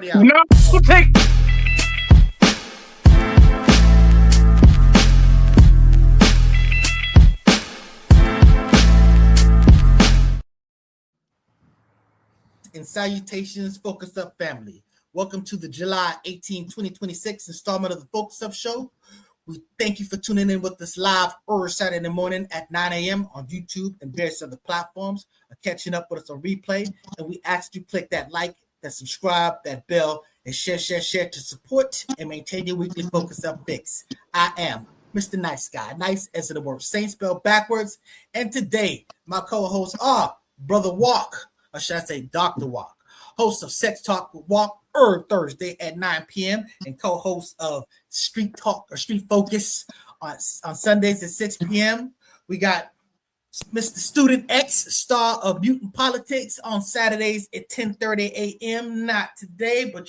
No, take. And salutations, Focus Up family. Welcome to the July 18, 2026 installment of the Focus Up Show. We thank you for tuning in with us live every Saturday morning at 9 a.m. on YouTube and various other platforms, or catching up with us on replay. And we ask you to click that like, that subscribe, that bell, and share to support and maintain your weekly Focus Up fix. I am Mr. Nice Guy, nice as in the word Saint spelled backwards. And today, my co-hosts are Brother Walk, or should I say Dr. Walk, host of Sex Talk with Walk every Thursday at 9 p.m. and co-host of Street Talk or Street Focus on Sundays at 6 p.m. We got Mr. Student X, star of Mutant Politics, on Saturdays at 10:30 a.m. Not today, but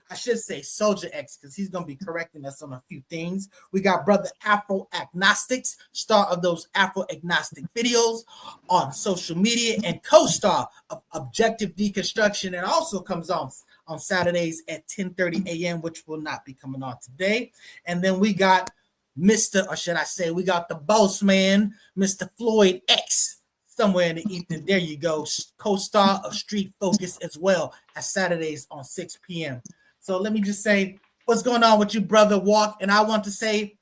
I should say Soldier X, because he's going to be correcting us on a few things. We got Brother Afro Agnostics, star of those Afro Agnostic videos on social media and co-star of Objective Deconstruction, and also comes on Saturdays at 10:30 a.m., which will not be coming on today. And then we got Mr. or should I say, we got the boss man, Mr. Floyd X, somewhere in the evening. There you go, co-star of Street Focus as well, at Saturdays on 6 p.m. So let me just say, what's going on with you, Brother Walk? And I want to say,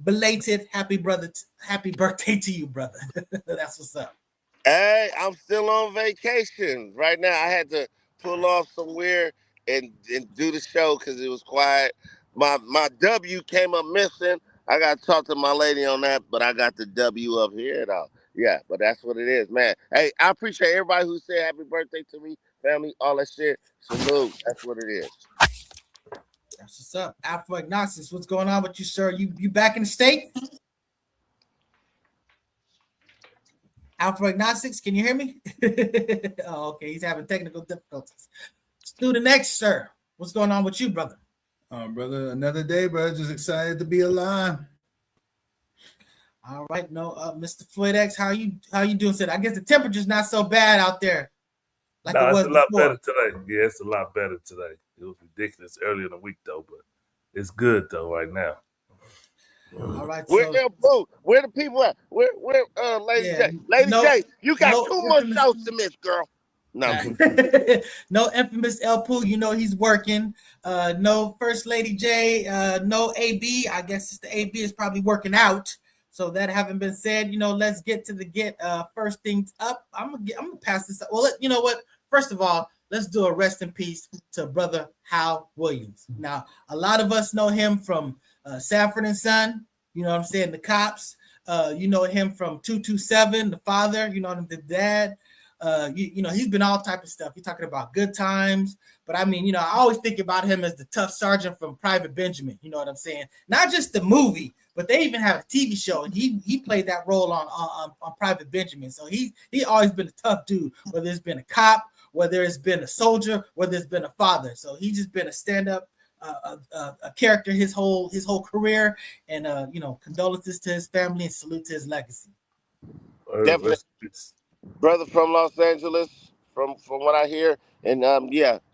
belated happy birthday to you, brother. That's what's up. Hey, I'm still on vacation right now. I had to pull off somewhere and do the show because it was quiet. My W came up missing. I got to talk to my lady on that, but I got the W up here and all. Yeah, but that's what it is, man. Hey, I appreciate everybody who said happy birthday to me, family, all that shit. Salute. That's what it is. That's what's up. Afro Agnostics, what's going on with you, sir? You back in the state? Afro Agnostics, can you hear me? Oh, okay, he's having technical difficulties. Student X, sir, what's going on with you, brother? Brother, another day, brother. Just excited to be alive. All right, Mr. Floyd X, how you doing? Said I guess the temperature's not so bad out there. Like it was it's a lot better today. Yeah, it's a lot better today. It was ridiculous earlier in the week though, but it's good though right now. All right, where the people at? Where Lady J? Lady J, you got 2 more shows to miss, girl. No, no infamous El Poo, he's working. No First Lady J, no AB. I guess it's the AB is probably working out. So that having been said, let's get to first things up. I'm gonna pass this up. Well, you know what? First of all, let's do a rest in peace to Brother Hal Williams. Now, a lot of us know him from Sanford and Son. You know what I'm saying? The Cops. You know him from 227, The Father. You know him, the Dad. He's been all type of stuff. You're talking about Good Times, but I mean, I always think about him as the tough sergeant from Private Benjamin. You know what I'm saying? Not just the movie, but they even have a TV show, and he played that role on Private Benjamin. So he always been a tough dude, whether it's been a cop, whether it's been a soldier, whether it's been a father. So he's just been a stand-up a character his whole career, and condolences to his family and salute to his legacy. Definitely. Brother from Los Angeles, from what I hear, and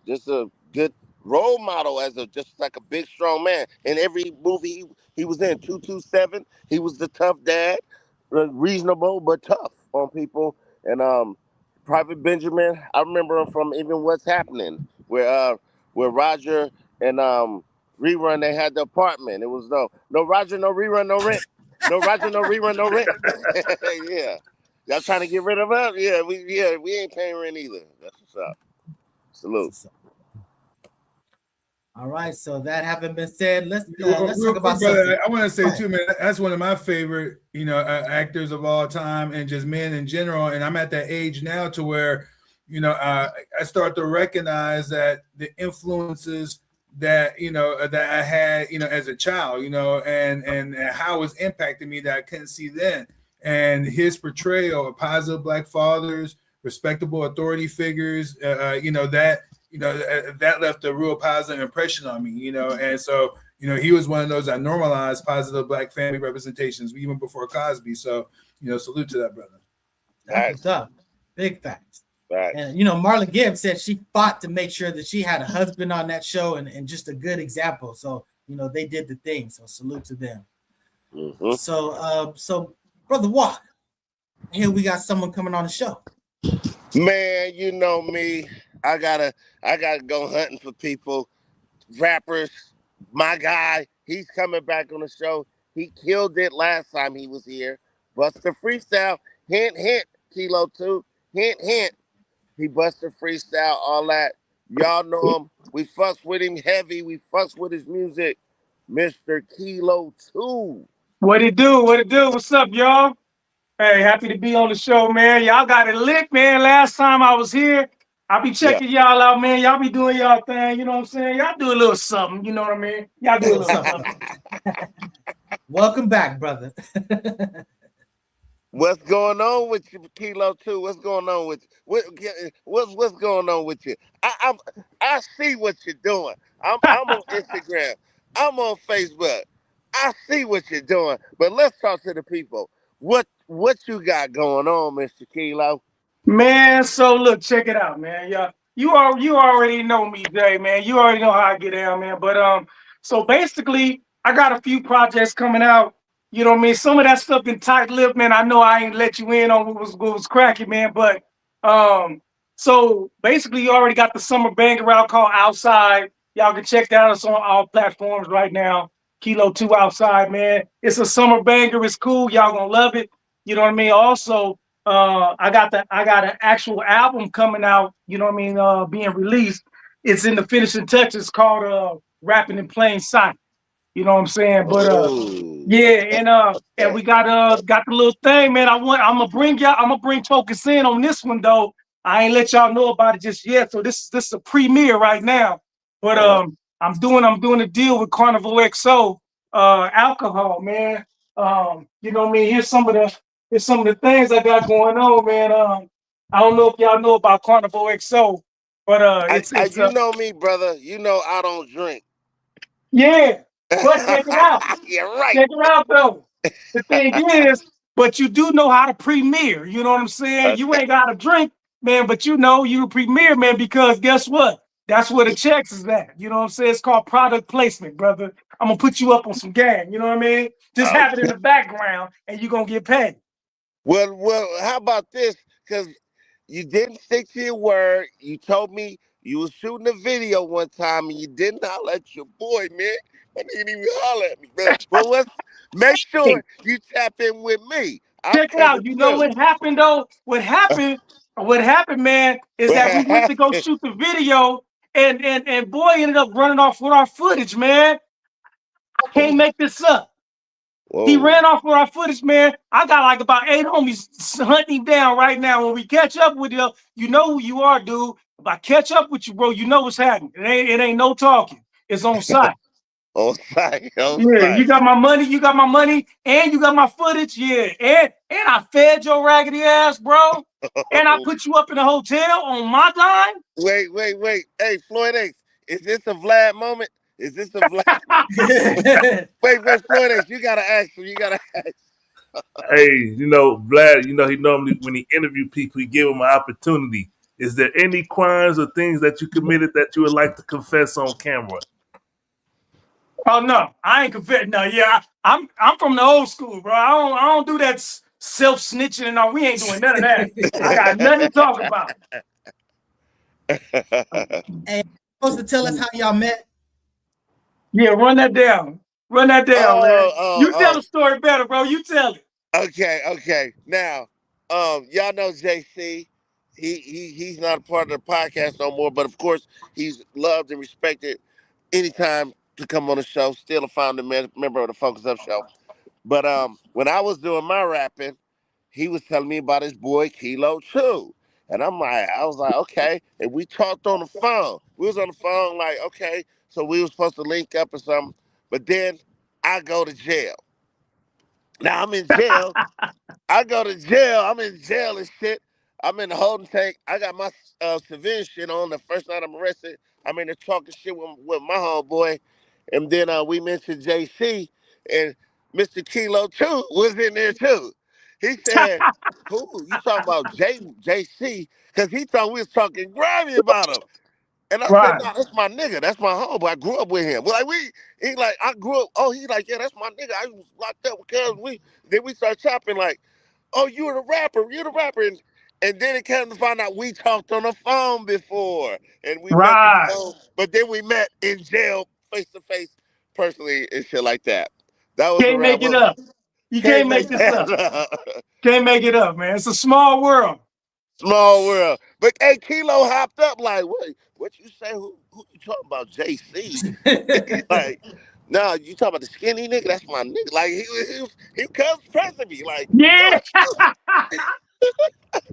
just a good role model as just like a big strong man. In every movie he was in, 227, he was the tough dad, reasonable but tough on people. And Private Benjamin, I remember him from even What's Happening, where Roger and Rerun, they had the apartment. It was no Roger, no Rerun, no rent. No Roger, no Rerun, no rent. Yeah. Y'all trying to get rid of her? Yeah, we ain't paying rent either. That's what's up. Salute. All right, so that having been said, let's talk about something. I want to say too, man, that's one of my favorite, actors of all time, and just men in general. And I'm at that age now to where, I start to recognize that the influences that that I had, as a child, and how it's impacting me that I couldn't see then. And his portrayal of positive Black fathers, respectable authority figures, that left a real positive impression on me, And so, he was one of those that normalized positive Black family representations even before Cosby. So, salute to that brother. That's what's up. Big facts. Right. And you know, Marla Gibbs said she fought to make sure that she had a husband on that show and just a good example. So, you know, they did the thing. So salute to them. Mm-hmm. So Brother Walk, here we got someone coming on the show. Man, you know me. I gotta go hunting for people, rappers. My guy, he's coming back on the show. He killed it last time he was here. Buster Freestyle, hint, hint, Kelo II, hint, hint. He busted freestyle, all that. Y'all know him. We fuss with him heavy. We fuss with his music. Mr. Kelo II. What it do? What it do? What's up, y'all? Hey, happy to be on the show, man. Y'all got it lit, man. Last time I was here, I be checking y'all out, man. Y'all be doing y'all thing, you know what I'm saying? Y'all do a little something, you know what I mean? Y'all do a little something. Welcome back, brother. What's going on with you, Kelo II? What's going on with you? What's going on with you? I see what you're doing. I'm on Instagram. I'm on Facebook. I see what you're doing. But let's talk to the people. What you got going on, Mr. Kelo? Man, so look, check it out, man. Yeah, you already know me, Jay, man. You already know how I get down, man. But so basically, I got a few projects coming out. You know what I mean? Some of that stuff been tight-lipped, man. I know I ain't let you in on what was cracking, man. But so basically, you already got the summer banger out called Outside. Y'all can check that out. It's on all platforms right now. Kelo II Outside, man. It's a summer banger. It's cool. Y'all gonna love it. You know what I mean? Also, I got an actual album coming out. You know what I mean? Being released. It's in the finishing touches. Called Rapping in Plain Sight. You know what I'm saying? But yeah, and we got the little thing, man. I'm gonna bring Focuz in on this one though. I ain't let y'all know about it just yet. So this is a premiere right now. But I'm doing a deal with Carnival XO, alcohol, man. You know what I mean? Here's some of the things I got going on, man. I don't know if y'all know about Carnival XO, but you know me, brother. You know I don't drink. Yeah. But check it out. Yeah, right. Check it out, though. The thing is, but you do know how to premiere. You know what I'm saying? You ain't got to drink, man, but you know you premiere, man, because guess what? That's where the checks is at. You know what I'm saying? It's called product placement, brother. I'm going to put you up on some game. You know what I mean? Just have it in the background, and you're going to get paid. Well, how about this? Because you didn't stick to your word. You told me you was shooting a video one time, and you didn't holler at your boy, man. I didn't even holler at me, man. But make sure you tap in with me. Check it out. You know what happened, though? What happened, man, is that we went to go shoot the video, and boy ended up running off with our footage, man. I can't make this up. Whoa. He ran off with our footage, man. I got like about 8 homies hunting him down right now. When we catch up with you, you know who you are, dude. If I catch up with you, bro, you know what's happening. It ain't no talking. It's on site. On site. Yeah, you got my money, and you got my footage. Yeah, and I fed your raggedy ass, bro. And I put you up in a hotel on my dime. Wait. Hey, Floyd X, is this a Vlad moment? Is this a Vlad? wait, Floyd X, you gotta ask him. Hey, you know, Vlad, you know, he normally, when he interview people, he give them an opportunity. Is there any crimes or things that you committed that you would like to confess on camera? Oh no, I ain't confessing. No, yeah, I'm from the old school, bro. I don't do that self snitching and all. We ain't doing none of that. I got nothing to talk about. Hey, supposed to tell us how y'all met? Yeah, run that down, man. You tell the story better, bro. You tell it. Okay. Now, y'all know JC. He's not a part of the podcast no more, but of course he's loved and respected anytime to come on the show. Still a founding member of the Focuz Up show. But when I was doing my rapping, he was telling me about his boy Kelo II. And I was like, okay. And we talked on the phone. We was on the phone like, okay, so we was supposed to link up or something. But then I go to jail. Now I'm in jail. I go to jail. I'm in jail and shit. I'm in the holding tank. I got my civilian shit on the first night I'm arrested. I'm in there talking shit with my homeboy. And then we mentioned JC, and Mr. Kelo II was in there too. He said, "Who you talking about, JC?" Because he thought we was talking grimy about him. And I said, Right. "No, that's my nigga. That's my homeboy. I grew up with him." Well, like he like I grew up. Oh, he like, yeah, that's my nigga. I was locked up because then we start chopping like, "Oh, you're the rapper. You're the rapper." And then it came to find out we talked on the phone before, and we met Right. before, but then we met in jail face to face, personally, and shit like that. That was Can't around. make it up. You can't make this up. Can't make it up, man. It's a small world. Small world. But hey, Kelo hopped up like, what you say? Who you talking about? JC? He's like, no, you talking about the skinny nigga? That's my nigga. Like he comes pressing me like, Yeah.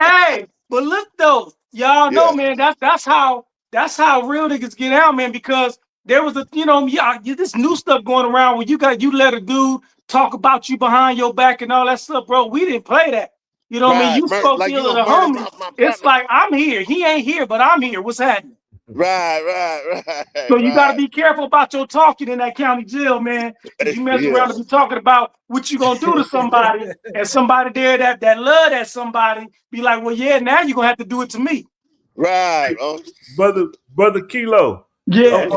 Hey, but look though, y'all know, man, that's how real niggas get out, man, because there was this new stuff going around where you let a dude talk about you behind your back and all that stuff, bro. We didn't play that. You know what I mean? You spoke like ill you of the gonna murder homie. my It's partner. like, I'm here. He ain't here, but I'm here. What's happening? Right. So you got to be careful about your talking in that county jail, man. Because you mess around and be talking about what you going to do to somebody, and somebody there that love that somebody be like, well, yeah, now you're going to have to do it to me. Right. Brother Kelo. Yeah.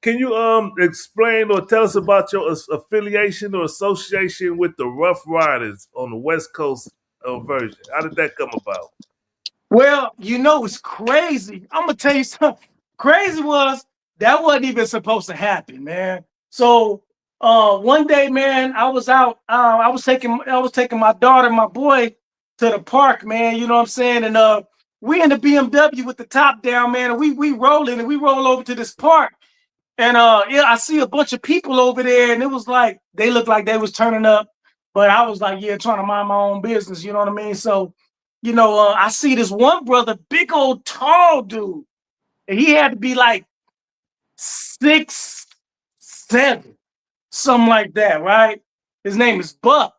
Can you explain or tell us about your affiliation or association with the Rough Riders on the West Coast version? How did that come about? Well, it's crazy. I'm gonna tell you something. Crazy was that wasn't even supposed to happen, man. So one day, man, I was out. I was taking my daughter and my boy to the park, man. You know what I'm saying? And we in the BMW with the top down, man. And we rolling and we roll over to this park. And I see a bunch of people over there, and it was like they looked like they was turning up, but I was like, yeah, trying to mind my own business. You know what I mean? So, I see this one brother, big old tall dude, and he had to be like 6'7", something like that, right? His name is Buck,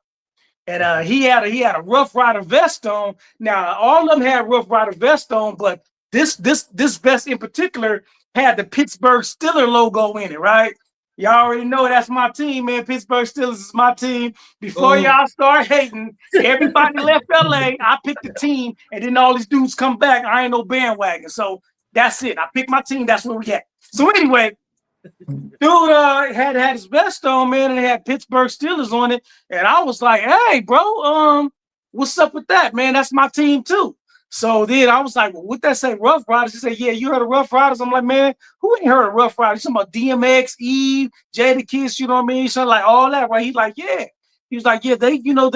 and he had a Rough Rider vest on. Now, all of them had Rough Rider vest on, but this vest in particular had the Pittsburgh Steelers logo in it, right? Y'all already know that's my team, man. Pittsburgh Steelers is my team. Before y'all start hating, everybody left LA. I picked the team, and then all these dudes come back. I ain't no bandwagon. So that's it. I picked my team. That's where we at. So anyway, dude had his vest on, man, and it had Pittsburgh Steelers on it. And I was like, hey, bro, what's up with that, man? That's my team too. So then I was like, well, what that say, Rough Riders? He said, yeah, you heard of Rough Riders? I'm like, man, who ain't heard of Rough Riders? He's talking about DMX, Eve, Jadakiss, you know what I mean? So like all that, right? He's like, yeah. He was like, yeah, they get down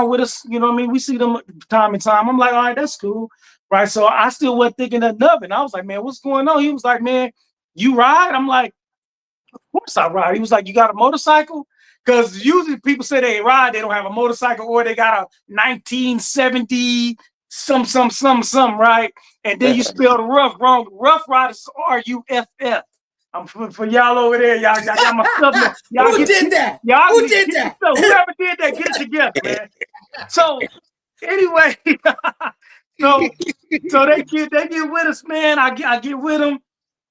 with us, you know what I mean? We see them time and time. I'm like, all right, that's cool. Right. So I still wasn't thinking of nothing. I was like, man, what's going on? He was like, man, you ride? I'm like, of course I ride. He was like, you got a motorcycle? Because usually people say they ride, they don't have a motorcycle, or they got a 1970 some, right? And then you spell the rough wrong. Rough Riders is RUFF. I'm for y'all over there. Y'all got my stuff. Who did that? Who did that? Whoever did that, get it together, man. So anyway, so they get with us, man. I get with them.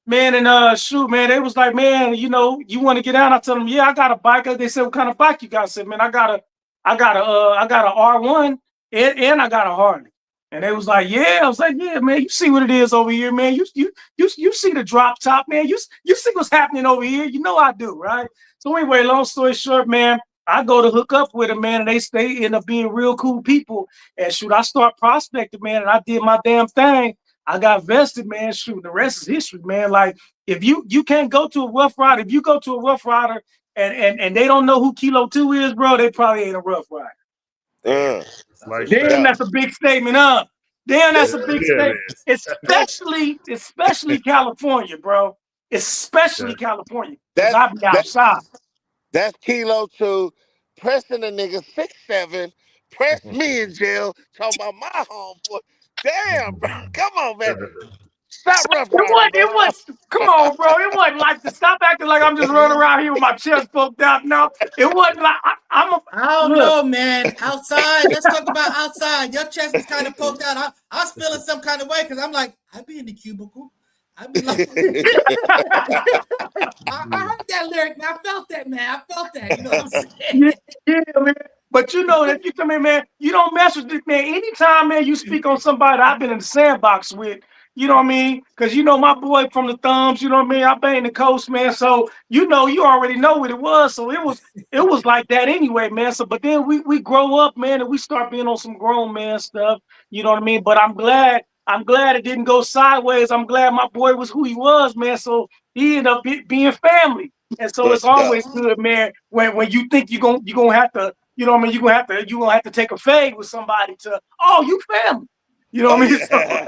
Man, and shoot, man, they was like, man, you want to get out? I told them, yeah, I got a bike. They said, what kind of bike you got? I said, man, I got a R1 and I got a Harley. And they was like, yeah. I was like, yeah, man, you see what it is over here, man. You see the drop top, man. You see what's happening over here. You know I do, right? So anyway, long story short, man, I go to hook up with them, man, and they end up being real cool people. And shoot, I start prospecting, man, and I did my damn thing. I got vested, man. Shoot, the rest is history, man. Like, if you can't go to a Rough Rider, if you go to a Rough Rider and they don't know who Kelo II is, bro, they probably ain't a Rough Rider. Damn, that's a big statement, huh? Damn, that's a big statement. Especially California, bro. Especially California. Because I be outside. That's Kelo II pressing a nigga 6'7", press me in jail, talking about my homeboy. Damn, bro. Come on, man. Stop Rough Riders. Come on, bro. It wasn't like to stop acting like I'm just running around here with my chest poked out. No, it wasn't like I don't know, man. Outside, let's talk about outside. Your chest was kind of poked out. I was feeling some kind of way because I'm like, I'd be in the cubicle. I'd be like, I heard that lyric, man. I felt that, man. You know what I'm saying? Yeah, man. But you know that you come in, man, you don't mess with this, man. Anytime, man, you speak on somebody I've been in the sandbox with, you know what I mean? Because you know my boy from the Thumbs, you know what I mean? I been in the coast, man. So you know, you already know what it was. So it was like that anyway, man. So but then we grow up, man, and we start being on some grown man stuff, you know what I mean? But I'm glad it didn't go sideways. I'm glad my boy was who he was, man. So he ended up being family. And so it's Let's go. always good, man, when you think you're gonna have to, you know what I mean, you're gonna have to take a fade with somebody to, oh, you family. You know Oh what I mean? yeah. So,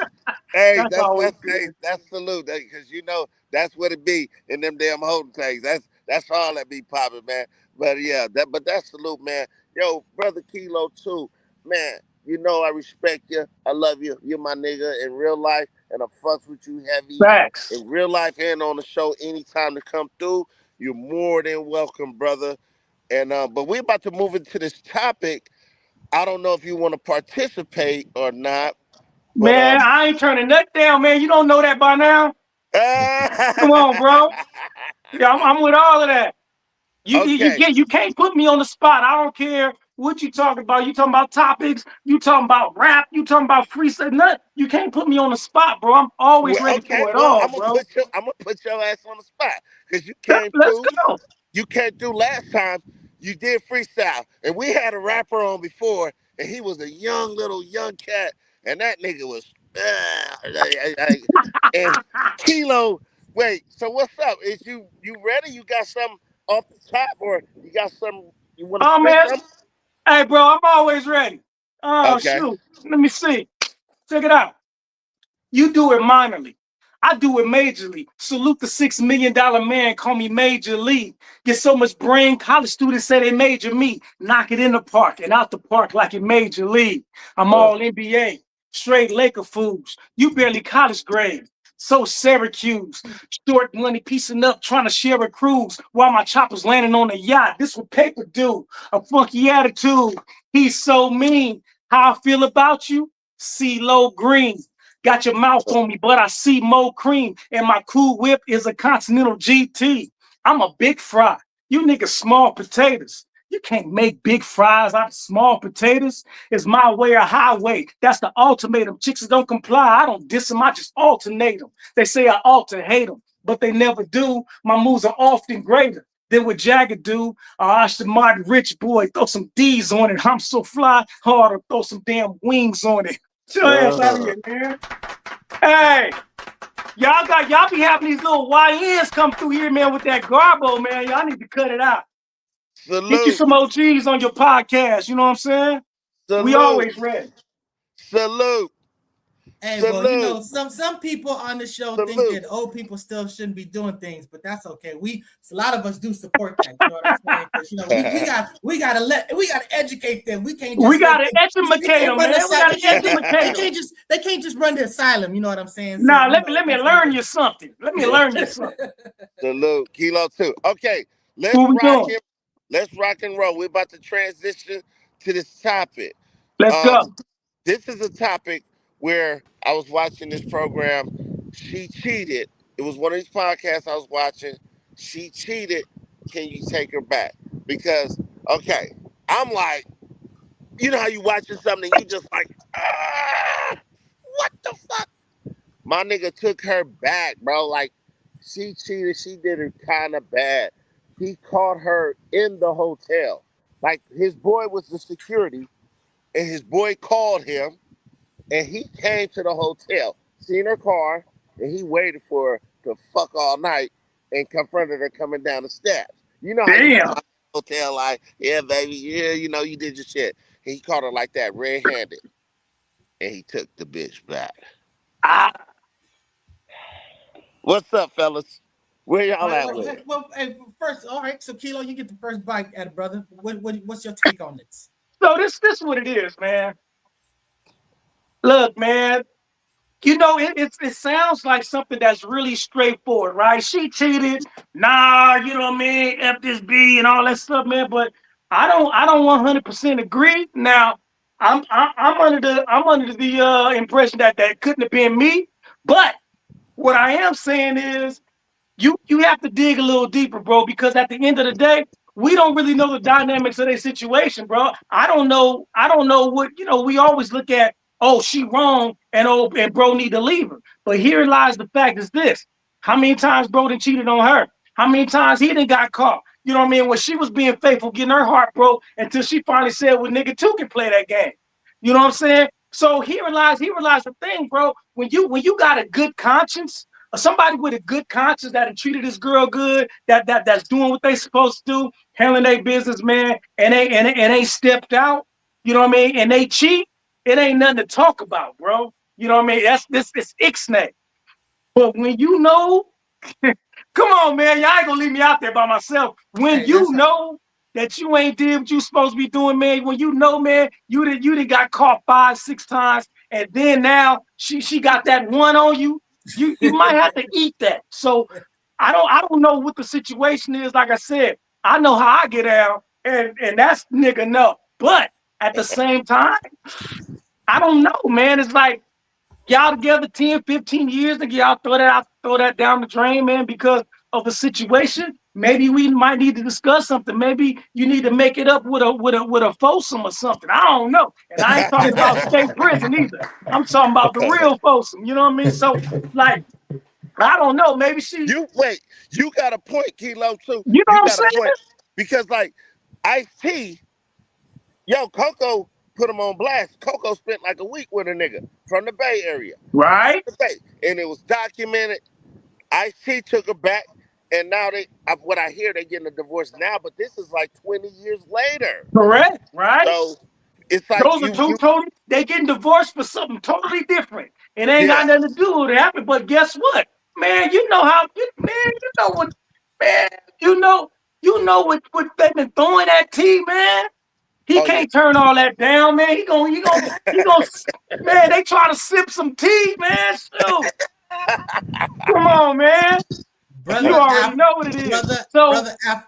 Hey, that's always hey, good. that's salute, because you know that's what it be in them damn holding tanks. That's all that be popping, man. But yeah, that's salute, man. Yo, brother Kelo II, man. You know I respect you. I love you. You're my nigga in real life, and I fucks with you heavy Facts. in real life and on the show. Anytime to come through, you're more than welcome, brother. And but we're about to move into this topic. I don't know if you want to participate or not, but Man, I ain't turning nothing down, man. You don't know that by now. Come on, bro. Yeah, I'm with all of that. Okay. You can't put me on the spot. I don't care what you talking about. You talking about topics, you talking about rap, you talking about freestyle. Nothing. You can't put me on the spot, bro. I'm always ready Okay. for it Well, all, bro. I'm gonna put your ass on the spot because you came Let's through. go. You came through last time. You did freestyle, and we had a rapper on before, and he was a young cat, and that nigga was. And Kelo, wait. So what's up? Is you ready? You got something off the top, or you got something you want to Oh spit man. something? Hey, bro, I'm always ready. Oh Okay. shoot. Let me see. Check it out. You do it minorly. I do it majorly. Salute the $6 million man, call me Major League. Get so much brain, college students say they major me. Knock it in the park and out the park like it Major League. I'm all NBA, straight Laker fools. You barely college grade. So Syracuse, short money piecing up, trying to share a cruise while my chopper's landing on a yacht. This what paper do, a funky attitude. He's so mean. How I feel about you? CeeLo Green. Got your mouth on me, but I see more cream. And my cool whip is a Continental GT. I'm a big fry. You niggas small potatoes. You can't make big fries out of small potatoes. It's my way or highway. That's the ultimatum. Chicks that don't comply, I don't diss them, I just alternate them. They say I hate them, but they never do. My moves are often greater than what Jagger do. Ashton Martin, rich boy, throw some D's on it. I'm so fly, hard to throw some damn wings on it. Get your ass out of here, man. Hey, y'all be having these little YNs come through here, man, with that garbo, man. Y'all need to cut it out. Salute. Get you some OGs on your podcast. You know what I'm saying? Salute. We always ready. Salute. Hey, Salute. well, you know, some people on the show think that old people still shouldn't be doing things, but that's okay. A lot of us do support that. You know what I'm saying? Because you know, we gotta educate them. We can't. Just we gotta educate them, man. We gotta educate them. They can't just run the asylum. You know what I'm saying? Nah, so, let me learn you something. Let me learn you something. Salute. Kelo II. Okay, let's rock and roll. We're about to transition to this topic. Let's go. This is a topic where I was watching this program. She cheated. It was one of these podcasts I was watching. She cheated. Can you take her back? Because, okay, I'm like, you know how you watching something and you just like, what the fuck? My nigga took her back, bro. Like, she cheated. She did it kind of bad. He caught her in the hotel. Like, his boy was the security, and his boy called him, and he came to the hotel, seen her car, and he waited for her to fuck all night and confronted her coming down the steps. You know how you come out the hotel like, yeah, baby, yeah, you know, you did your shit. And he caught her like that, red-handed, and he took the bitch back. What's up, fellas? Where y'all at with it? Well, first, all right, so Kelo, you get the first bite at it, brother. What's your take on this? So this is what it is, man. Look, man, you know, it sounds like something that's really straightforward, right? She cheated, nah, you know what I mean, F this B and all that stuff, man. But I don't 100% agree. Now, I'm under the impression that couldn't have been me. But what I am saying is, you have to dig a little deeper, bro, because at the end of the day, we don't really know the dynamics of their situation, bro. I don't know what, we always look at, oh, she wrong, and bro need to leave her. But here lies the fact is this. How many times bro done cheated on her? How many times he done got caught? You know what I mean? When she was being faithful, getting her heart broke until she finally said, well, nigga, two can play that game. You know what I'm saying? So here lies the thing, bro. When you got a good conscience, or somebody with a good conscience that treated this girl good, that's doing what they supposed to do, handling their business, man, and they stepped out, you know what I mean, and they cheat, it ain't nothing to talk about, bro. You know what I mean? It's ixnay. But when you know, come on, man, y'all ain't gonna leave me out there by myself. When you know that you ain't did what you supposed to be doing, man, when you know, man, you done got caught 5-6 times, and then now she got that one on you, you might have to eat that. So I don't know what the situation is. Like I said, I know how I get out, and that's nigga no. But at the same time, I don't know, man. It's like y'all together 10, 15 years, and y'all throw that down the drain, man, because of the situation. Maybe we might need to discuss something. Maybe you need to make it up with a foursome or something. I don't know. And I ain't talking about state prison either. I'm talking about the real foursome. You know what I mean? So, like, I don't know. Maybe You got a point, Kelo too. You know what I'm saying? Because like Ice-T, Coco put him on blast. Coco spent like a week with a nigga from the Bay Area. Right. And it was documented. Ice-T took her back. And now what I hear, they're getting a divorce now, but this is like 20 years later. Correct, right? So it's like those are two totally, they getting divorced for something totally different. It ain't got nothing to do with it happened. But guess what, man? You know what they've been throwing at T, man. He can't turn all that down, man. He gonna man, they trying to sip some tea, man. Shoot. Come on, man. Brother, you already know what it is.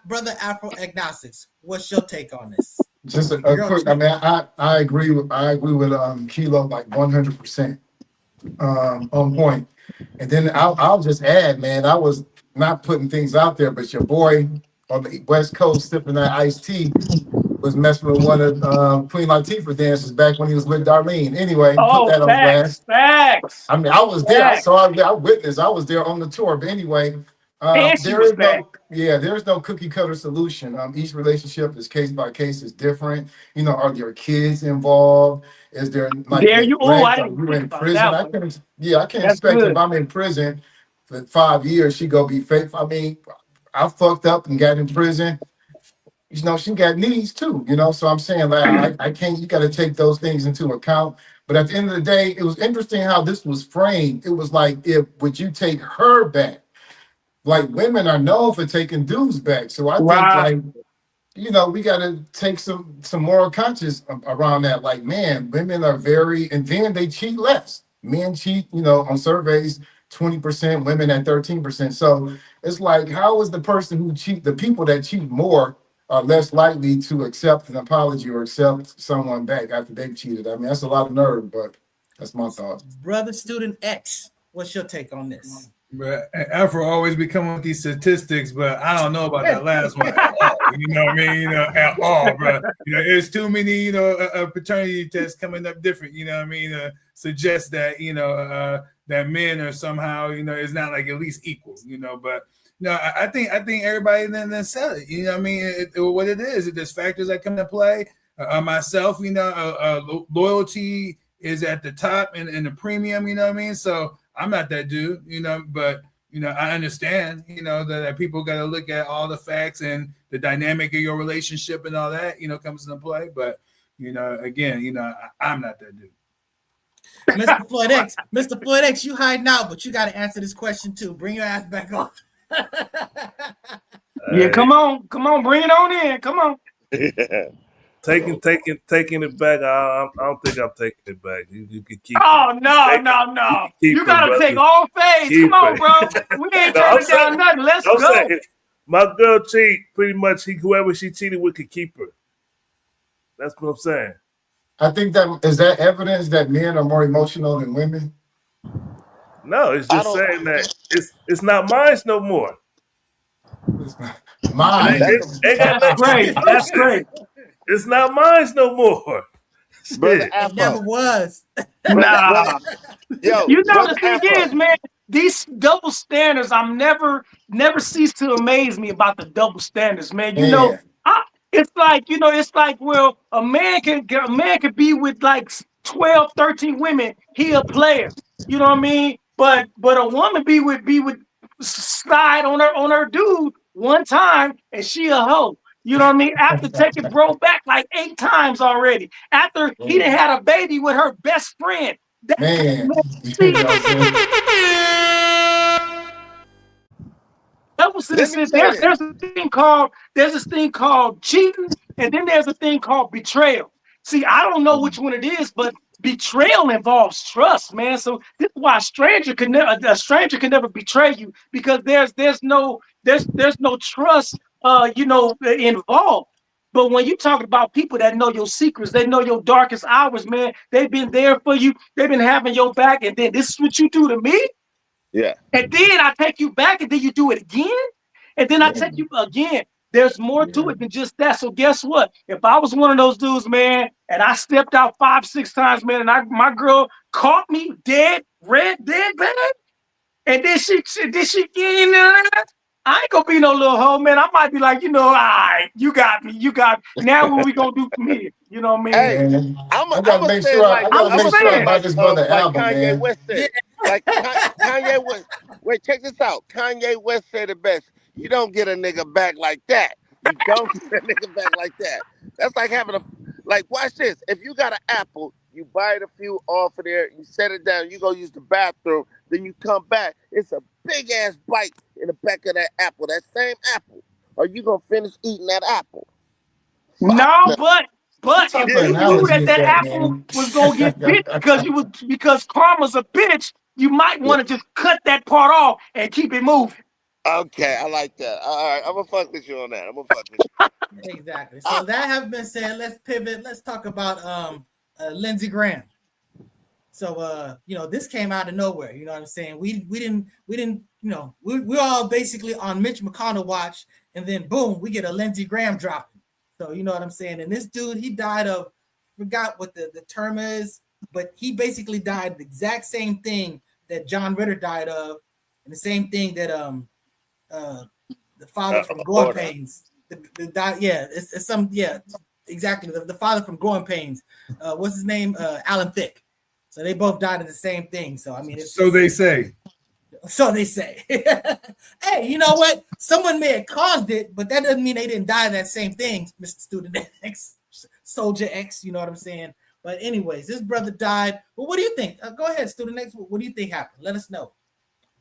Brother Afro Agnostics, what's your take on this? Just a quick. I mean, I agree with Kelo like 100% on point. And then I'll just add, man, I was not putting things out there, but your boy on the West Coast sipping that iced tea was messing with one of Queen Latifah dancers back when he was with Darlene. Anyway, put that on blast. Facts. I mean, I was there. I saw it. I witnessed. I was there on the tour. But anyway, there's no cookie cutter solution. Each relationship is case by case, is different. You know, are there kids involved? Is there like you in prison? I can't expect if I'm in prison for 5 years, she go be faithful. I mean, I fucked up and got in prison. You know, she got needs too, you know. So I'm saying, like, I can't, you got to take those things into account. But at the end of the day, it was interesting how this was framed. It was like, would you take her back? Like, women are known for taking dudes back. So I think, like, you know, we got to take some moral conscience around that. Like, man, women are and then they cheat less. Men cheat, you know, on surveys, 20%, women at 13%. So it's like, how is the people that cheat more are less likely to accept an apology or accept someone back after they've cheated? I mean, that's a lot of nerve, but that's my thought. Brother Student X, what's your take on this? But Afro always be coming with these statistics, but I don't know about that last one at all. You know what I mean? You know, at all, bro. You know, there's too many, you know, paternity tests coming up different. You know what I mean? Suggest that, you know, that men are somehow, you know, it's not like at least equal. You know, but no, I think everybody then said it. You know what I mean? What it is, there's factors that come into play. Myself, you know, loyalty is at the top and the premium. You know what I mean? So I'm not that dude, you know, but, you know, I understand, you know, that people got to look at all the facts and the dynamic of your relationship and all that, you know, comes into play. But, you know, again, you know, I'm not that dude. Mr. Floyd X, you hiding out, but you got to answer this question too. Bring your ass back on. Come on, bring it on in. Come on. Taking it back. I don't think I'm taking it back. You can keep. Oh no! You gotta take all phase. Come on, bro. We ain't turning down nothing. Let's go. My girl cheat. Pretty much, whoever she cheated with could keep her. That's what I'm saying. I think is that evidence that men are more emotional than women? No, it's just saying that it's not mine no more. Mine. That's great. That's great. It's not mine no more. Brother It Afro. never was. Nah. Yo, You know Brother the thing Afro. is, man, these double standards, I'm never cease to amaze me about the double standards, man. You know, it's like, well, a man can be with like 12, 13 women, he a player. You know what I mean? But a woman be with slide on her dude one time and she a hoe. You know what I mean? After taking bro back like 8 times already. After he done had a baby with her best friend. Man. There's this thing called cheating, and then there's a thing called betrayal. See, I don't know which one it is, but betrayal involves trust, man. So this is why a stranger can never betray you, because there's no trust involved. But when you talk about people that know your secrets, they know your darkest hours, man. They've been there for you. They've been having your back, and then this is what you do to me. Yeah. And then I take you back, and then you do it again, and then I take you again. There's more to it than just that. So guess what? If I was one of those dudes, man, and I stepped out 5, 6 times, man, and my girl caught me dead, bad, and then she I ain't gonna be no little hoe, man. I might be like, all right, you got me. Now what we gonna do from here? You know what I mean? Hey, I gotta make sure I buy this brother album, Kanye man. West said, like Kanye West. Wait, check this out. Kanye West said it best. You don't get a nigga back like that. You don't get a nigga back like that. That's like having watch this. If you got an apple, you buy it a few off of there, you set it down, you go use the bathroom, then you come back. It's a big ass bite in the back of that apple, that same apple. Are you gonna finish eating that apple? No, but if you knew that apple was gonna get bit because karma's a bitch, you might want to just cut that part off and keep it moving. Okay, I like that. All right, I'm gonna fuck with you on that. Exactly. So that have been said, let's pivot. Let's talk about Lindsey Graham. So this came out of nowhere. You know what I'm saying? We didn't. We're all basically on Mitch McConnell watch, and then boom, we get a Lindsey Graham dropping. So you know what I'm saying? And this dude, he died of, forgot what the term is, but he basically died the exact same thing that John Ritter died of, and the same thing that the father from Growing Pains. Exactly. The father from Growing Pains. What's his name? Alan Thicke. So they both died of the same thing. So I mean, they say. So they say. Hey, you know what? Someone may have caused it, but that doesn't mean they didn't die of that same thing, Mr. Student X, Soldier X. You know what I'm saying? But anyways, this brother died. Well, what do you think? Go ahead, Student X. What do you think happened? Let us know.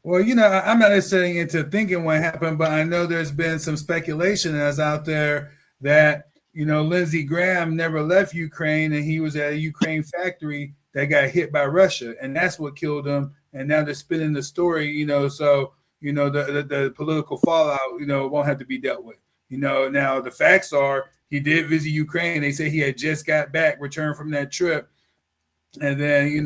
Well, I'm not necessarily into thinking what happened, but I know there's been some speculation that's out there that, Lindsey Graham never left Ukraine, and he was at a Ukraine factory that got hit by Russia, and that's what killed him. And now they're spinning the story, so, the political fallout, won't have to be dealt with. Now the facts are he did visit Ukraine. They say he had just got back, returned from that trip. And then,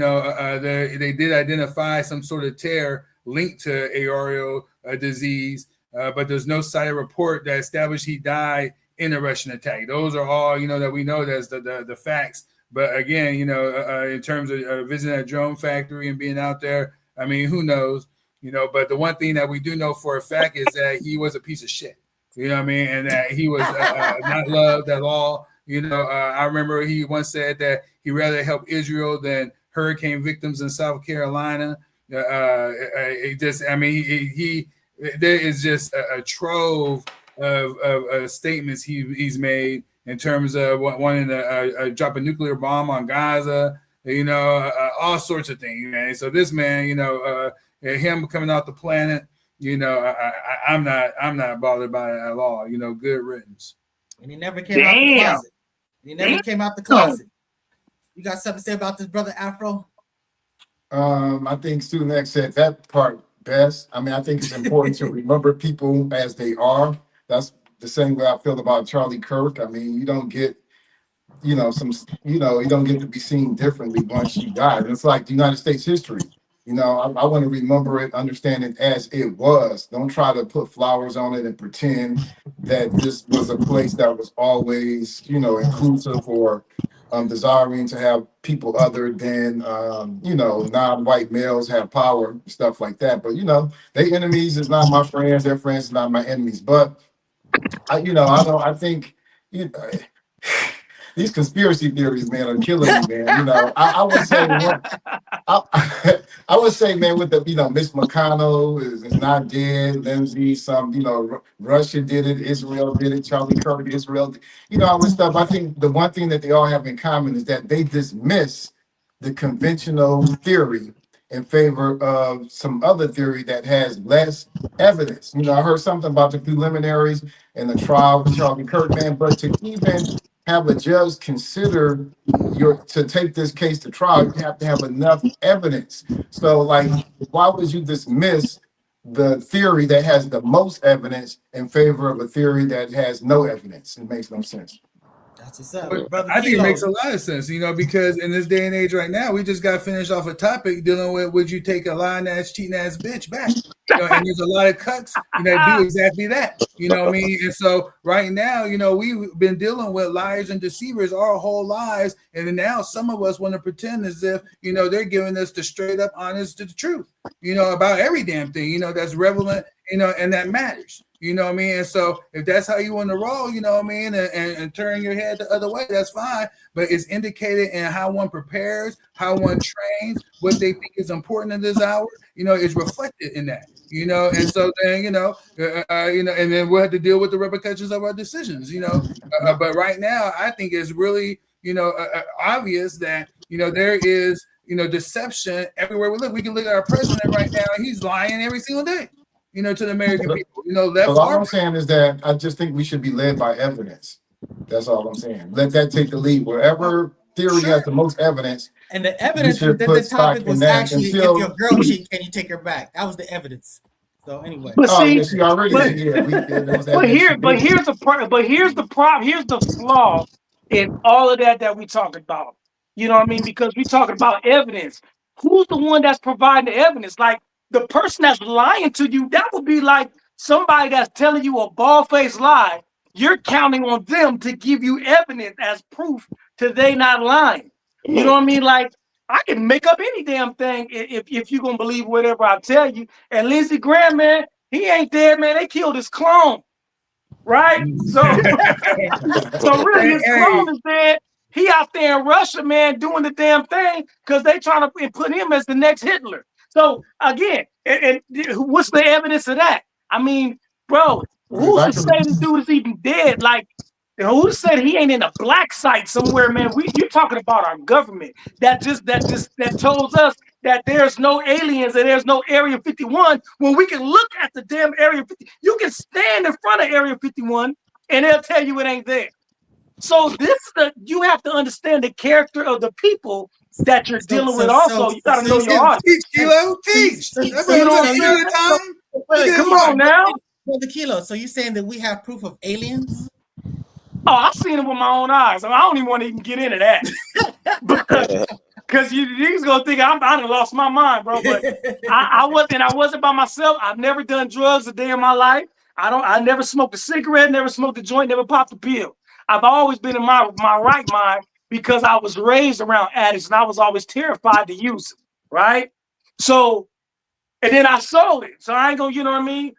they did identify some sort of tear linked to aerial disease, but there's no cited report that established he died in a Russian attack. Those are all, that we know that's the facts. But again, in terms of visiting a drone factory and being out there, I mean, who knows? But the one thing that we do know for a fact is that he was a piece of shit. You know what I mean? And that he was not loved at all. I remember he once said that he'd rather help Israel than hurricane victims in South Carolina. There is just a trove of statements he's made in terms of wanting to drop a nuclear bomb on Gaza, all sorts of things, man. So this man, him coming off the planet, I'm not bothered by it at all. Good riddance. And he never came out the closet. He never came out the closet. You got something to say about this brother Afro? I think Student X said that part best. I mean, I think it's important to remember people as they are. That's the same way I feel about Charlie Kirk. I mean, you don't get, you don't get to be seen differently once you die. It's like the United States history. You know, I want to remember it, understand it as it was. Don't try to put flowers on it and pretend that this was a place that was always, you know, inclusive or desiring to have people other than, you know, non-white males have power, stuff like that. But, you know, their enemies is not my friends. Their friends is not my enemies. But, I think, you know, these conspiracy theories, man, are killing me, man. You know, I would say I would say, man, with the, you know, Mitch McConnell is not dead. Lindsey, Russia did it, Israel did it, Charlie Kirk, Israel, you know, all this stuff. I think the one thing that they all have in common is that they dismiss the conventional theory in favor of some other theory that has less evidence. You know, I heard something about the preliminaries and the trial with Charlie Kirk, man, but to even have a judge consider to take this case to trial, you have to have enough evidence. So, like, why would you dismiss the theory that has the most evidence in favor of a theory that has no evidence? It makes no sense. That's what's up, But brother. I think it Kelo. makes a lot of sense, you know, because in this day and age right now, we just got finished off a topic dealing with would you take a lying ass, cheating ass bitch back? You know, and there's a lot of cuts that do exactly that. You know what I mean? And so right now, you know, we've been dealing with liars and deceivers our whole lives. And then now some of us want to pretend as if, you know, they're giving us the straight up honest to the truth, you know, about every damn thing, you know, that's relevant, you know, and that matters. You know what I mean? And so if that's how you want to roll, you know what I mean, and turn your head the other way, that's fine. But it's indicated in how one prepares, how one trains, what they think is important in this hour, you know, is reflected in that, you know. And so then, you know, and then we'll have to deal with the repercussions of our decisions, you know. But right now, I think it's really, you know, obvious that, you know, there is, you know, deception everywhere we look. We can look at our president right now, and he's lying every single day, you know, to the American people. You know, all I'm saying is that I just think we should be led by evidence. That's all I'm saying. Let that take the lead. Wherever theory has the most evidence. And the evidence that the topic was actually, if your girl cheat, can you take her back? That was the evidence. So anyway, but see, she already but here's the problem. Here's the flaw in all of that we talk about. You know what I mean? Because we talking about evidence. Who's the one that's providing the evidence? Like the person that's lying to you, that would be like somebody that's telling you a bald-faced lie. You're counting on them to give you evidence as proof to they not lying. You know what I mean? Like, I can make up any damn thing if you're gonna believe whatever I tell you. And Lindsey Graham, man, he ain't dead, man. They killed his clone, right? So, so really, his clone is dead. He out there in Russia, man, doing the damn thing because they trying to put him as the next Hitler. So again, and what's the evidence of that? I mean, bro, who's to say this dude is even dead? Like, who said he ain't in a black site somewhere, man? You're talking about our government that tells us that there's no aliens and there's no Area 51 when we can look at the damn Area 50. You can stand in front of Area 51 and they'll tell you it ain't there. So you have to understand the character of the people that you're dealing with. Also, you got to know your audience. Teach, Kelo, teach. Come on now, Brother Kelo. So you saying that we have proof of aliens? Oh, I've seen it with my own eyes. I don't even want to get into that, because you're gonna think I done lost my mind, bro. But I wasn't by myself. I've never done drugs a day in my life. I never smoked a cigarette, never smoked a joint, never popped a pill. I've always been in my right mind because I was raised around addicts and I was always terrified to use it, right? So, and then I sold it. So I ain't gonna, you know what I mean?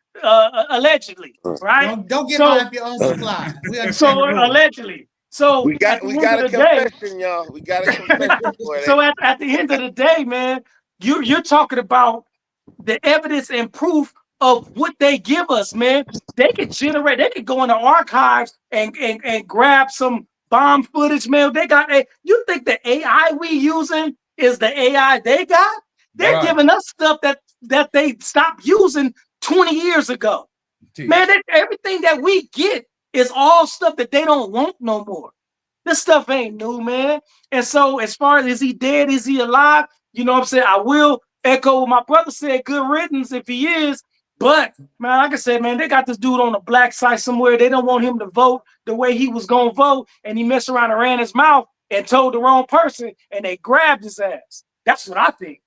Allegedly, right? Don't get off your own supply. So allegedly. So we got a confession, y'all. We got a confession. So at the end of the day, man, you're talking about the evidence and proof of what they give us, man. They could go in the archives and grab some bomb footage, man. They got you think the AI we using is the AI they got? They're giving us stuff that they stopped using 20 years ago. Jeez. Man, everything that we get is all stuff that they don't want no more. This stuff ain't new, man. And so as far as is he dead, is he alive? You know what I'm saying? I will echo what my brother said, good riddance if he is. But, man, like I said, man, they got this dude on a black site somewhere. They don't want him to vote the way he was going to vote. And he messed around and ran his mouth and told the wrong person, and they grabbed his ass. That's what I think.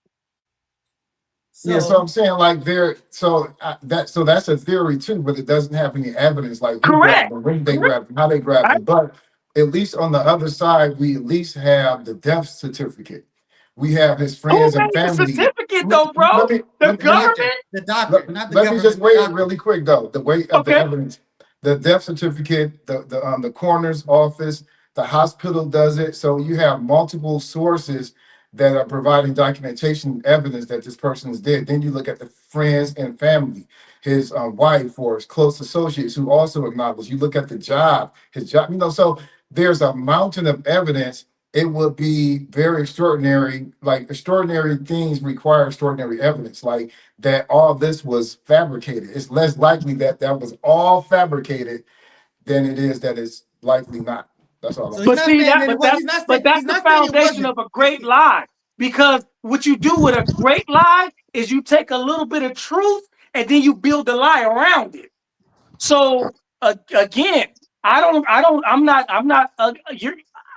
Yeah, so I'm saying like that's a theory too, but it doesn't have any evidence like who grabbed Correct. them, when they grabbed them, how they grabbed them. But at least on the other side, we at least have the death certificate. We have his Who friends and made the family. certificate though, bro? Let me, The let me, government? The doctor, not the let government. me just the wait doctor. really quick though. The weight of the Okay. evidence, the death certificate, the coroner's office, the hospital does it. So you have multiple sources that are providing documentation evidence that this person is dead. Then you look at the friends and family, his wife or his close associates who also acknowledge. You look at the job, his job. So there's a mountain of evidence. It would be very extraordinary. Like extraordinary things require extraordinary evidence. Like that all this was fabricated. It's less likely that that was all fabricated than it is that it's likely not. That's all. So But see that, but that's the foundation of a great lie. Because what you do with a great lie is you take a little bit of truth and then you build a lie around it. So again, I'm not.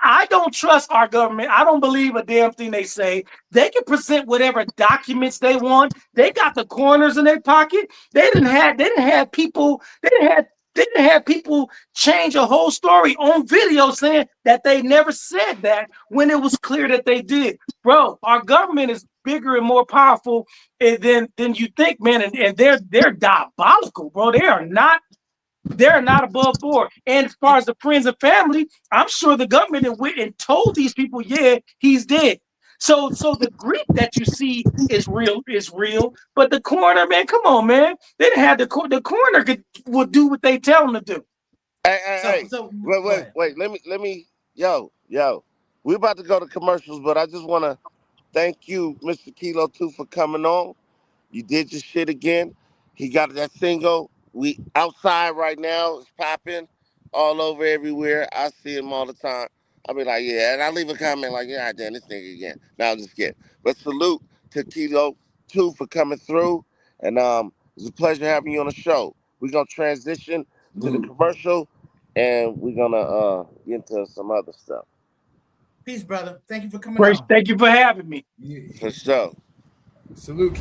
I don't trust our government. I don't believe a damn thing they say. They can present whatever documents they want. They got the corners in their pocket. They didn't have people change a whole story on video saying that they never said that when it was clear that they did. Bro, our government is bigger and more powerful than you think, man, and they're diabolical, bro. They're not above board. And as far as the friends and family, I'm sure the government went and told these people, yeah, he's dead. So the grief that you see is real. But the coroner, man, come on, man. They didn't have the coroner will do what they tell them to do. Hey, wait. Let me, yo. We're about to go to commercials, but I just want to thank you, Mr. Kelo II, for coming on. You did your shit again. He got that single. We outside right now. It's popping all over everywhere. I see him all the time. I'll be like, yeah, and I leave a comment like, yeah, damn, this nigga again. No, I'm just kidding. But salute to Kelo II for coming through, and it's a pleasure having you on the show. We're gonna transition to the commercial, and we're gonna get into some other stuff. Peace, brother. Thank you for coming on. Thank you for having me. For sure. Salute.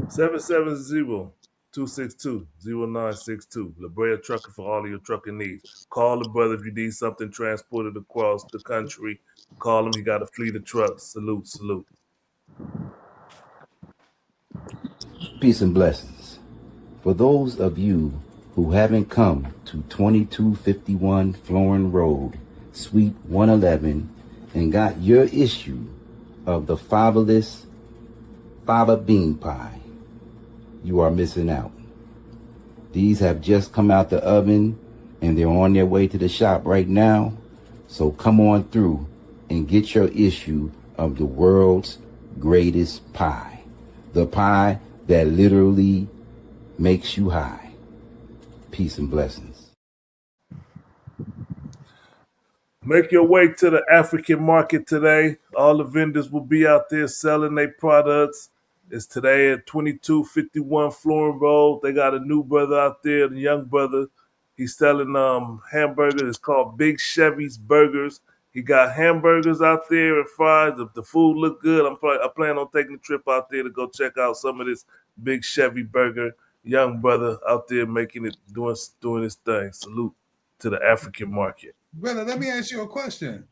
Seven 262-0962. La Brea Trucker for all of your trucking needs. Call the brother if you need something transported across the country. Call him. He got a fleet of trucks. Salute. Peace and blessings. For those of you who haven't come to 2251 Florin Road, Suite 111, and got your issue of the fiberless fava bean pie, you are missing out. These have just come out the oven and they're on their way to the shop right now. So come on through and get your issue of the world's greatest pie. The pie that literally makes you high. Peace and blessings. Make your way to the African market today. All the vendors will be out there selling their products. It's today at 2251 Florin Road. They got a new brother out there, the young brother. He's selling hamburgers. It's called Big Chevy's Burgers. He got hamburgers out there and fries. The food look good. I plan on taking a trip out there to go check out some of this Big Chevy Burger. Young brother out there making it, doing his thing. Salute to the African market. Brother, let me ask you a question.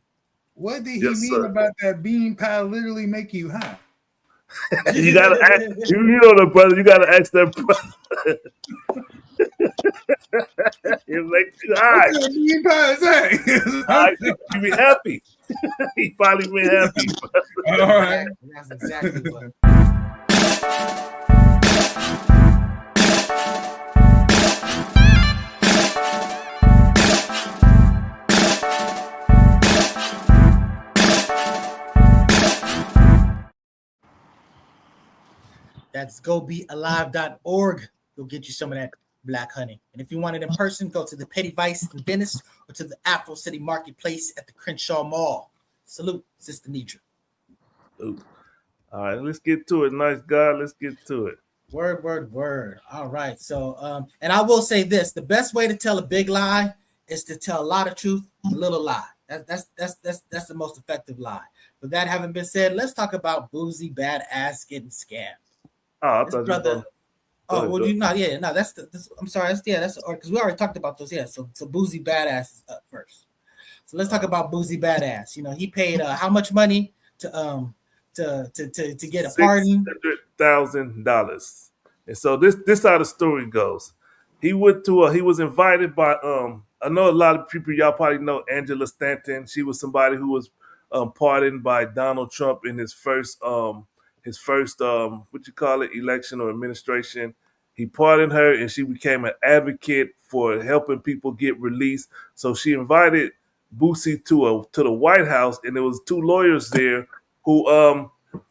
What did he mean about that bean pie literally make you high? You gotta ask, you know the brother, you gotta ask that brother. It makes you high. What did bean pie say? You be happy. He finally been happy. All right. That's exactly what. That's gobealive.org. Go get you some of that black honey. And if you want it in person, go to the Petty Vice in Venice or to the Afro City Marketplace at the Crenshaw Mall. Salute, Sister Nidra. All right, let's get to it. Nice guy. Let's get to it. Word. All right. So, and I will say this: the best way to tell a big lie is to tell a lot of truth, a little lie. That's the most effective lie. But that having been said, let's talk about Boosie Badazz getting scammed. Oh, I This thought brother. Oh, well, you not? Yeah, no. I'm sorry. That's because we already talked about those. Yeah. So Boosie Badazz is up first. So let's talk about Boosie Badazz. You know, he paid how much money to get a pardon? $600,000. And so this how the story goes. He went to he was invited by I know a lot of people, y'all probably know Angela Stanton. She was somebody who was pardoned by Donald Trump in his first election or administration. He pardoned her and she became an advocate for helping people get released. So she invited Boosie to the White House, and there was two lawyers there who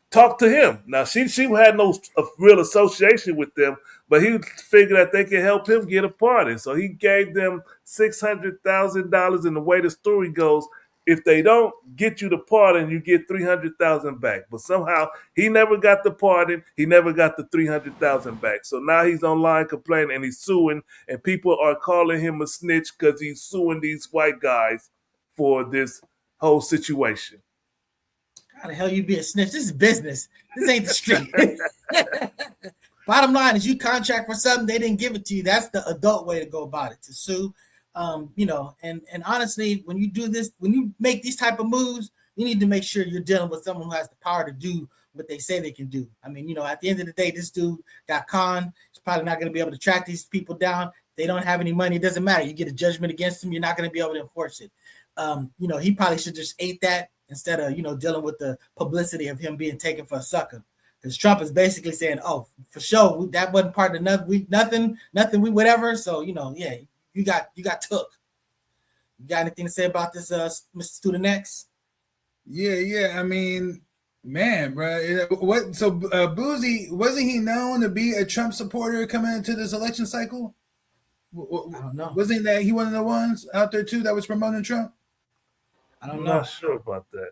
talked to him. Now she had no real association with them, but he figured that they could help him get a pardon. So he gave them $600,000, and the way the story goes, if they don't get you the pardon, you get $300,000 back. But somehow he never got the pardon. He never got the $300,000 back. So now he's online complaining and he's suing, and people are calling him a snitch because he's suing these white guys for this whole situation. How the hell you be a snitch? This is business. This ain't the street. Bottom line is you contract for something, they didn't give it to you. That's the adult way to go about it, to sue. You know, and honestly, when you do this, when you make these type of moves, you need to make sure you're dealing with someone who has the power to do what they say they can do. I mean, you know, at the end of the day, this dude got conned. He's probably not going to be able to track these people down. They don't have any money. It doesn't matter. You get a judgment against them, you're not going to be able to enforce it. You know, he probably should just ate that instead of, you know, dealing with the publicity of him being taken for a sucker. Because Trump is basically saying, oh, for sure, that wasn't part of nothing, whatever. So, you know, yeah, you got took. You got anything to say about this, Mr. Student X? Yeah. I mean, man, bro. What? So Boosie, wasn't he known to be a Trump supporter coming into this election cycle? I don't know. Wasn't that he one of the ones out there too that was promoting Trump? I don't I'm know. not sure about that.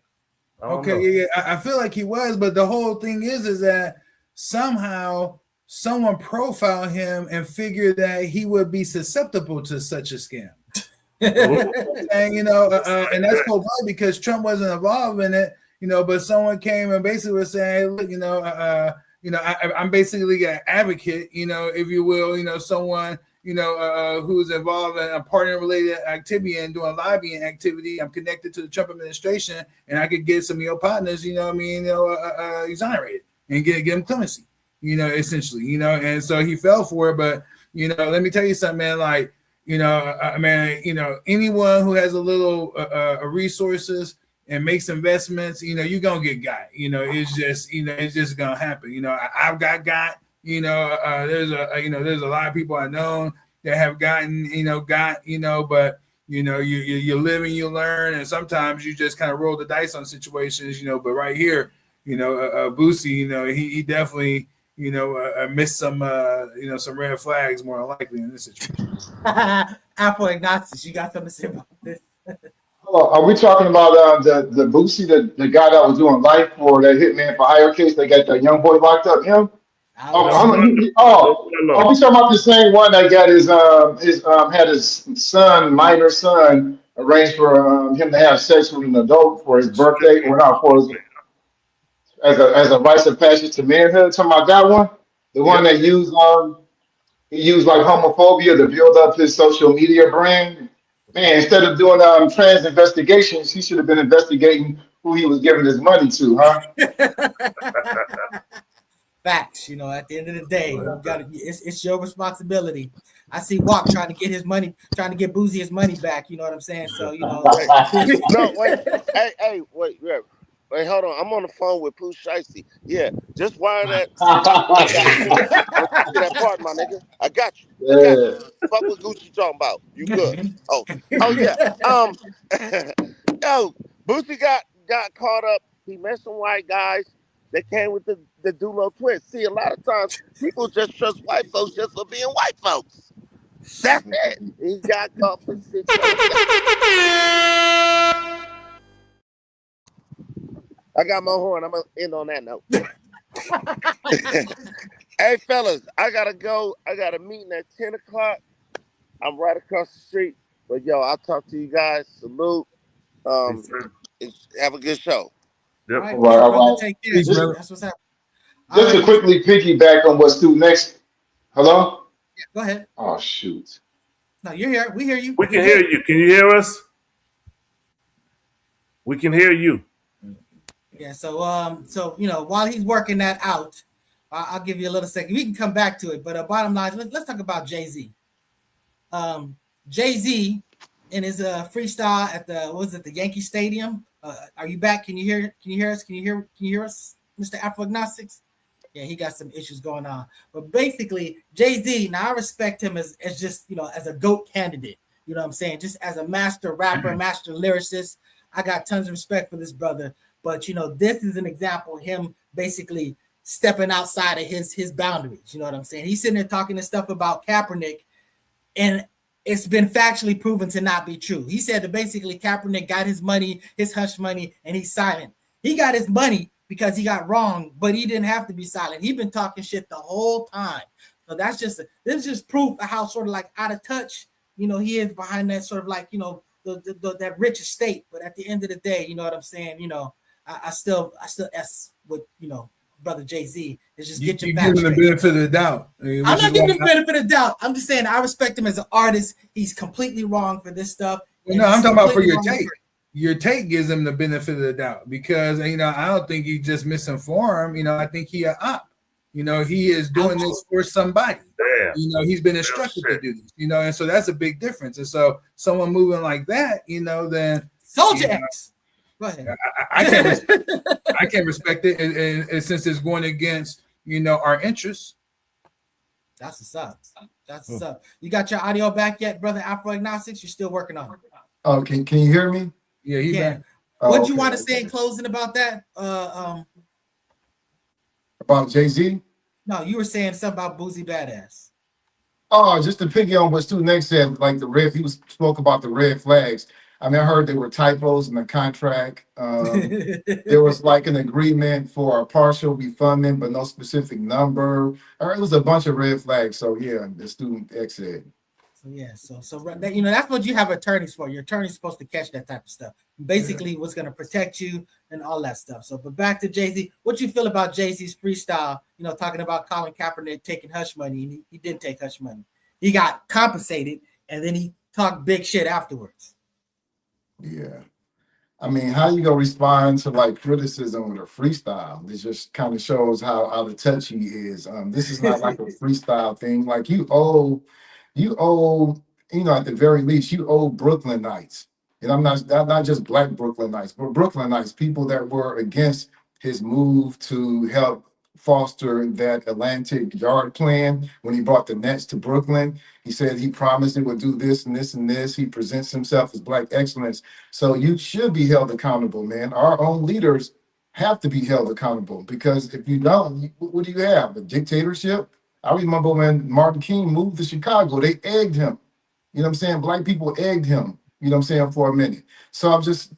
Okay, I feel like he was, but the whole thing is that somehow someone profiled him and figured that he would be susceptible to such a scam. And you know, and that's so funny because Trump wasn't involved in it, you know, but someone came and basically was saying, hey, look, you know, I'm basically an advocate, you know, if you will, you know, someone, you know, who's involved in a partner-related activity and doing lobbying activity. I'm connected to the Trump administration, and I could get some of your partners, you know what I mean, exonerated and get them clemency, you know, essentially, you know. And so he fell for it. But, you know, let me tell you something, man, like, you know, man, you know, anyone who has a little resources and makes investments, you know, you're going to get got. You know, it's just going to happen. You know, I've got. You know, there's a lot of people I know that have got, but you know, you live and you learn, and sometimes you just kind of roll the dice on situations, you know. But right here, you know, Boosie, you know, he definitely, you know, missed some, you know, some red flags more likely in this situation. Apple agnostics, you got something to say about this? Are we talking about the Boosie, the guy that was doing life for that hitman for hire case? They got that young boy locked up. Him? Are we talking about the same one that got his minor son, arranged for him to have sex with an adult for his birthday, or not for his, as a rites of passage to manhood? Talking about that one, the one that used like homophobia to build up his social media brand. Man, instead of doing trans investigations, he should have been investigating who he was giving his money to, huh? Facts, you know, at the end of the day, it's your responsibility. I see Walk trying to get Boosie his money back, you know what I'm saying? So, you know. No, wait. Hey, wait, hold on. I'm on the phone with Pooh Shiesty. Yeah, just wire that. That part, my nigga. I got you. Fuck what Gucci talking about. You good. Oh yeah. Yo, Boosie got caught up. He met some white guys. They came with the the Dulo twins. See, a lot of times people just trust white folks just for being white folks. That's it. He got caught for 600. I got my horn. I'm gonna end on that note. Hey fellas, I gotta go. I got a meeting at 10 o'clock. I'm right across the street. But yo, I'll talk to you guys. Salute. Have a good show. Yep. All right. Take care. Peace, brother. That's what's happening. Just to quickly piggyback on what's due next. Hello? Yeah, go ahead. Oh, shoot. No, you're here. We hear you. We can hear you. Can you hear us? We can hear you. Yeah. So while he's working that out, I'll give you a little second. We can come back to it, but bottom line, let's talk about Jay-Z. Jay-Z in his freestyle at the Yankee Stadium. Are you back? Can you hear us? Can you hear us, Mr. Afro-Agnostics? Yeah, he got some issues going on. But basically, Jay-Z, now I respect him as just, as a GOAT candidate. You know what I'm saying? Just as a master rapper, master lyricist. I got tons of respect for this brother. But, this is an example of him basically stepping outside of his boundaries. You know what I'm saying? He's sitting there talking this stuff about Kaepernick, and it's been factually proven to not be true. He said that basically Kaepernick got his money, his hush money, and he's silent. He got his money because he got wrong, but he didn't have to be silent. He's been talking shit the whole time. So this is just proof of how sort of like out of touch, he is behind that sort of like, that rich estate. But at the end of the day, you know what I'm saying? I still S with, brother Jay-Z is just get your give him the benefit of the doubt. I'm not giving him the benefit of the doubt. I'm just saying I respect him as an artist. He's completely wrong for this stuff. No, I'm talking about for your take. Your take gives him the benefit of the doubt because I don't think he just misinformed. I think he a op. He is doing this for somebody. Damn. He's been instructed to do this. And so that's a big difference. And so someone moving like that, then Soldier X. Go ahead. I can't respect it, and since it's going against our interests. That's what's up. That's what's up. You got your audio back yet, brother Afro-Agnostics? You're still working on it. Oh, can you hear me? Yeah, he's back. What you want to say in closing about that? About Jay-Z? No, you were saying something about Boosie Badazz. Oh, just to piggy on what Stu Next said, like he spoke about the red flags. I mean, I heard there were typos in the contract. There was like an agreement for a partial refunding, but no specific number. It was a bunch of red flags. So yeah, the student X said. So yeah, so that's what you have attorneys for. Your attorney's supposed to catch that type of stuff. Basically, what's going to protect you and all that stuff. So, but back to Jay-Z, what you feel about Jay-Z's freestyle? Talking about Colin Kaepernick taking hush money, and he didn't take hush money. He got compensated, and then he talked big shit afterwards. Yeah. I mean, how you gonna respond to like criticism with a freestyle? It just kind of shows how out of touch he is. This is not like a freestyle thing. Like you owe, at the very least, you owe Brooklynites. And I'm not just black Brooklynites, but Brooklynites, people that were against his move to help foster that Atlantic Yard plan when he brought the Nets to Brooklyn. He said he promised it would do this and this and this. He presents himself as black excellence. So you should be held accountable, man. Our own leaders have to be held accountable because if you don't, what do you have? A dictatorship? I remember when Martin King moved to Chicago, they egged him. You know what I'm saying? Black people egged him, for a minute. So I'm just,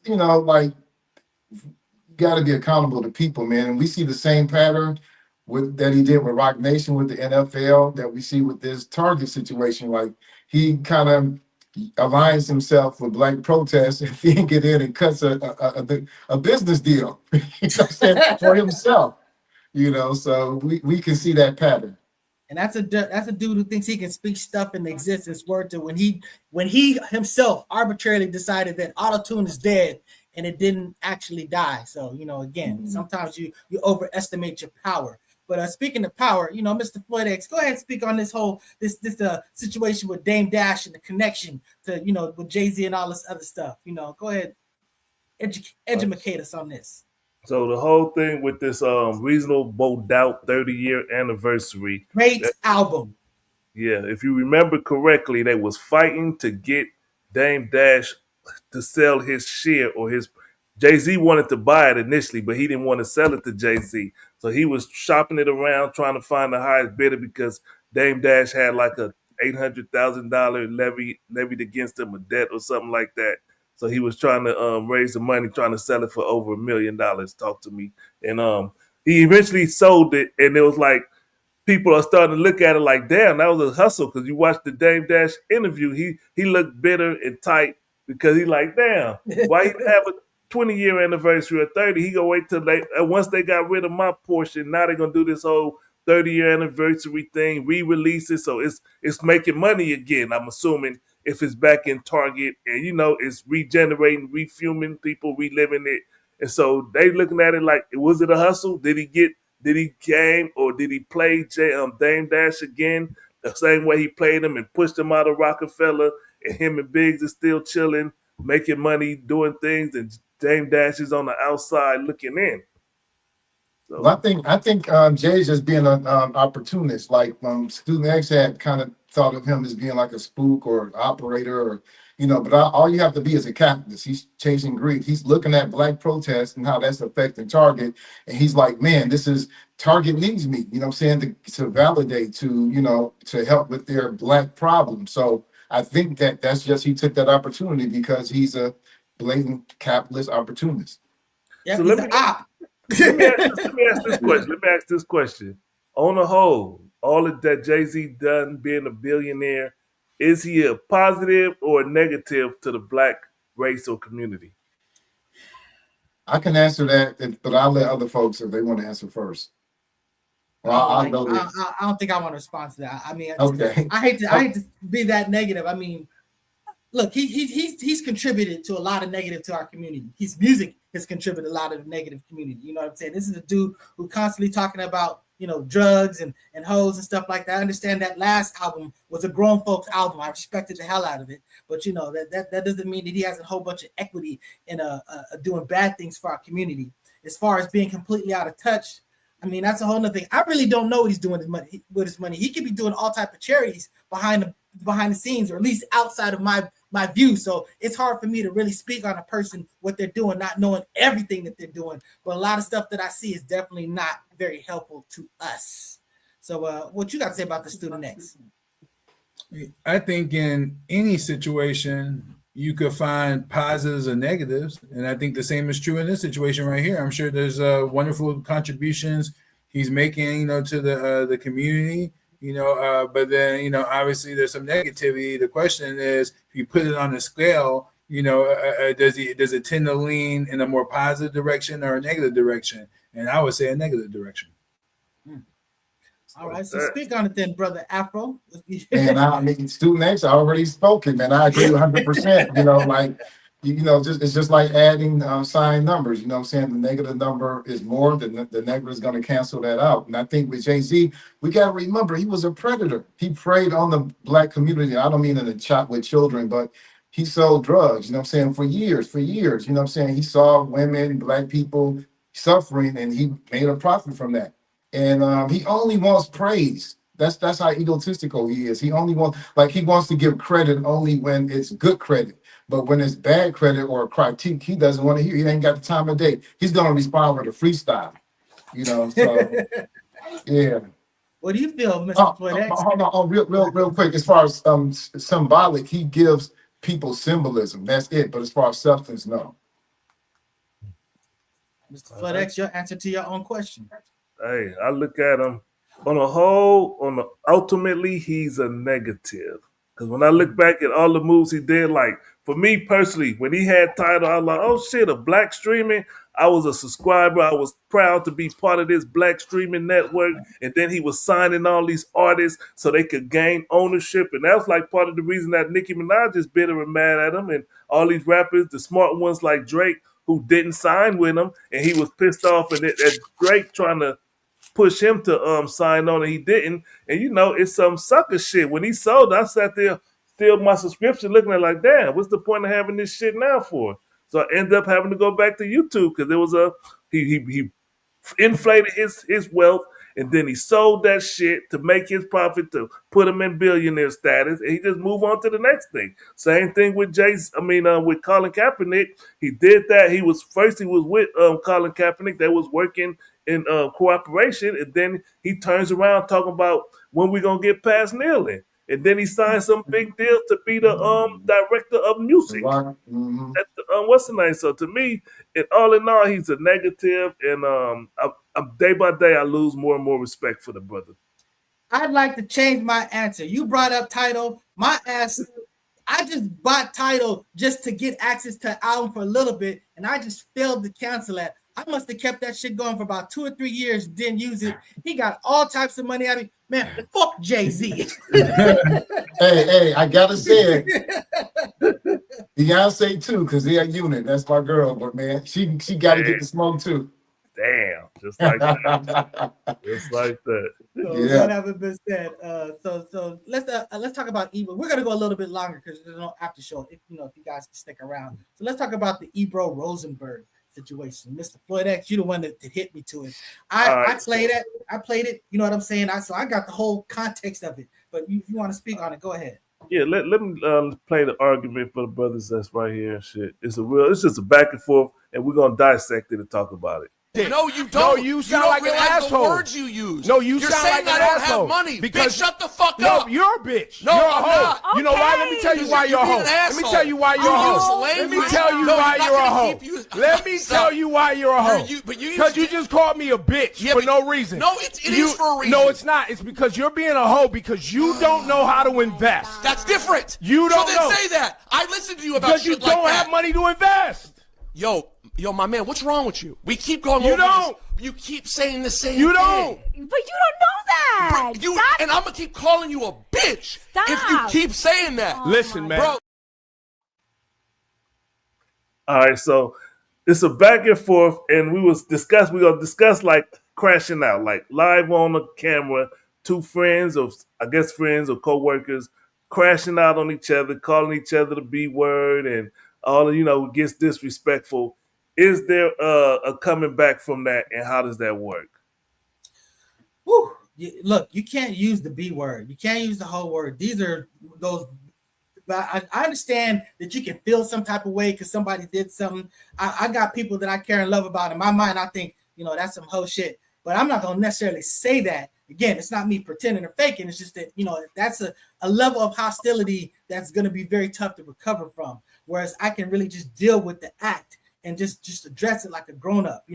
got to be accountable to people, man. And we see the same pattern that he did with Rock Nation with the NFL that we see with this Target situation. Like he kind of aligns himself with black protests and then get in and cuts a business deal for himself. So we can see that pattern. And that's a dude who thinks he can speak stuff into existence. Word to when he himself arbitrarily decided that auto-tune is dead and it didn't actually die. So again, sometimes you overestimate your power. But speaking of power, Mr. Floyd X, go ahead and speak on this whole this situation with Dame Dash and the connection to with Jay-Z and all this other stuff. Go ahead, educate us on this. So the whole thing with this Reasonable Doubt 30-year anniversary. Great album. Yeah, if you remember correctly, they was fighting to get Dame Dash to sell his share or his Jay-Z wanted to buy it initially, but he didn't want to sell it to Jay-Z. So he was shopping it around trying to find the highest bidder because Dame Dash had like a $800,000 levied against him, a debt or something like that. So he was trying to raise the money, trying to sell it for over $1 million. Talk to me, and he eventually sold it, and it was like people are starting to look at it like, damn, that was a hustle. Because you watched the Dame Dash interview, he looked bitter and tight because he like, damn, why he have a 20-year anniversary or 30? He gonna wait till once they got rid of my portion. Now they're gonna do this whole 30-year anniversary thing, re-release it, so it's making money again. I'm assuming if it's back in Target, and it's regenerating, refuming, people reliving it, and so they looking at it like, was it a hustle? Did he game or did he play Dame Dash again the same way he played him and pushed him out of Rockefeller, and him and Biggs is still chilling, making money, doing things, and Dame Dash is on the outside looking in. So. Well, I think Jay's just being an opportunist. Like Student X had kind of thought of him as being like a spook or operator, or but all you have to be is a capitalist. He's chasing greed. He's looking at black protests and how that's affecting Target, and he's like, man, Target needs me. You know what I'm saying, to validate, to help with their black problem. So I think that's just, he took that opportunity because he's a blatant capitalist opportunist. Yeah, so he's an op. Let me ask this question. On the whole, all of that Jay-Z done being a billionaire, is he a positive or a negative to the black race or community? I can answer that, but I'll let other folks, if they want to answer first. I don't think I want to respond to that. I mean, okay. I hate to be that negative. I mean, look, he's contributed to a lot of negative to our community. His music has contributed a lot of the negative community. You know what I'm saying? This is a dude who constantly talking about, drugs and hoes and stuff like that. I understand that last album was a grown folks album. I respected the hell out of it. But that doesn't mean that he has a whole bunch of equity in doing bad things for our community. As far as being completely out of touch, I mean, that's a whole nother thing. I really don't know what he's doing with his money. He could be doing all type of charities behind the scenes, or at least outside of my view. So it's hard for me to really speak on a person, what they're doing, not knowing everything that they're doing. But a lot of stuff that I see is definitely not very helpful to us. So what you got to say about the Student X? I think in any situation, you could find positives and negatives. And I think the same is true in this situation right here. I'm sure there's wonderful contributions he's making, to the community. But then, obviously there's some negativity. The question is, if you put it on a scale, does it tend to lean in a more positive direction or a negative direction? And I would say a negative direction. All right, so speak on it then, brother Afro. And I mean, Student X already spoken, man. I agree 100%. It's just like adding signed numbers. You know what I'm saying? The negative number is more, the negative is going to cancel that out. And I think with Jay-Z, we got to remember, he was a predator. He preyed on the black community. I don't mean in a chop with children, but he sold drugs, for years. You know what I'm saying? He saw women, black people suffering, and he made a profit from that. And he only wants praise. That's how egotistical he is. He wants to give credit only when it's good credit. But when it's bad credit or a critique, he doesn't want to hear. He ain't got the time of day. He's going to respond with a freestyle. So yeah. What do you feel, Mr. Floyd X? Hold on, real quick. As far as symbolic, he gives people symbolism. That's it. But as far as substance, no. Mr. Floyd X, your answer to your own question. Hey, I look at him on a whole, ultimately, he's a negative. Because when I look back at all the moves he did, like, for me personally, when he had Tidal, I was like, oh shit, a black streaming. I was a subscriber. I was proud to be part of this black streaming network. And then he was signing all these artists so they could gain ownership. And that was like part of the reason that Nicki Minaj is bitter and mad at him. And all these rappers, the smart ones like Drake, who didn't sign with him. And he was pissed off at Drake trying to push him to sign on, and he didn't. And it's some sucker shit. When he sold, I sat there, still my subscription, looking at like, damn, what's the point of having this shit now for? So I ended up having to go back to YouTube because there was he inflated his wealth, and then he sold that shit to make his profit to put him in billionaire status, and he just moved on to the next thing. Same thing with with Colin Kaepernick. He did that. He was with Colin Kaepernick. They was working in cooperation, and then he turns around talking about when we gonna get past kneeling, and then he signs some big deal to be the director of music. Mm-hmm. At the, what's the name? So to me, all in all, he's a negative, and day by day I lose more and more respect for the brother. I'd like to change my answer. You brought up Tidal. My ass, I just bought Tidal just to get access to the album for a little bit, and I just failed to cancel that. I must have kept that shit going for about 2 or 3 years, didn't use it. He got all types of money out of me. Man, fuck Jay-Z. hey, I gotta say it. Beyonce too, because they're a unit. That's my girl, but man, she got to get the smoke too. Damn, just like that. Just like that. So that haven't been said. So let's talk about Ebro. We're gonna go a little bit longer because there's no after show. If you guys can stick around. So let's talk about the Ebro Rosenberg situation. Mr. Floyd X, you the one that hit me to it. I played it. I played it. You know what I'm saying? So I got the whole context of it. But if you want to speak on it, go ahead. Yeah, let me play the argument for the brothers that's right here and shit. It's just a back and forth, and we're gonna dissect it and talk about it. No, you don't. No, you sound like an asshole. The words you use. No, you're sound saying like I don't asshole. have money. Because bitch, shut the fuck no, up. you're a bitch. No, you're a I'm hoe. not. You know why? Let me tell you why you're a hoe. Let me tell you why you're a hoe. Let me tell you why you're a hoe. Let me tell you why you're a hoe. Because you just called me a bitch for no reason. No, it is for a reason. No, it's not. It's because you're being a hoe because you don't know how to invest. That's different. You don't know. So then say that. I listened to you about shit like that. Because you don't have money to invest. Yo, my man, what's wrong with you? We keep going over this. You keep saying the same You don't. thing. But you don't know that. Stop. And I'm going to keep calling you a bitch if you keep saying that. Oh, listen, man. Bro. All right, so it's a back and forth, and we're going to discuss like crashing out, like live on the camera, two friends or I guess friends or co-workers crashing out on each other, calling each other the B word and all, gets disrespectful. Is there a coming back from that, and how does that work? Whew. Look, you can't use the B word. You can't use the whole word. These are those. But I understand that you can feel some type of way because somebody did something. I got people that I care and love about. In my mind, I think, that's some whole shit. But I'm not going to necessarily say that. Again, it's not me pretending or faking. It's just that, that's a level of hostility that's going to be very tough to recover from. Whereas I can really just deal with the act and just address it like a grown-up.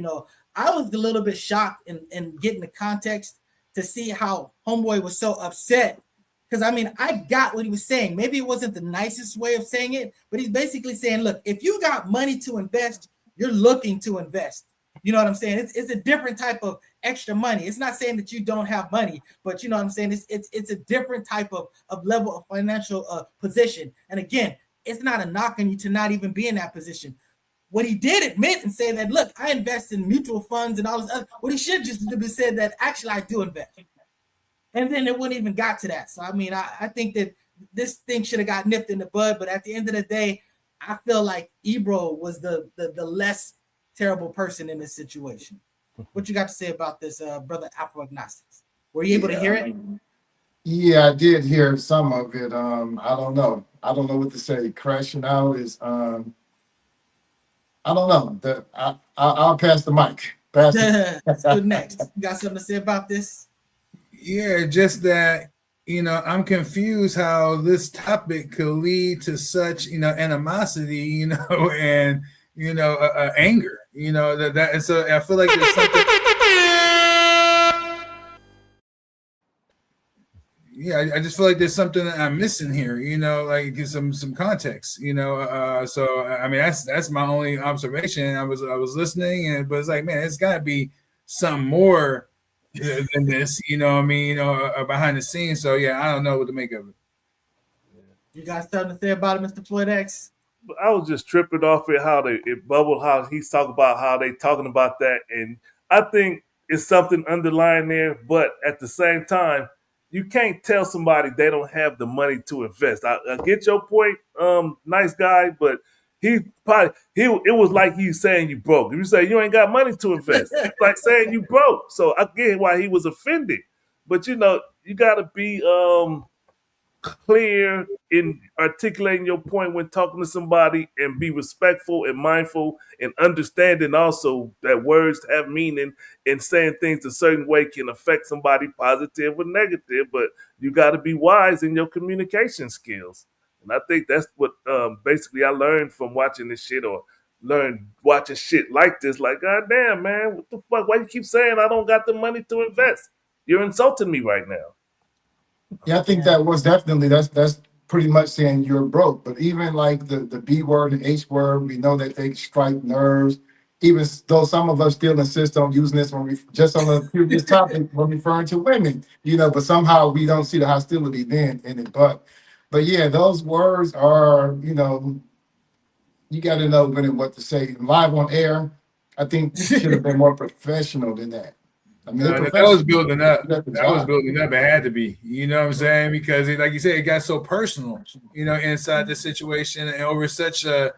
I was a little bit shocked in getting the context to see how Homeboy was so upset. Because, I got what he was saying. Maybe it wasn't the nicest way of saying it, but he's basically saying, look, if you got money to invest, you're looking to invest. You know what I'm saying? It's a different type of extra money. It's not saying that you don't have money, but you know what I'm saying? It's a different type of level of financial position. And again, it's not a knock on you to not even be in that position. What he did admit and say that, look, I invest in mutual funds and all this other. What he should just have said that actually I do invest. And then it wouldn't even got to that. So, I think that this thing should have got nipped in the bud. But at the end of the day, I feel like Ebro was the less terrible person in this situation. What you got to say about this, brother Afro Agnostics? Were you able to hear it? Yeah, I did hear some of it. I don't know. I don't know what to say. Crashing out is I don't know. I'll pass the mic. Let's go next. You got something to say about this? Yeah, just that, I'm confused how this topic could lead to such, animosity, and, anger, that and so I feel like there's something. Yeah, I just feel like there's something that I'm missing here, like some context, so that's my only observation. I was listening, but it's like, man, it's got to be something more than this, behind the scenes. So yeah, I don't know what to make of it. You got something to say about it, Mr. Floyd X? I was just tripping off at how it bubbled, how he's talking about how they talking about that, and I think it's something underlying there. But at the same time, you can't tell somebody they don't have the money to invest. I get your point, nice guy, but it was like he's saying you broke. If you say you ain't got money to invest, it's like saying you broke. So I get why he was offended. But you gotta be clear in articulating your point when talking to somebody, and be respectful and mindful and understanding also that words have meaning, and saying things a certain way can affect somebody positive or negative, but you got to be wise in your communication skills. And I think that's what basically I learned from watching this shit, or learn watching shit like this. Like, God damn, man, what the fuck? Why you keep saying I don't got the money to invest? You're insulting me right now. Yeah, I think that was definitely that's pretty much saying you're broke. But even like the B word and H word, we know that they strike nerves. Even though some of us still insist on using this when we just on the previous topic when referring to women, but somehow we don't see the hostility then in it. But yeah, those words are, you got to know when and what to say. Live on air, I think should have been more professional than that. I mean, that was building up. That was building up. It had to be. You know what I'm saying? Because, like you said, it got so personal, inside the situation, and over such a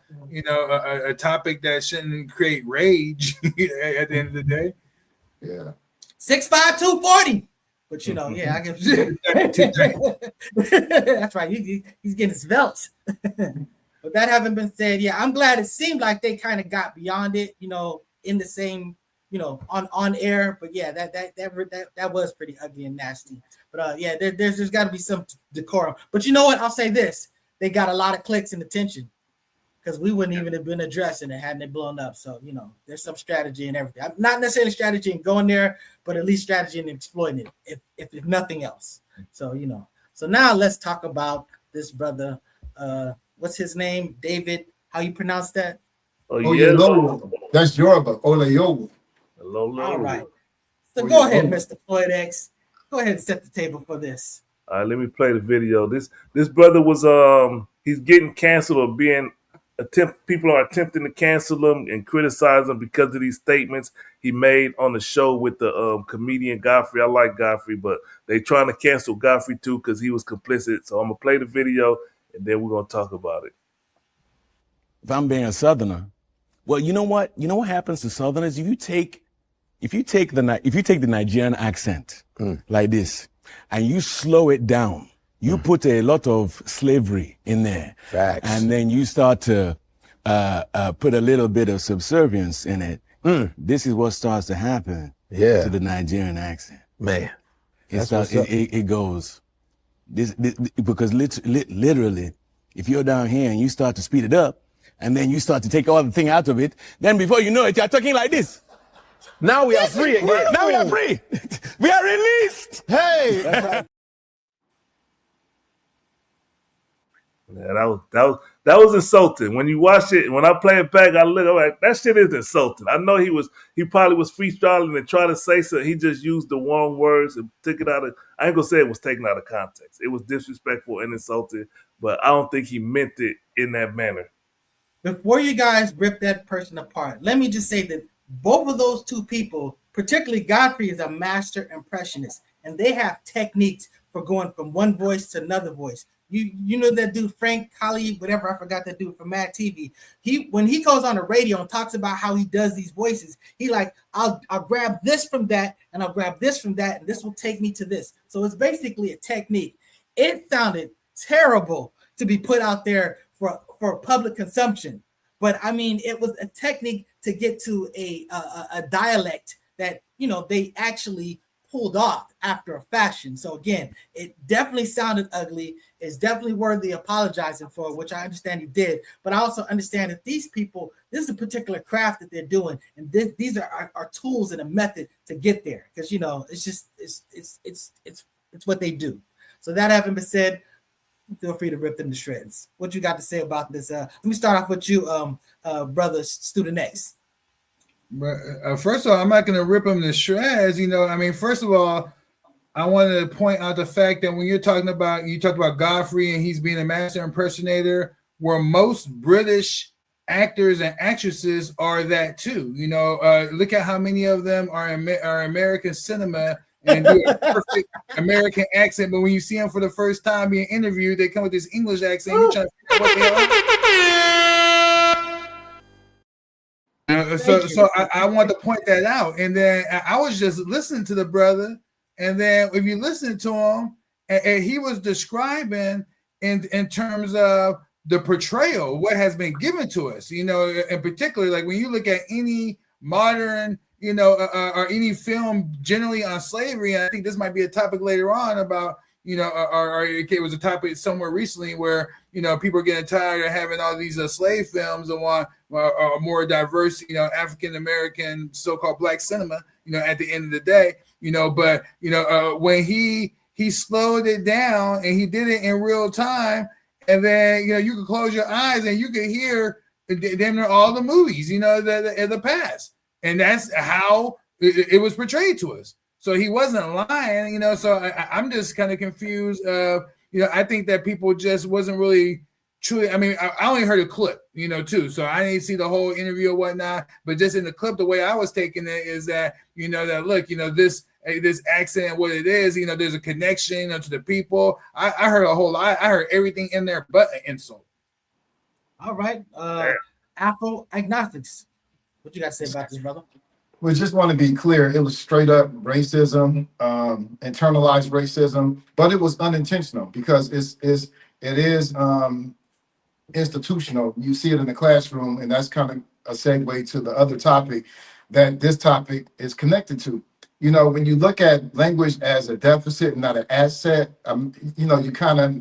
topic that shouldn't create rage at the end of the day. Yeah. 6'5", 240. But yeah, I guess that's right. He's getting svelte. But that having been said, yeah, I'm glad it seemed like they kind of got beyond it, in the same. On air, but yeah, that was pretty ugly and nasty. But yeah, there's got to be some decorum. But you know what? I'll say this: they got a lot of clicks and attention, because we wouldn't even have been addressing it hadn't it blown up. So there's some strategy and everything. Not necessarily strategy in going there, but at least strategy in exploiting it, if nothing else. So So now let's talk about this brother. What's his name? David. How you pronounce that? Oyelowo. That's Yoruba. Oyelowo. All right. So go ahead, Mr. Floyd X. Go ahead and set the table for this. All right, let me play the video. This brother was he's getting canceled, or people are attempting to cancel him and criticize him because of these statements he made on the show with the comedian Godfrey. I like Godfrey, but they trying to cancel Godfrey too because he was complicit. So I'm gonna play the video and then we're gonna talk about it. If I'm being a Southerner, well, you know what? You know what happens to Southerners? If you take the Nigerian accent like this and you slow it down, you put a lot of slavery in there. Facts. And then you start to put a little bit of subservience in it. This is what starts to happen to the Nigerian accent. Man, it goes this because literally, if you're down here and you start to speed it up, and then you start to take all the thing out of it, then before you know it, you're talking like this. Now we are free again. Now we are free. We are released. Hey. Yeah, that was insulting. When you watch it, when I play it back, I'm like, that shit is insulting. I know he probably was freestyling and trying to say something. He just used the wrong words and took it out of. I ain't gonna say it was taken out of context. It was disrespectful and insulting, but I don't think he meant it in that manner. Before you guys rip that person apart, let me just say that both of those two people, particularly Godfrey, is a master impressionist, and they have techniques for going from one voice to another voice. You know that dude Frank Collie, whatever, I forgot that dude from Mad TV. When he goes on the radio and talks about how he does these voices, he like, I'll grab this from that, and I'll grab this from that, and this will take me to this. So it's basically a technique. It sounded terrible to be put out there for public consumption, but I mean, it was a technique to get to a dialect that they actually pulled off after a fashion. So again, it definitely sounded ugly. It's definitely worthy apologizing for, which I understand he did. But I also understand that these people, this is a particular craft that they're doing, and these are tools and a method to get there. Because it's what they do. So that having been said, feel free to rip them to shreds. What you got to say about this? Let me start off with you, brother Student X. But first of all, I'm not going to rip them to shreds. First of all, I wanted to point out the fact that when you talked about Godfrey and he's being a master impersonator, where most British actors and actresses are that too. Look at how many of them are American cinema and do a perfect American accent, but when you see them for the first time being interviewed, they come with this English accent. You're trying to figure out what the hell. So I want to point that out. And then I was just listening to the brother, and then if you listen to him, and he was describing in terms of the portrayal, what has been given to us, you know, in particular, like when you look at any modern, you know, or any film generally on slavery, and I think this might be a topic later on about, you know, or it was a topic somewhere recently where, you know, people are getting tired of having all these slave films and want a more diverse, you know, African-American so-called black cinema, you know, at the end of the day, you know, but, you know, when he slowed it down and he did it in real time, and then, you know, you could close your eyes and you could hear damn near all the movies, you know, the past. And that's how it was portrayed to us. So he wasn't lying, you know, so I'm just kind of confused. You know, I think that people just wasn't really truly, I mean, I only heard a clip, you know, too. So I didn't see the whole interview or whatnot, but just in the clip, the way I was taking it is that, you know, that look, you know, this accent, what it is, you know, there's a connection, you know, to the people. I heard a whole lot. I heard everything in there but an insult. All right. Afro agnostics. What you got to say about this, brother? We just want to be clear. It was straight up racism, internalized racism, but it was unintentional because it is institutional. You see it in the classroom, and that's kind of a segue to the other topic that this topic is connected to. You know, when you look at language as a deficit and not an asset, you know, you kind of,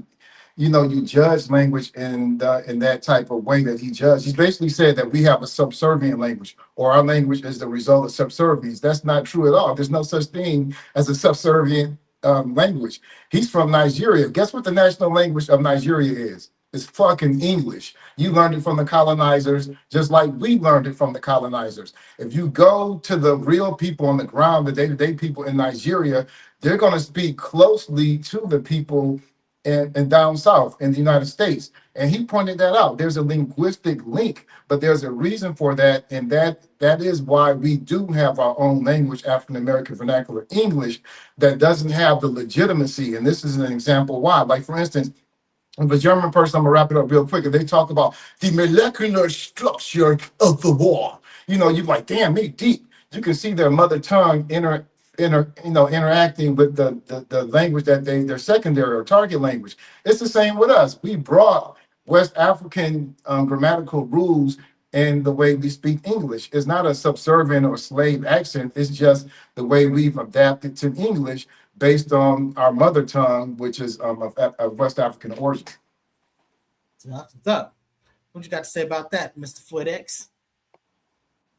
you know, you judge language in that type of way that he judged. He basically said that we have a subservient language, or our language is the result of subservience. That's not true at all. There's no such thing as a subservient language. He's from Nigeria. Guess what the national language of Nigeria is? It's fucking English. You learned it from the colonizers, just like we learned it from the colonizers. If you go to the real people on the ground, the day-to-day people in Nigeria, they're going to speak closely to the people and down south in the United States. And he pointed that out. There's a linguistic link, but there's a reason for that. And that is why we do have our own language, African-American vernacular English, that doesn't have the legitimacy. And this is an example why. Like, for instance, if a German person, I'm gonna wrap it up real quick, if they talk about the molecular structure of the war, you know, you're like, damn, they deep. You can see their mother tongue interacting with the language that their secondary or target language. It's the same with us. We brought West African grammatical rules in the way we speak English. It's not a subservient or slave accent. It's just the way we've adapted to English based on our mother tongue, which is of West African origin. What's up? What you got to say about that, Mr. Floyd X?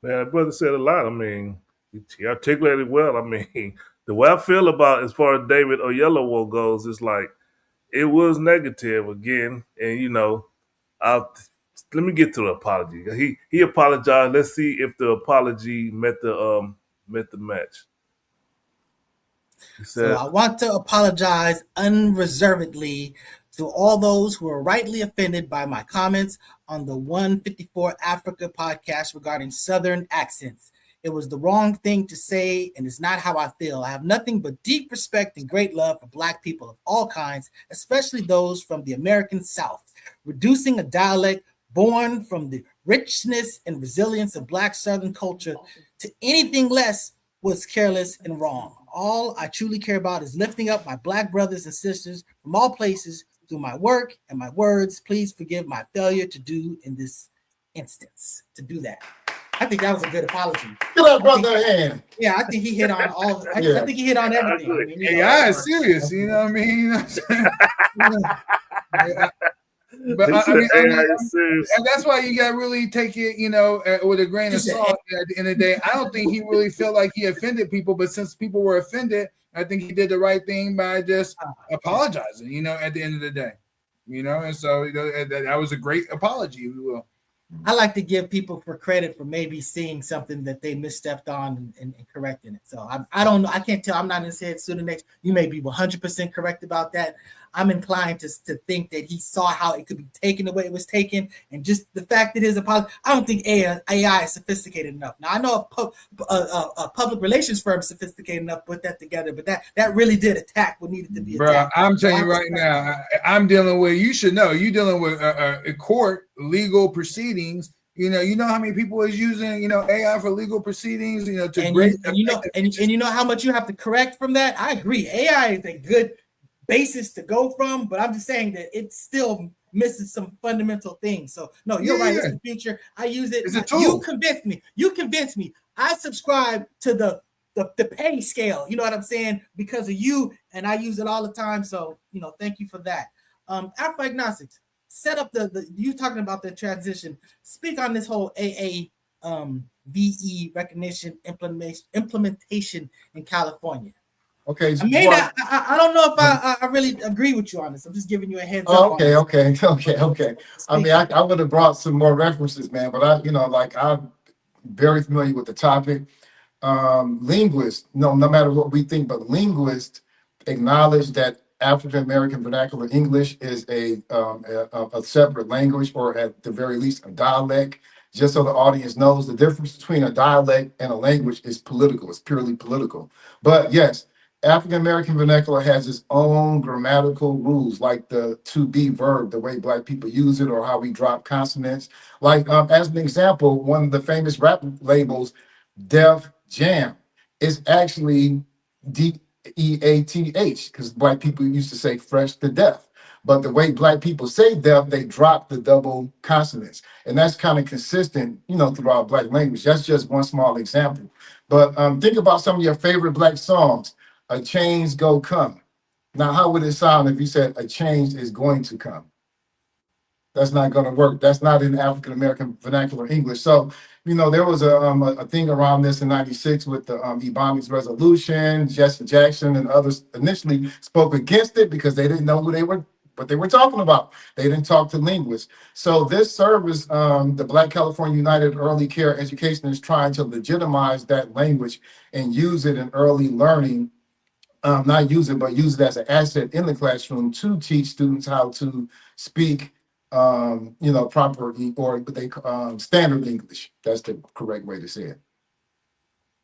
Man, that brother said a lot. I mean, he articulated well. I mean, the way I feel about as far as David Oyelowo goes, is like it was negative again. And you know, let me get to the apology. He apologized. Let's see if the apology met the match. He said, so I want to apologize unreservedly to all those who were rightly offended by my comments on the 154 Africa podcast regarding Southern accents. It was the wrong thing to say, and it's not how I feel. I have nothing but deep respect and great love for Black people of all kinds, especially those from the American South. Reducing a dialect born from the richness and resilience of Black Southern culture to anything less was careless and wrong. All I truly care about is lifting up my Black brothers and sisters from all places through my work and my words. Please forgive my failure to do in this instance, to do that. I think that was a good apology. Give that brother a hand. Yeah, I think he hit on all. I think he hit on everything. I mean, yeah, it's serious. You know what I mean? You know what I'm saying? But I mean, and that's why you got to really take it, you know, with a grain of salt. At the end of the day, I don't think he really felt like he offended people, but since people were offended, I think he did the right thing by just apologizing. You know, at the end of the day, you know, and so you know, that was a great apology, if you will. I like to give people for credit for maybe seeing something that they misstepped on and correcting it. So I don't know. I can't tell. I'm not in his head. Sudanex, you may be 100% correct about that. I'm inclined to think that he saw how it could be taken the way it was taken, and just the fact that his apology. I don't think AI is sophisticated enough. Now I know a public relations firm is sophisticated enough to put that together, but that really did attack what needed to be attacked. Bro, I'm telling you right now, I'm dealing with. You should know. You're dealing with a court legal proceedings. You know how many people is using AI for legal proceedings. You know to and you know how much you have to correct from that. I agree. AI is a good basis to go from, but I'm just saying that it still misses some fundamental things. So no, you're right. It's the future. I use it. It's a tool. You convinced me. I subscribe to the pay scale. You know what I'm saying? Because of you, and I use it all the time. So thank you for that. Alpha Agnostics, set up the you talking about the transition. Speak on this whole VE recognition implementation in California. Okay. I don't know if I really agree with you on this. I'm just giving you a heads up. Okay. I mean, I would have brought some more references, man, but I'm very familiar with the topic. Linguists, no matter what we think, but linguists acknowledge that African American vernacular English is a separate language, or at the very least a dialect. Just so the audience knows, the difference between a dialect and a language is political. It's purely political. But yes, African American vernacular has its own grammatical rules, like the to be verb, the way Black people use it, or how we drop consonants. Like as an example, one of the famous rap labels, Def Jam, is actually DEATH, because Black people used to say fresh to death. But the way Black people say death, they drop the double consonants. And that's kind of consistent, throughout Black language. That's just one small example. But think about some of your favorite Black songs. A change go come. Now, how would it sound if you said a change is going to come? That's not going to work. That's not in African American vernacular English. So, there was a thing around this in '96 with the Ebonics resolution. Jesse Jackson and others initially spoke against it because they didn't know what they were talking about. They didn't talk to linguists. So this service, the Black California United Early Care Education, is trying to legitimize that language and use it in early learning. Not use it, but use it as an asset in the classroom to teach students how to speak, proper or standard English. That's the correct way to say it.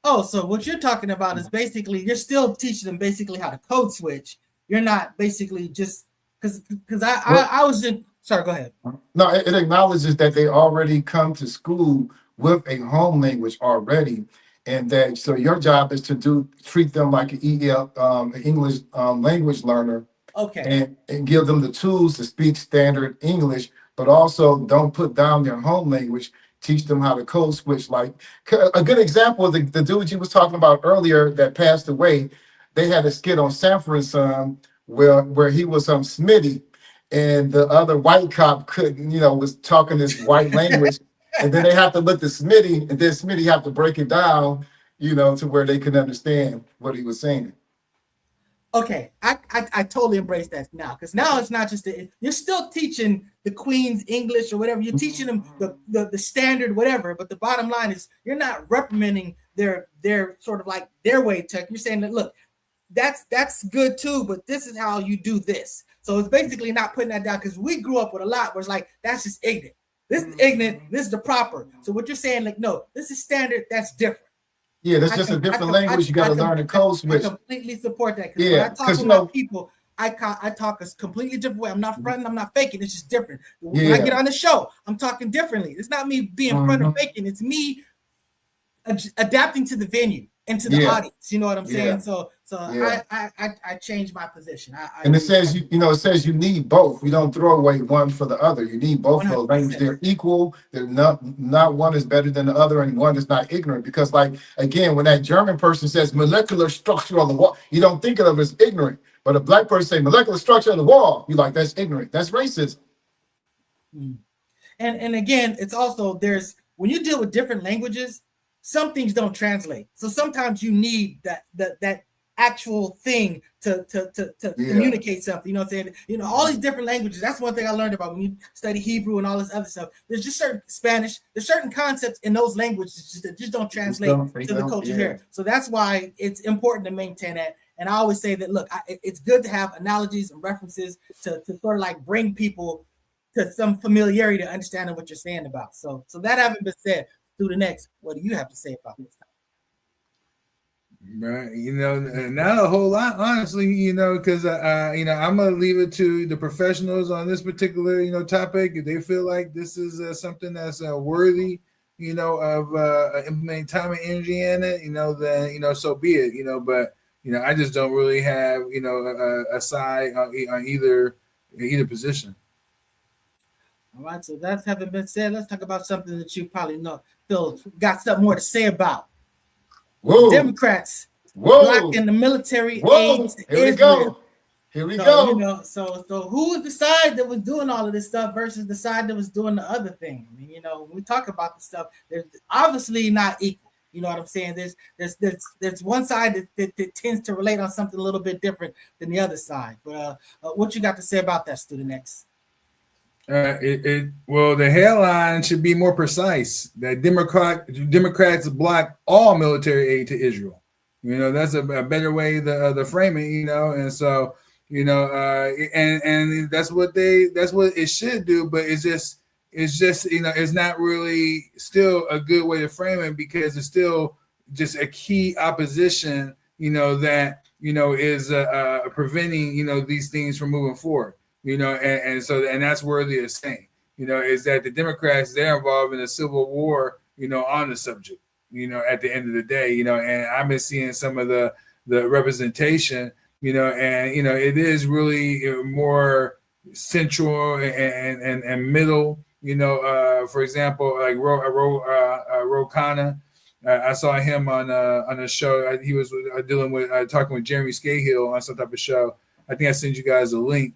Oh, so what you're talking about is basically you're still teaching them basically how to code switch. You're not basically just because I was in. Sorry, go ahead. No, it acknowledges that they already come to school with a home language already. And that so your job is to treat them like an English language learner, okay, and give them the tools to speak standard English, but also don't put down their home language. Teach them how to code switch. Like a good example of the dude you was talking about earlier that passed away. They had a skit on Sanford and Son where he was Smitty, and the other white cop couldn't, was talking this white language. And then they have to look to Smitty, and then Smitty have to break it down, to where they can understand what he was saying. Okay, I totally embrace that now, because now it's not just you're still teaching the Queen's English or whatever. You're teaching them the standard whatever, but the bottom line is you're not reprimanding their sort of like their way of tech. You're saying that look, that's good too, but this is how you do this. So it's basically not putting that down, because we grew up with a lot where it's like that's just ignorant. This is ignorant. This is the proper. So what you're saying, like, no, this is standard. That's different. Yeah, that's just a different language. You got to learn the code switch. I completely support that. Yeah, when I talk about people, I talk a completely different way. I'm not fronting. I'm not faking. It's just different. When I get on the show, I'm talking differently. It's not me being front or faking. It's me adapting to the venue and to the audience. You know what I'm saying? So I changed my position. And it says it says you need both. You don't throw away one for the other. You need both of those languages. They're equal. They're not one is better than the other, and one is not ignorant. Because, like, again, when that German person says molecular structure on the wall, you don't think of it as ignorant. But a Black person say molecular structure on the wall, you're like, that's ignorant. That's racism. And again, it's also when you deal with different languages, some things don't translate. So sometimes you need that actual thing to communicate something. You know what I'm saying? All these different languages. That's one thing I learned about when you study Hebrew and all this other stuff. There's just certain Spanish. There's certain concepts in those languages that just don't translate to the culture here. So that's why it's important to maintain that. And I always say that, look, it's good to have analogies and references to sort of like bring people to some familiarity to understanding what you're saying about. So that having been said, through the next, what do you have to say about this? Right, not a whole lot, honestly, because I'm gonna leave it to the professionals on this particular, topic. If they feel like this is something that's worthy, of implementing time and energy in it, then so be it, But I just don't really have a side on either position. All right, so that's having been said, let's talk about something that you probably Phil got something more to say about. Whoa. Democrats Whoa. blocking the military Whoa. aid to Here we Israel. go. Here we go. So who's the side that was doing all of this stuff versus the side that was doing the other thing? I mean, when we talk about the stuff, they're obviously not equal. You know what I'm saying? There's one side that tends to relate on something a little bit different than the other side. But what you got to say about that, Student X? Well, the headline should be more precise. That Democrats block all military aid to Israel. That's a better way to frame it. And so and that's what it should do. But it's just it's not really still a good way to frame it, because it's still just a key opposition. That is preventing these things from moving forward. And that's worthy of saying, is that the Democrats, they're involved in a civil war, on the subject, at the end of the day, and I've been seeing some of the representation, and, it is really more central and middle, for example, like Ro Khanna. I saw him on a show. He was talking with Jeremy Scahill on some type of show. I think I sent you guys a link.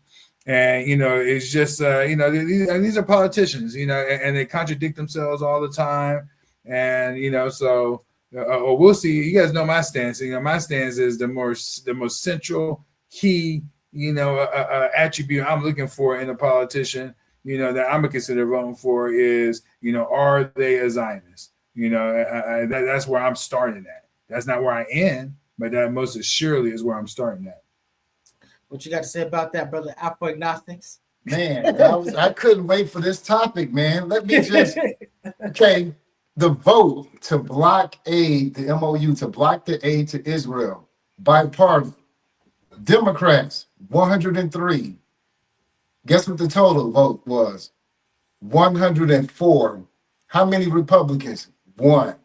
And it's just these are politicians, and they contradict themselves all the time. And so we'll see. You guys know my stance. My stance is the most central key attribute I'm looking for in a politician. That I'm gonna consider voting for is are they a Zionist? That's where I'm starting at. That's not where I end, but that most assuredly is where I'm starting at. What you got to say about that, brother? Alpha Agnostics? Man, I couldn't wait for this topic, man. Let me just the vote to block aid, the MOU to block the aid to Israel by party. Democrats 103. Guess what the total vote was? 104. How many Republicans? One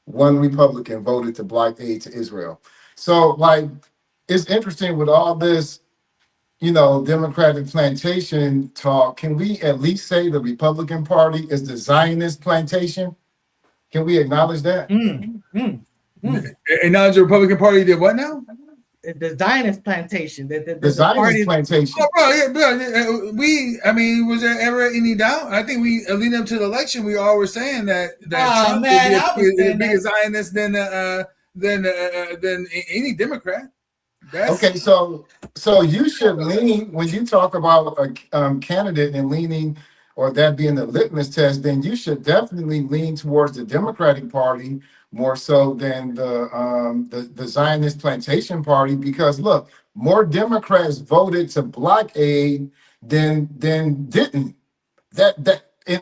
Republican voted to block aid to Israel. So it's interesting with all this, Democratic plantation talk. Can we at least say the Republican Party is the Zionist plantation? Can we acknowledge that? Acknowledge the Republican Party did what now? The Zionist plantation. The Zionist plantation. Oh, bro, was there ever any doubt? I think we leading up to the election, we all were saying that Trump would be a bigger Zionist than any Democrat. Okay, so you should lean when you talk about a candidate and leaning, or that being the litmus test, then you should definitely lean towards the Democratic Party more so than the Zionist Plantation Party, because look, more Democrats voted to block aid than didn't.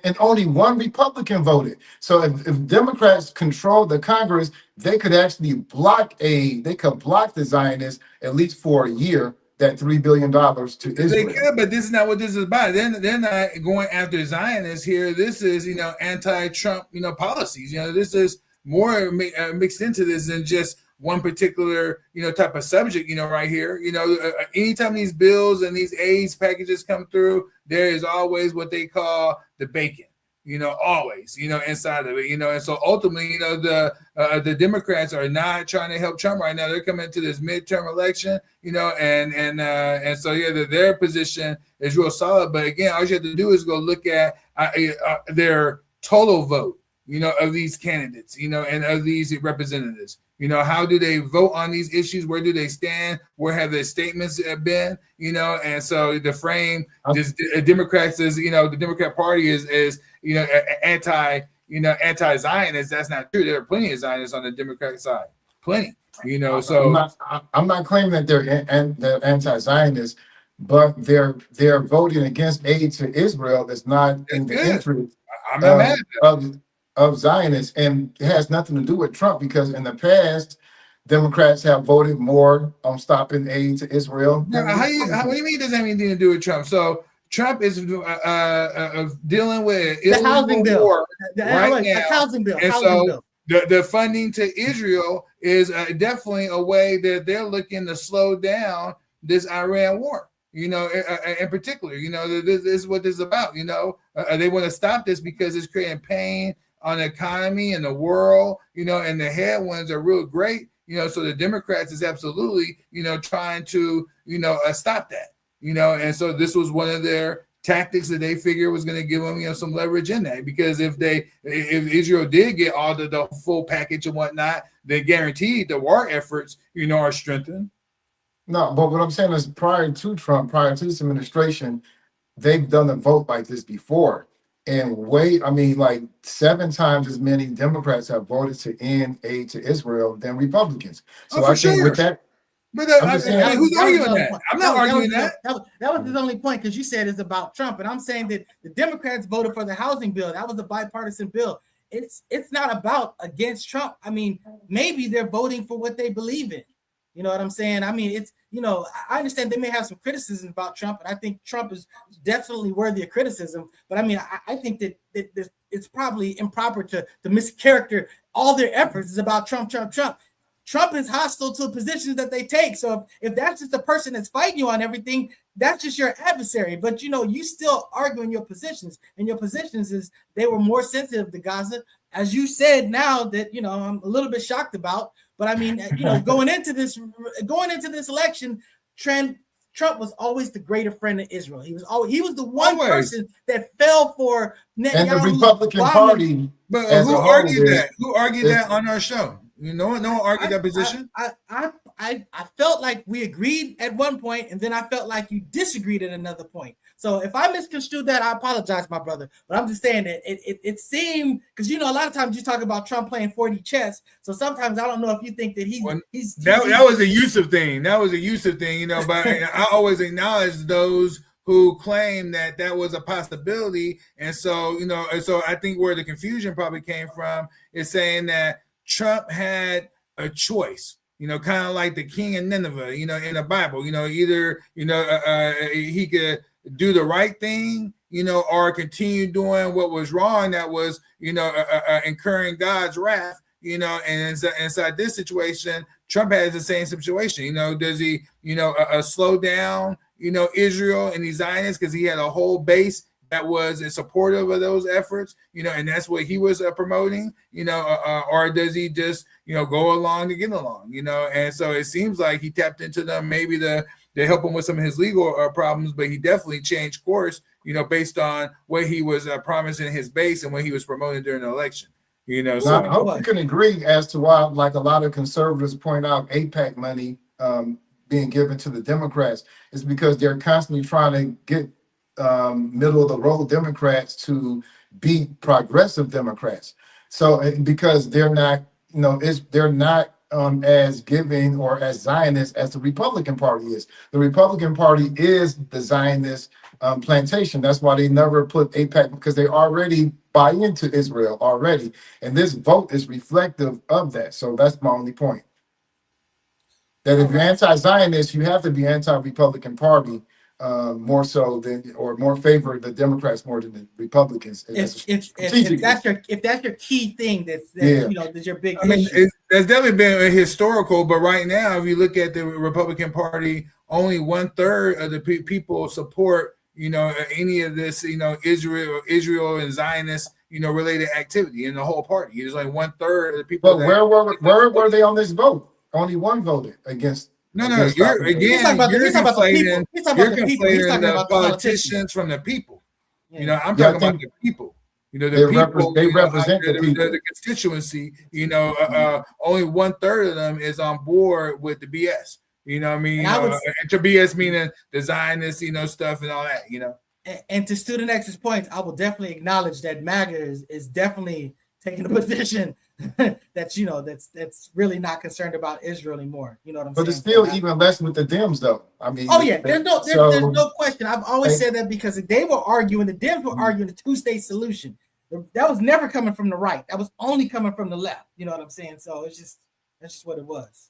And only one Republican voted. So if Democrats controlled the Congress, they could actually block aid. They could block the Zionists at least for a year, that $3 billion to Israel. They could, but this is not what this is about. They're not going after Zionists here. This is, anti-Trump, policies. This is more mixed into this than just one particular, type of subject, right here. Anytime these bills and these AIDS packages come through, there is always what they call the bacon, always, inside of it, and so ultimately, the Democrats are not trying to help Trump right now. They're coming to this midterm election, and so their position is real solid. But again, all you have to do is go look at their total vote, of these candidates, and of these representatives. How do they vote on these issues? Where do they stand? Where have their statements been? And so the frame, Democrats is, the Democrat Party is anti-Zionist. That's not true. There are plenty of Zionists on the Democratic side. Plenty. So I'm not claiming that they're anti-Zionist, but they're voting against aid to Israel that's not in the interest I'm not mad at of Zionists, and it has nothing to do with Trump, because in the past, Democrats have voted more on stopping aid to Israel. What do you mean it doesn't have anything to do with Trump? So Trump is dealing with the housing bill right now. housing bill. And housing so bill. the funding to Israel is definitely a way that they're looking to slow down this Iran war. In particular, this is what this is about. They want to stop this because it's creating pain on the economy and the world. And the headwinds are real great. So the Democrats is absolutely, trying to, stop that. And so this was one of their tactics that they figured was going to give them, some leverage in that, because if Israel did get all the full package and whatnot, they guaranteed the war efforts, are strengthened. No, but what I'm saying is prior to Trump, prior to this administration, they've done a vote like this before. And like 7 times as many Democrats have voted to end aid to Israel than Republicans. So I think with that, but who's arguing that? I'm not arguing that. That was his only point, because you said it's about Trump, and I'm saying that the Democrats voted for the housing bill. That was a bipartisan bill. It's not about against Trump. I mean, maybe they're voting for what they believe in. You know what I'm saying? I mean, it's, I understand they may have some criticism about Trump, and I think Trump is definitely worthy of criticism. But I mean, I think that it's probably improper to mischaracter all their efforts is about Trump. Trump is hostile to positions that they take. So if that's just the person that's fighting you on everything, that's just your adversary. But, you still arguing your positions, and your positions is they were more sensitive to Gaza. As you said now that, I'm a little bit shocked about. But I mean, going into this election, Trump was always the greater friend of Israel. He was the one person that fell for Netanyahu. And the Republican Party. But who argued that? Who argued that on our show? No one argued that position. I felt like we agreed at one point, and then I felt like you disagreed at another point. So if I misconstrued that, I apologize, my brother. But I'm just saying that it seemed, because a lot of times you talk about Trump playing 4D chess. So sometimes I don't know if you think that that was a Yusuf thing. That was a Yusuf thing, But I always acknowledge those who claim that was a possibility. And so, so I think where the confusion probably came from is saying that Trump had a choice, kind of like the king of Nineveh, in the Bible, either, he could do the right thing, or continue doing what was wrong, that was, incurring God's wrath, and inside this situation, Trump has the same situation. Does he, slow down, Israel and the Zionists, because he had a whole base that was supportive of those efforts, and that's what he was promoting, or does he just, go along to get along, and so it seems like he tapped into them, maybe to help him with some of his legal problems, but he definitely changed course, based on what he was promising his base and what he was promoting during the election, So I hope you can agree as to why, like a lot of conservatives point out, AIPAC money being given to the Democrats is because they're constantly trying to get middle of the road Democrats to beat progressive Democrats. So because they're not, they're not as giving or as Zionist as the Republican Party is. The Republican Party is the Zionist plantation. That's why they never put AIPAC, because they already buy into Israel already. And this vote is reflective of that. So that's my only point. That if you're anti-Zionist, you have to be anti-Republican Party more so than, or more favor the Democrats more than the Republicans. If that's your key thing, that's your big issue. I mean, that's definitely been historical, but right now, if you look at the Republican Party, only 1/3 of the people support, any of this, Israel and Zionist, related activity in the whole party. There's like 1/3 of the people. But where were they on this vote? Only one voted against. No, you're conflating the politicians from the people. I'm talking about the people. The people. They represent the people. The constituency. Only 1/3 of them is on board with the BS. To BS meaning the Zionist, stuff and all that. And to Student X's point, I will definitely acknowledge that MAGA is definitely taking a position that that's really not concerned about Israel anymore. You know what I'm saying? But it's still even less with the Dems, though. I mean, there's no question. I've always said that, because they were arguing, the Dems were arguing the 2-state solution. That was never coming from the right. That was only coming from the left. You know what I'm saying? So that's just what it was.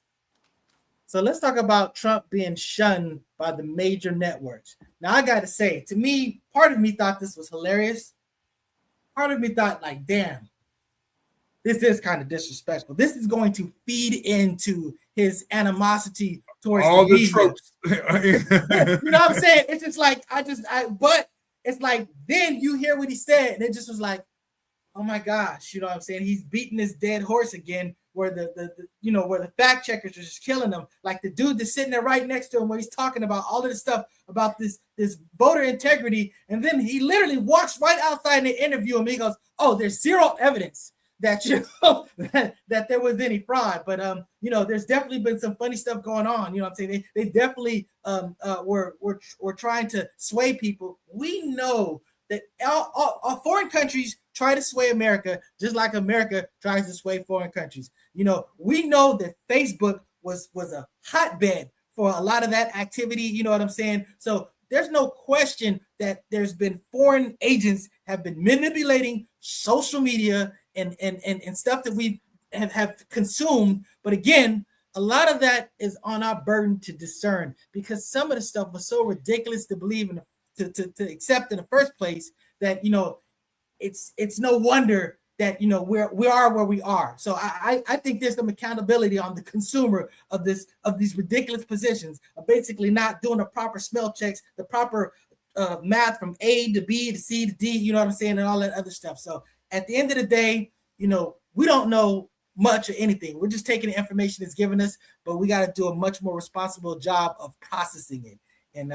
So let's talk about Trump being shunned by the major networks. Now, I got to say, to me, part of me thought this was hilarious. Part of me thought, like, damn, this is kind of disrespectful. This is going to feed into his animosity towards all the media. tropes. You know what I'm saying? It's just like but it's like then you hear what he said, and it just was like, oh my gosh, you know what I'm saying? He's beating his dead horse again, where the where the fact checkers are just killing him. Like the dude that's sitting there right next to him, where he's talking about all of this stuff about this voter integrity, and then he literally walks right outside and they interview him. And he goes, "Oh, there's zero evidence that that there was any fraud, but there's definitely been some funny stuff going on. You know what I'm saying? They definitely were trying to sway people. We know that all foreign countries try to sway America, just like America tries to sway foreign countries. We know that Facebook was a hotbed for a lot of that activity. You know what I'm saying? So there's no question that there's been foreign agents have been manipulating social media and stuff that we have consumed. But again, a lot of that is on our burden to discern, because some of the stuff was so ridiculous to believe in, to accept in the first place, that it's no wonder that we are where we are. So I think there's some accountability on the consumer of these ridiculous positions of basically not doing the proper smell checks, the proper math from A to B to C to D, you know what I'm saying, and all that other stuff. So at the end of the day, we don't know much or anything. We're just taking the information that's given us, but we got to do a much more responsible job of processing it. And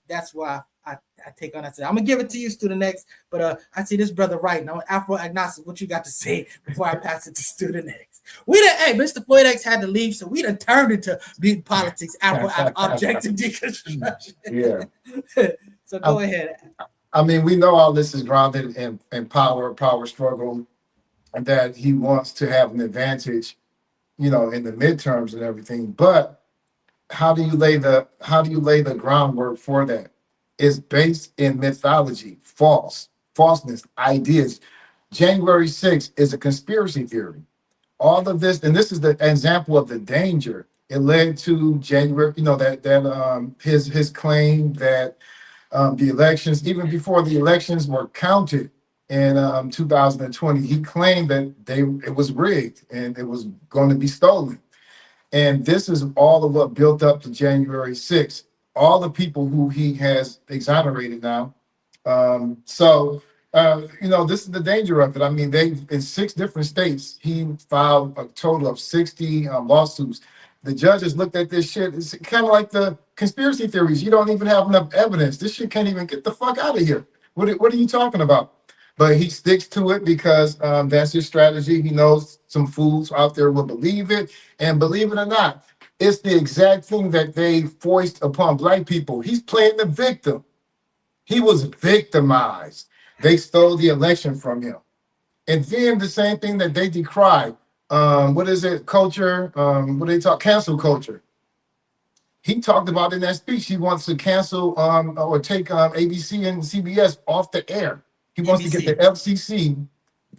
that's why I take on that. I'm gonna give it to you, Student X, but I see this brother right now, Afro Agnostic. What you got to say before I pass it to Student X? Mr. Floyd X had to leave, so we done turned into big politics, Afro objective deconstruction. Yeah. So go ahead. I mean, we know all this is grounded in power struggle, and that he wants to have an advantage, in the midterms and everything. But how do you lay the groundwork for that? It's based in mythology, falseness, ideas. January 6th is a conspiracy theory. All of this, and this is the example of the danger. It led to January, his claim that the elections, even before the elections were counted in 2020, he claimed that it was rigged and it was going to be stolen. And this is all of what built up to January 6th. All the people who he has exonerated now. This is the danger of it. I mean, in 6 different states, he filed a total of 60 lawsuits. The judges looked at this shit. It's kind of like the conspiracy theories. You don't even have enough evidence. This shit can't even get the fuck out of here. What are you talking about? But he sticks to it because that's his strategy. He knows some fools out there will believe it. And believe it or not, it's the exact thing that they foist upon Black people. He's playing the victim. He was victimized. They stole the election from him. And then the same thing that they decry. What is it? Culture. What do they talk? Cancel culture. He talked about in that speech. He wants to cancel or take ABC and CBS off the air. He wants to get the FCC.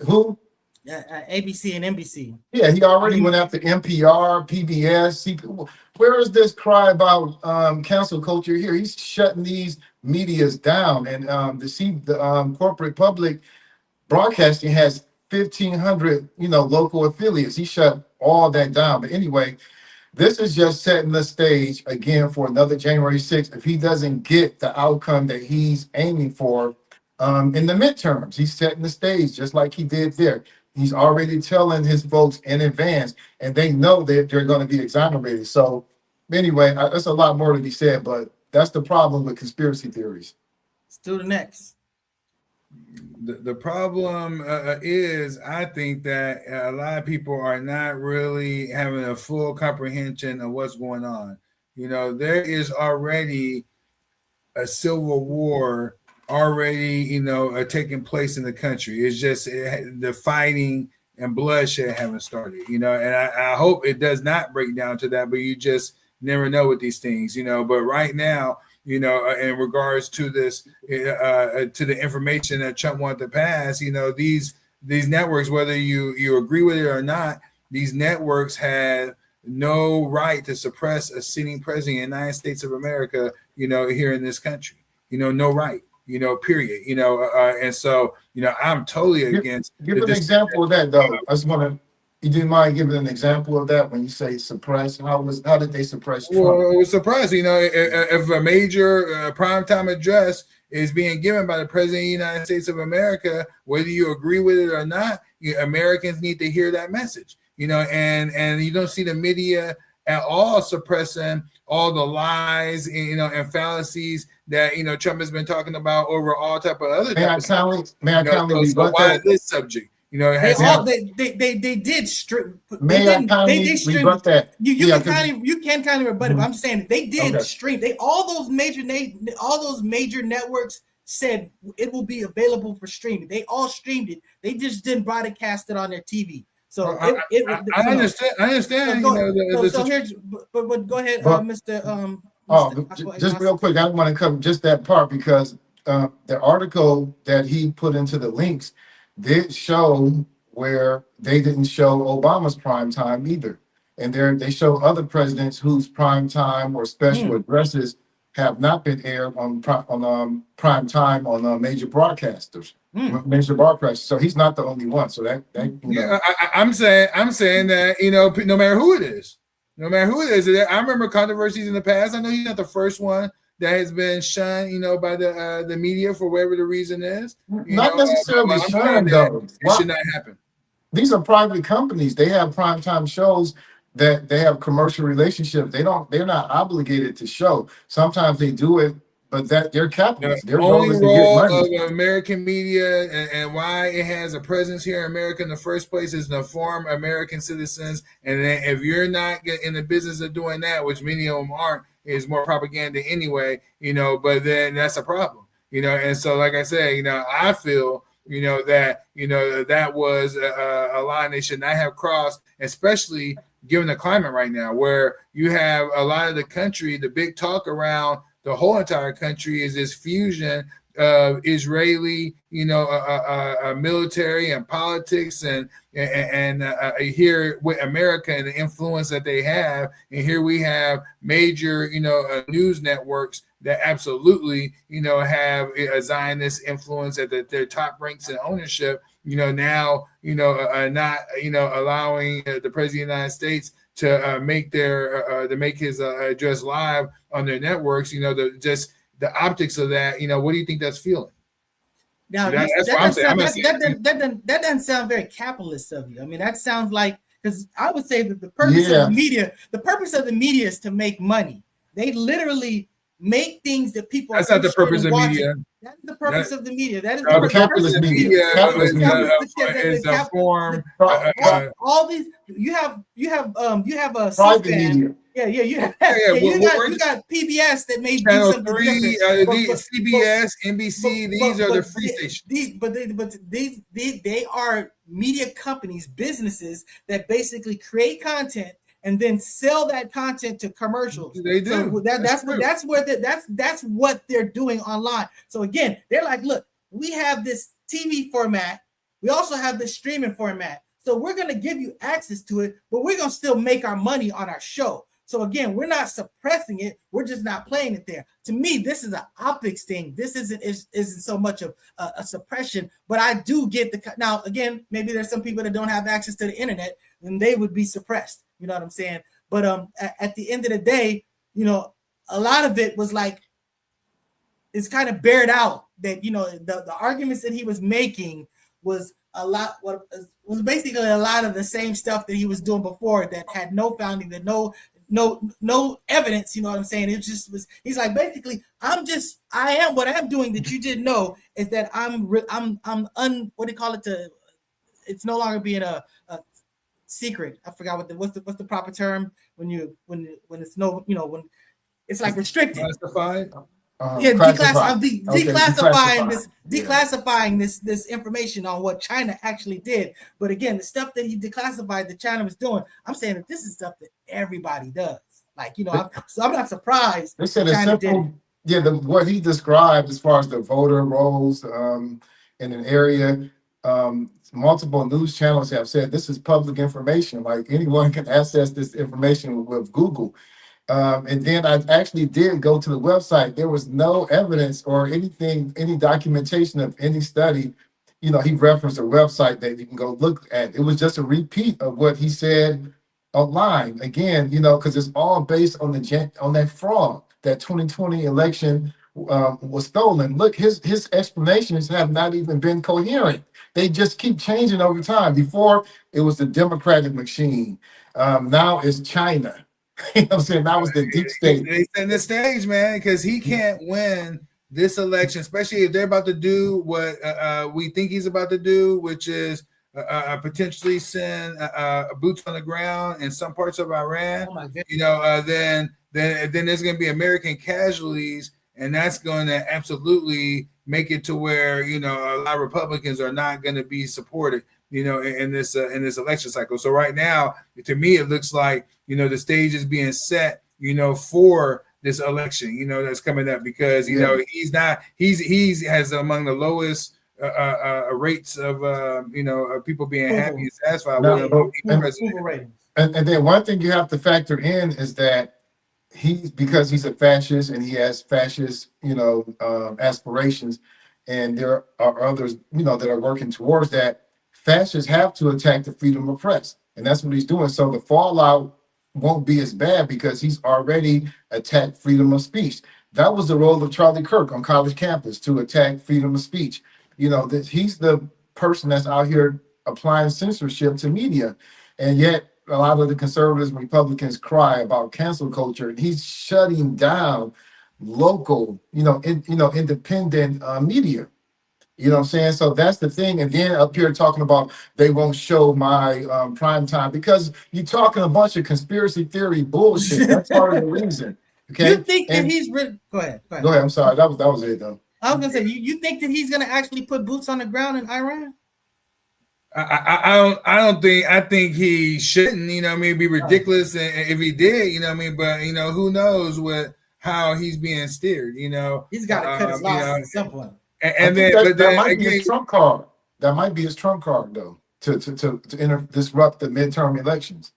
Who? ABC and NBC. Yeah, he already went after NPR, PBS. Where is this cry about cancel culture here? He's shutting these medias down, and the corporate public broadcasting has 1,500 local affiliates. He shut all that down. But anyway, this is just setting the stage again for another January 6th. If he doesn't get the outcome that he's aiming for in the midterms, he's setting the stage just like he did there. He's already telling his folks in advance, and they know that they're going to be exonerated. So anyway, that's a lot more to be said, but that's the problem with conspiracy theories. Student X. The problem is, I think that a lot of people are not really having a full comprehension of what's going on. There is already a civil war already, taking place in the country. It's just the fighting and bloodshed haven't started, and I hope it does not break down to that, but you just never know with these things, But right now, in regards to this, to the information that Trump wanted to pass, these networks, whether you agree with it or not, these networks have no right to suppress a sitting president of the United States of America, here in this country. No right. period. And so, I'm totally against. Give an example of that, though. I just want to. You didn't mind giving an example of that when you say suppress? How did they suppress Trump? Well, it was surprising, if a major primetime address is being given by the President of the United States of America, whether you agree with it or not, Americans need to hear that message, and you don't see the media at all suppressing all the lies, and fallacies that, Trump has been talking about over all type of other. So why this subject? They did stream. That. You can kind of rebut it. But I'm just saying they did stream. All those major networks said it will be available for streaming. They all streamed it. They just didn't broadcast it on their TV. So I understand. I understand. But go ahead, Mr. Just real quick, I want to cover just that part because the article that he put into the links did show where they didn't show Obama's prime time either, and they show other presidents whose prime time or special addresses have not been aired on prime time on major broadcasters. Major broadcasters. So he's not the only one. So I'm saying that no matter who it is, I remember controversies in the past. I know he's not the first one that has been shunned, by the media for whatever the reason is. Not necessarily shunned, though. It should not happen. These are private companies. They have primetime shows that they have commercial relationships. They're not obligated to show. Sometimes they do it, but they're capitalists. The only role of American media and why it has a presence here in America in the first place is to inform American citizens. And then if you're not in the business of doing that, which many of them aren't, is more propaganda anyway, but then that's a problem, and so like I said, I feel, that, that was a line they should not have crossed, especially given the climate right now, where you have a lot of the country, the big talk around the whole entire country is this fusion of Israeli, military and politics, and here with America and the influence that they have, and here we have major, news networks that absolutely, have a Zionist influence at their top ranks in ownership. Now, not, allowing the President of the United States to make his address live on their networks. The optics of that, what do you think that's feeling? Now that doesn't sound very capitalist of you. I mean, that sounds like, because I would say that the purpose of the media is to make money. They literally make things that people. That's not the purpose of media. That's the purpose of the media. That is the capitalist media. Is a form. All these you have a private media. You got PBS that may Channel do something 3, different. CBS, NBC. These are the free stations. They are media companies, businesses that basically create content and then sell that content to commercials. They do. So that's what they're doing online. So again, they're like, look, we have this TV format. We also have this streaming format. So we're going to give you access to it, but we're going to still make our money on our show. So again, we're not suppressing it. We're just not playing it there. To me, this is an optics thing. This isn't so much of a suppression, but I do get now, again, maybe there's some people that don't have access to the internet and they would be suppressed. You know what I'm saying? But at the end of the day, a lot of it was like, it's kind of bared out that, the arguments that he was making was was basically a lot of the same stuff that he was doing before that had no founding, that no evidence. You know what I'm saying? It just was. He's like, basically, I am what I'm doing that you didn't know is that what do you call it? It's no longer being a secret. I forgot what's the proper term when it's no, when it's like restricted. Classified. Declassifying this information on what China actually did. But again, the stuff that he declassified that China was doing, I'm saying that this is stuff that everybody does. Like, so I'm not surprised. They said China did. What he described as far as the voter rolls in an area, multiple news channels have said this is public information. Like anyone can access this information with Google. And then I actually did go to the website. There was no evidence or anything, any documentation of any study. You know, he referenced a website that you can go look at. It was just a repeat of what he said online. Again, you know, because it's all based on that fraud. That 2020 election was stolen. Look, his explanations have not even been coherent. They just keep changing over time. Before it was the Democratic machine. Now it's China. You know what I'm saying? That was the deep state. They set the stage, man, because he can't win this election, especially if they're about to do what we think he's about to do, which is potentially send boots on the ground in some parts of Iran. Oh my goodness. You know, then there's going to be American casualties, and that's going to absolutely make it to where, you know, a lot of Republicans are not going to be supported, you know, in this election cycle. So right now, to me, it looks like, you know, the stage is being set, you know, for this election, you know, that's coming up, because, you know, he has among the lowest rates of, you know, of people being happy and satisfied with him. And then one thing you have to factor in is that because he's a fascist and he has fascist, you know, aspirations, and there are others, you know, that are working towards that. Fascists have to attack the freedom of press, and that's what he's doing. So the fallout won't be as bad because he's already attacked freedom of speech. That was the role of Charlie Kirk on college campus, to attack freedom of speech. You know, that he's the person that's out here applying censorship to media, and yet a lot of the conservatives and Republicans cry about cancel culture, and he's shutting down local, independent media. You know what I'm saying? So that's the thing. And then up here talking about they won't show my prime time because you're talking a bunch of conspiracy theory bullshit. That's part of the reason. Okay. You think that he's really go ahead. Go ahead. I'm sorry. That was it though. I was gonna say, you think that he's gonna actually put boots on the ground in Iran? I think he shouldn't, you know what I mean, it'd be ridiculous if he did, you know what I mean, but you know, who knows how he's being steered, you know. He's got to cut his losses at some point. And that might be his trump card. That might be his trump card though, to disrupt the midterm elections.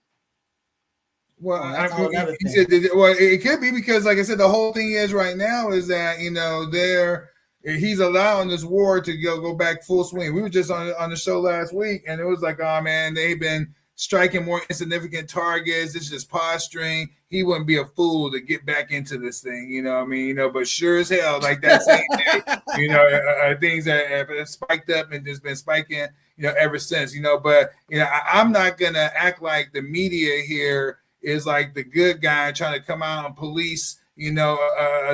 Well, it could be because, like I said, the whole thing is right now is that, you know, he's allowing this war to go back full swing. We were just on the show last week, and it was like, oh man, they've been striking more insignificant targets. This is just posturing. He wouldn't be a fool to get back into this thing, you know what I mean? You know, but sure as hell, like that same day, you know, things that have spiked up and just been spiking, you know, ever since, you know. But, you know, I'm not going to act like the media here is like the good guy trying to come out and police, you know,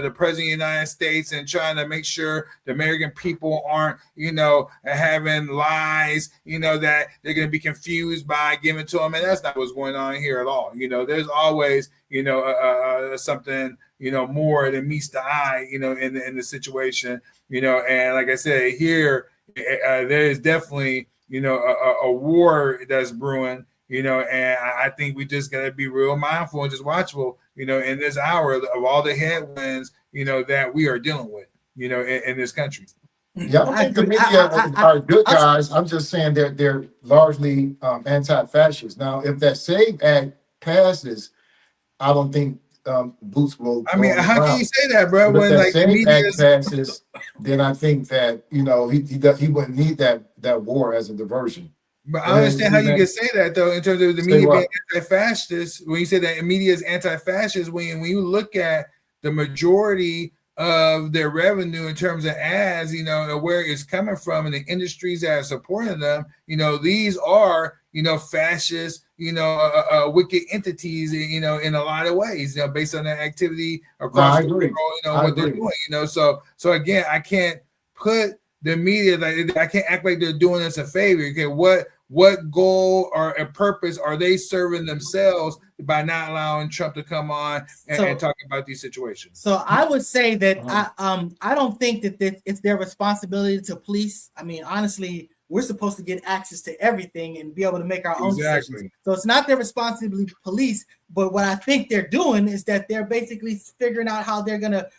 the president of the United States and trying to make sure the American people aren't, you know, having lies, you know, that they're going to be confused by giving to them. And that's not what's going on here at all. You know, there's always, you know, something, you know, more than meets the eye, you know, in the situation, you know. And like I said, here, there is definitely, you know, a war that's brewing, you know, and I think we just got to be real mindful and just watchful, you know, in this hour of all the headwinds, you know, that we are dealing with, you know, in this country. Yeah, I think the media are good guys. I'm just saying they're largely anti-fascist. Now, if that SAVE Act passes, I don't think boots will. I mean, how can you say that, bro? But when if like that the SAVE Act passes, then I think that, you know, he wouldn't need that war as a diversion. But I understand how you can say that, though, in terms of the media being anti-fascist. When you say that media is anti-fascist, when you look at the majority of their revenue in terms of ads, you know, where it's coming from and the industries that are supporting them, you know, these are, you know, fascist, you know, wicked entities, you know, in a lot of ways, you know, based on their activity across the world, you know, what they're doing, you know. So again, I can't put the media, like, I can't act like they're doing us a favor. Okay, what goal or a purpose are they serving themselves by not allowing Trump to come on and talk about these situations? So I would say that I don't think that it's their responsibility to police. I mean, honestly, we're supposed to get access to everything and be able to make our own decisions. So it's not their responsibility to police. But what I think they're doing is that they're basically figuring out how they're going to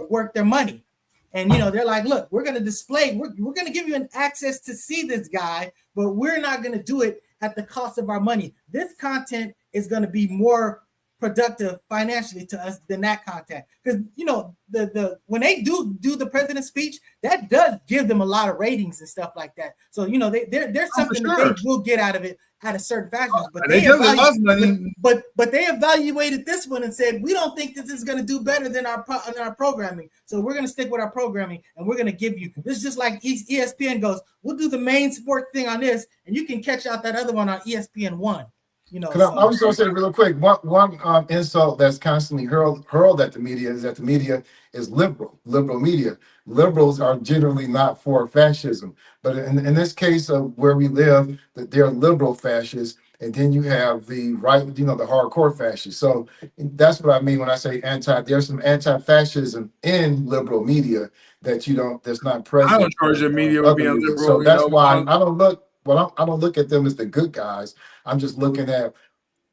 work their money. And, you know, they're like, look, we're going to display, we're going to give you an access to see this guy, but we're not going to do it at the cost of our money. This content is going to be more productive financially to us than that content. Because you know, the when they do the president's speech, that does give them a lot of ratings and stuff like that. So you know, there's something that they will get out of it at a certain fashion. But they evaluated this one and said, we don't think this is going to do better than our programming. So we're going to stick with our programming, and we're going to give you this. Is just like ESPN goes, we'll do the main sport thing on this, and you can catch out that other one on ESPN1. You know, so. I was going to say real quick, one insult that's constantly hurled at the media is that the media is liberal media. Liberals are generally not for fascism, but in this case of where we live, that they're liberal fascists, and then you have the right, you know, the hardcore fascists. So that's what I mean when I say there's some anti-fascism in liberal media that's not present. I don't charge the media with being liberal. So that's why I don't look at them as the good guys. I'm just looking at,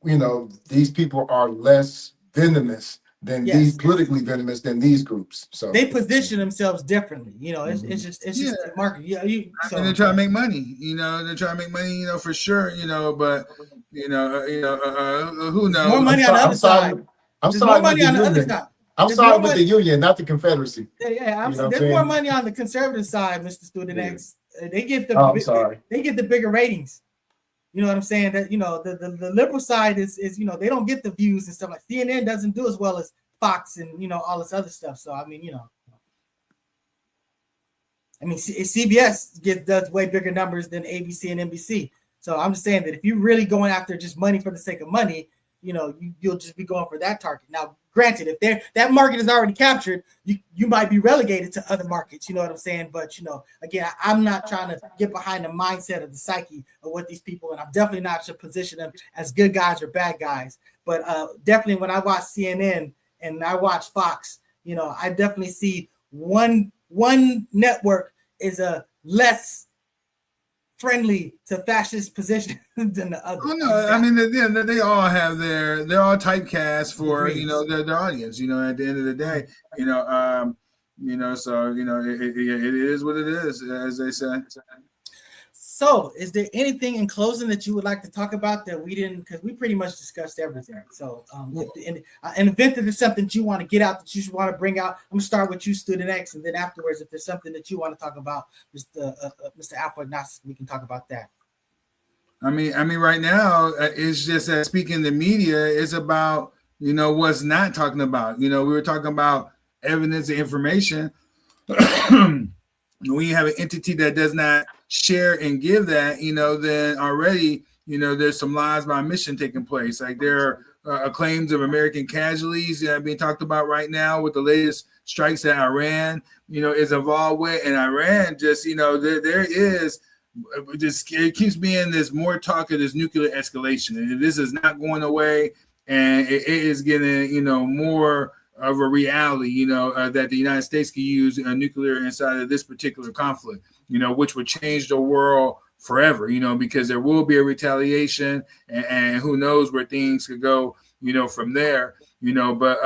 you know, these people are less venomous than these politically venomous than these groups. So they position themselves differently. You know, it's just the market. Yeah, and they're trying to make money. You know, they're trying to make money. You know, for sure. You know, but who knows? More money on the other side. I'm sorry. More money on the other side. I'm sorry with the union, not the Confederacy. Yeah, there's more money on the conservative side, Mr. Student X. They get the they get the bigger ratings. You know what I'm saying? That, you know, the liberal side is you know, they don't get the views and stuff. Like CNN doesn't do as well as Fox and, you know, all this other stuff. So I mean, you know, CBS does way bigger numbers than ABC and NBC. So I'm just saying that if you're really going after just money for the sake of money, you know, you'll just be going for that target. Now, granted, if that market is already captured, you might be relegated to other markets. You know what I'm saying? But, you know, again, I'm not trying to get behind the mindset of the psyche of what these people, and I'm definitely not to position them as good guys or bad guys. But definitely when I watch CNN and I watch Fox, you know, I definitely see one network is a less friendly to fascist position than the other. Oh, no, I mean, they all have they're all typecast for, you know, their audience, you know, at the end of the day, you know, so, you know, it is what it is, as they say. So is there anything in closing that you would like to talk about that we didn't, because we pretty much discussed everything. So an event that there's something that you want to get out, that you want to bring out, I'm gonna start with you, Student X, and then afterwards, if there's something that you want to talk about, Mr. Apple Agnostic, we can talk about that. I mean, right now it's just that speaking the media is about, you know, what's not talking about. You know, we were talking about evidence and information. When you have an entity that does not share and give that, you know, then already, you know, there's some lies by omission taking place. Like there are claims of American casualties that are being talked about right now with the latest strikes that Iran, you know, is involved with. And Iran just, you know, there is just, it keeps being this more talk of this nuclear escalation. And this is not going away. And it is getting, you know, more of a reality, you know, that the United States can use nuclear inside of this particular conflict, you know, which would change the world forever, you know, because there will be a retaliation and who knows where things could go, you know, from there, you know. But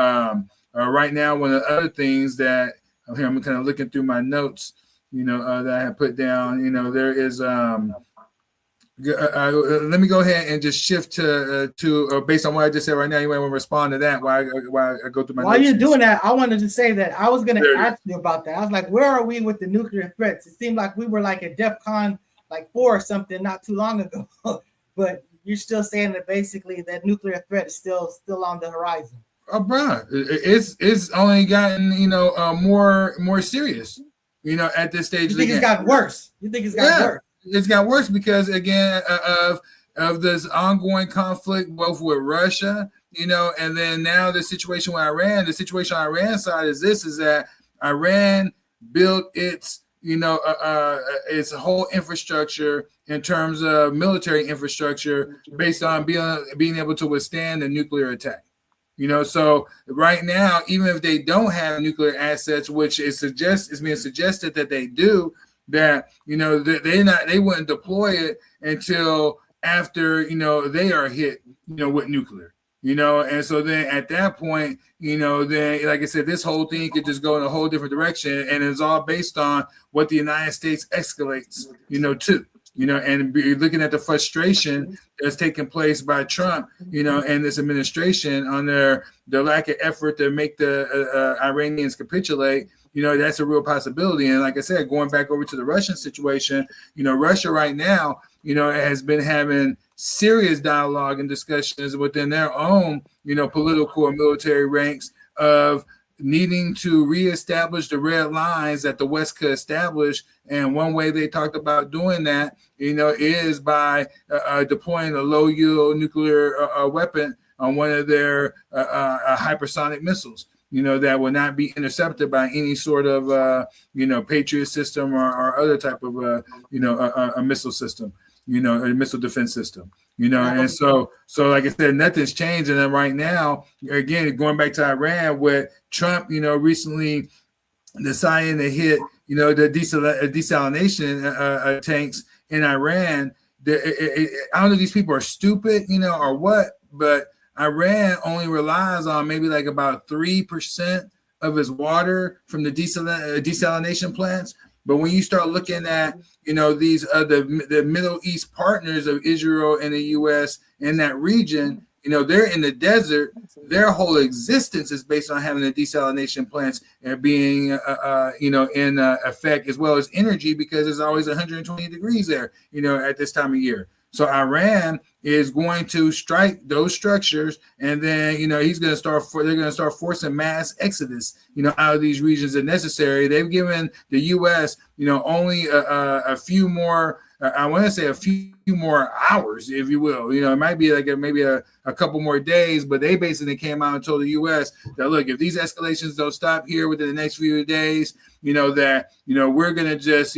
right now, one of the other things that I'm kind of looking through my notes, you know, that I have put down, you know, there is let me go ahead and just shift to based on what I just said right now. You might want to respond to that while I go through my. While you're doing that, I wanted to say that I was going to ask you about that. I was like, where are we with the nuclear threats? It seemed like we were like at DEFCON like 4 or something not too long ago, but you're still saying that basically that nuclear threat is still on the horizon. Oh, bro, it's only gotten, you know, more serious, you know, at this stage. You think it's gotten worse? You think it's gotten worse? It's got worse because, again, of this ongoing conflict, both with Russia, you know, and then now the situation with Iran. The situation on Iran's side is that Iran built its, you know, its whole infrastructure in terms of military infrastructure based on being able to withstand a nuclear attack. You know, so right now, even if they don't have nuclear assets, which is being suggested that they do, that, you know, they wouldn't deploy it until after, you know, they are hit, you know, with nuclear, you know. And so then at that point, you know, then, like I said, this whole thing could just go in a whole different direction, and it's all based on what the United States escalates, you know, to. and be looking at the frustration that's taking place by Trump, and this administration on their lack of effort to make the Iranians capitulate. That's a real possibility. And like I said, going back over to the Russian situation, Russia right now, has been having serious dialogue and discussions within their own, political and military ranks of needing to reestablish the red lines that the West could establish. And one way they talked about doing that, is by deploying a low-yield nuclear weapon on one of their hypersonic missiles, that will not be intercepted by any sort of, Patriot system or other type of, a missile system, a missile defense system. And so like I said, nothing's changed. And then right now, again, going back to Iran, with Trump, recently deciding to hit, the desalination tanks in Iran. I don't know if these people are stupid, or what, but Iran only relies on maybe like about 3% of its water from the desalination plants. But when you start looking at, these the Middle East partners of Israel and the U.S. in that region, they're in the desert. Their whole existence is based on having the desalination plants being, in effect, as well as energy, because it's always 120 degrees there, at this time of year. So Iran is going to strike those structures, and then they're going to start forcing mass exodus, out of these regions if necessary. They've given the U.S. only a few more. I want to say a few more hours, if you will. It might be like maybe a couple more days, but they basically came out and told the U.S. that, look, if these escalations don't stop here within the next few days, that we're gonna just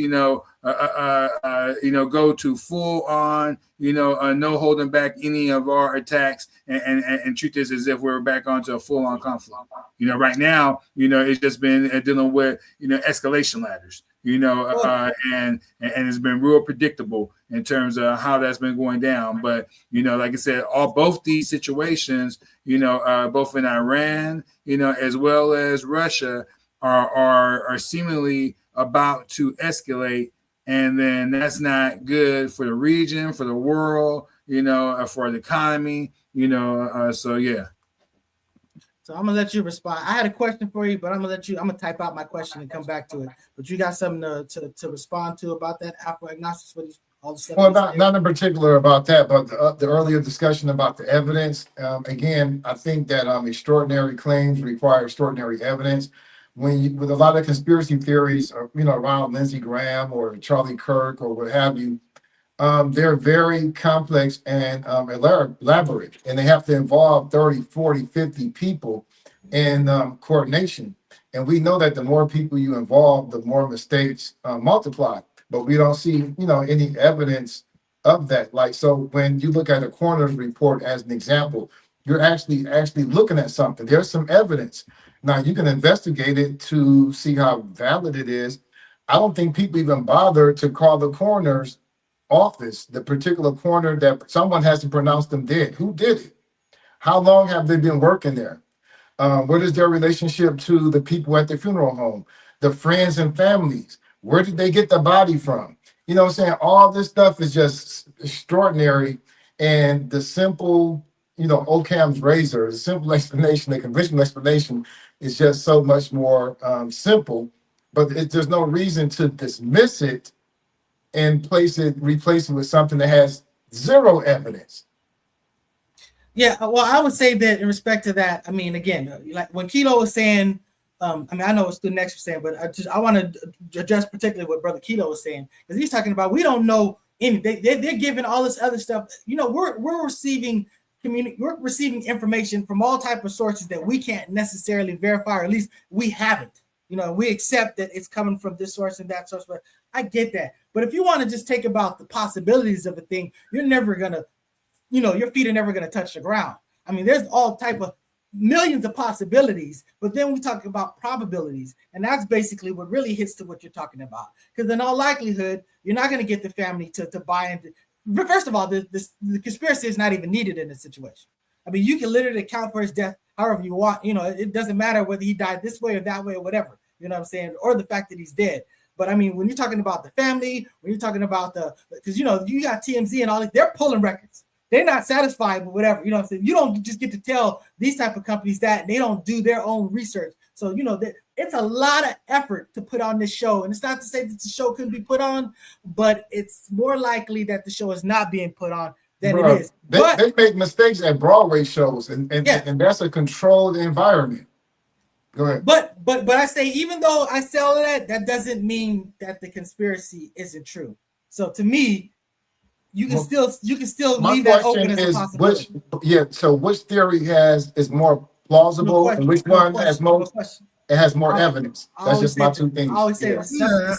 go to full on no holding back any of our attacks and treat this as if we're back onto a full on conflict. Right now, it's just been dealing with escalation ladders. And it's been real predictable in terms of how that's been going down. But, like I said, both these situations, both in Iran, as well as Russia are seemingly about to escalate. And then that's not good for the region, for the world, for the economy, so yeah. So I'm gonna let you respond. I had a question for you, but I'm gonna type out my question and come back to it. But you got something to respond to about that Afro agnostics? All the stuff. Well, not in particular about that, but the earlier discussion about the evidence. Again, I think that extraordinary claims require extraordinary evidence. With a lot of conspiracy theories, around Lindsey Graham or Charlie Kirk or what have you, they're very complex and elaborate, and they have to involve 30, 40, 50 people in coordination. And we know that the more people you involve, the more mistakes multiply. But we don't see, any evidence of that. Like, so when you look at a coroner's report as an example, you're actually looking at something. There's some evidence. Now, you can investigate it to see how valid it is. I don't think people even bother to call the coroner's office, the particular coroner, that someone has to pronounce them dead. Who did it? How long have they been working there? What is their relationship to the people at the funeral home, the friends and families? Where did they get the body from? You know what I'm saying? All this stuff is just extraordinary. And the simple, Occam's razor, the simple explanation, the conventional explanation is just so much more simple. But there's no reason to dismiss it and replace it with something that has zero evidence. Yeah, well, I would say that in respect to that, again, like when Kelo was saying, I know what Student X was saying, but I want to address particularly what Brother Kelo was saying, because he's talking about we don't know anything. They're giving all this other stuff. We're receiving information from all type of sources that we can't necessarily verify, or at least we haven't. We accept that it's coming from this source and that source, but I get that. But if you want to just take about the possibilities of a thing, you're never gonna, your feet are never gonna touch the ground. There's all type of millions of possibilities, but then we talk about probabilities, and that's basically what really hits to what you're talking about. Because in all likelihood, you're not gonna get the family to buy into. First of all, the conspiracy is not even needed in this situation. You can literally account for his death however you want. It doesn't matter whether he died this way or that way or whatever. You know what I'm saying? Or the fact that he's dead. But I mean, when you're talking about the family, when you're talking about because you know, you got TMZ and all that, they're pulling records. They're not satisfied with whatever, you know what I'm saying? You don't just get to tell these type of companies that they don't do their own research. So, you know, it's a lot of effort to put on this show. And it's not to say that the show couldn't be put on, but it's more likely that the show is not being put on than it is. They make mistakes at Broadway shows, and that's a controlled environment. Go ahead. But I say, even though I say all of that, that doesn't mean that the conspiracy isn't true. So to me, you can still leave that open as a possibility. So which theory is more plausible, and which one has more evidence? That's just my two things. I always say the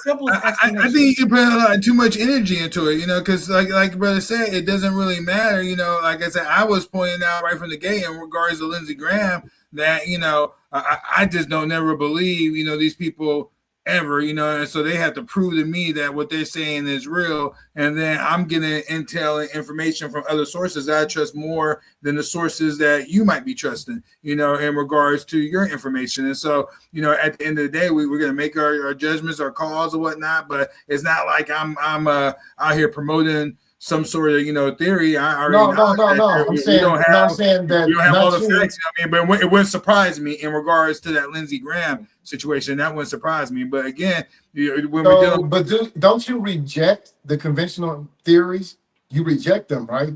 simplest explanation. I think you put too much energy into it, you know, because like brother said, it doesn't really matter, you know. Like I said, I was pointing out right from the gate in regards to Lindsey Graham that, you know, I just don't never believe, you know, these people ever, you know, and so they have to prove to me that what they're saying is real, and then I'm getting intel and information from other sources that I trust more than the sources that you might be trusting, you know, in regards to your information. And so, you know, at the end of the day, we're going to make our judgments, our calls or whatnot, but it's not like I'm out here promoting some sort of, you know, theory. I already no. I'm saying that you don't have all the facts. You know what I mean, but it wouldn't surprise me in regards to that Lindsey Graham situation. That wouldn't surprise me. But again, don't you reject the conventional theories? You reject them, right?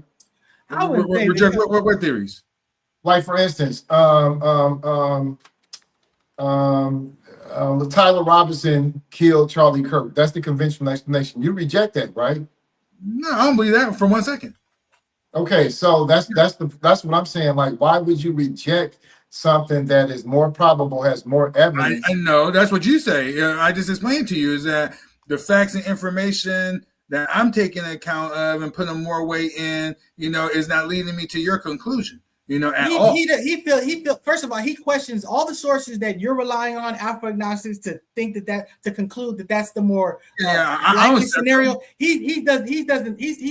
I would reject what theories? Like for instance, Tyler Robinson killed Charlie Kirk. That's the conventional explanation. You reject that, right? No, I don't believe that for 1 second. Okay, so that's what I'm saying. Like, why would you reject something that is more probable, has more evidence? I know that's what you say. I just explained to you is that the facts and information that I'm taking account of and putting more weight in, you know, is not leading me to your conclusion. You know, at all. He feel. First of all, he questions all the sources that you're relying on, Afro-agnostics, to think to conclude that that's the more likely scenario. He's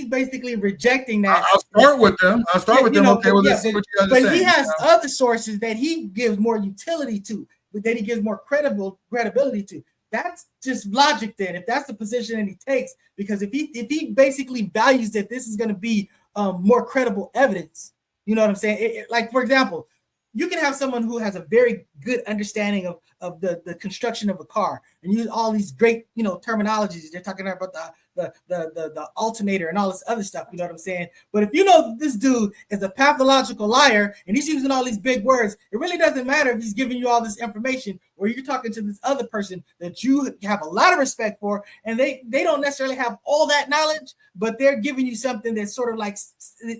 basically rejecting that. I'll start with them. Okay, well, let's see what you understand. But he has other sources that he gives more utility to, that he gives more credibility to. That's just logic. Then, if that's the position that he takes, because if he basically values that this is going to be more credible evidence. You know what I'm saying? Like, for example, you can have someone who has a very good understanding of the construction of a car and use all these great, you know, terminologies. They're talking about the alternator and all this other stuff. You know what I'm saying? But if you know that this dude is a pathological liar and he's using all these big words, it really doesn't matter if he's giving you all this information or you're talking to this other person that you have a lot of respect for, and they don't necessarily have all that knowledge, but they're giving you something that's sort of like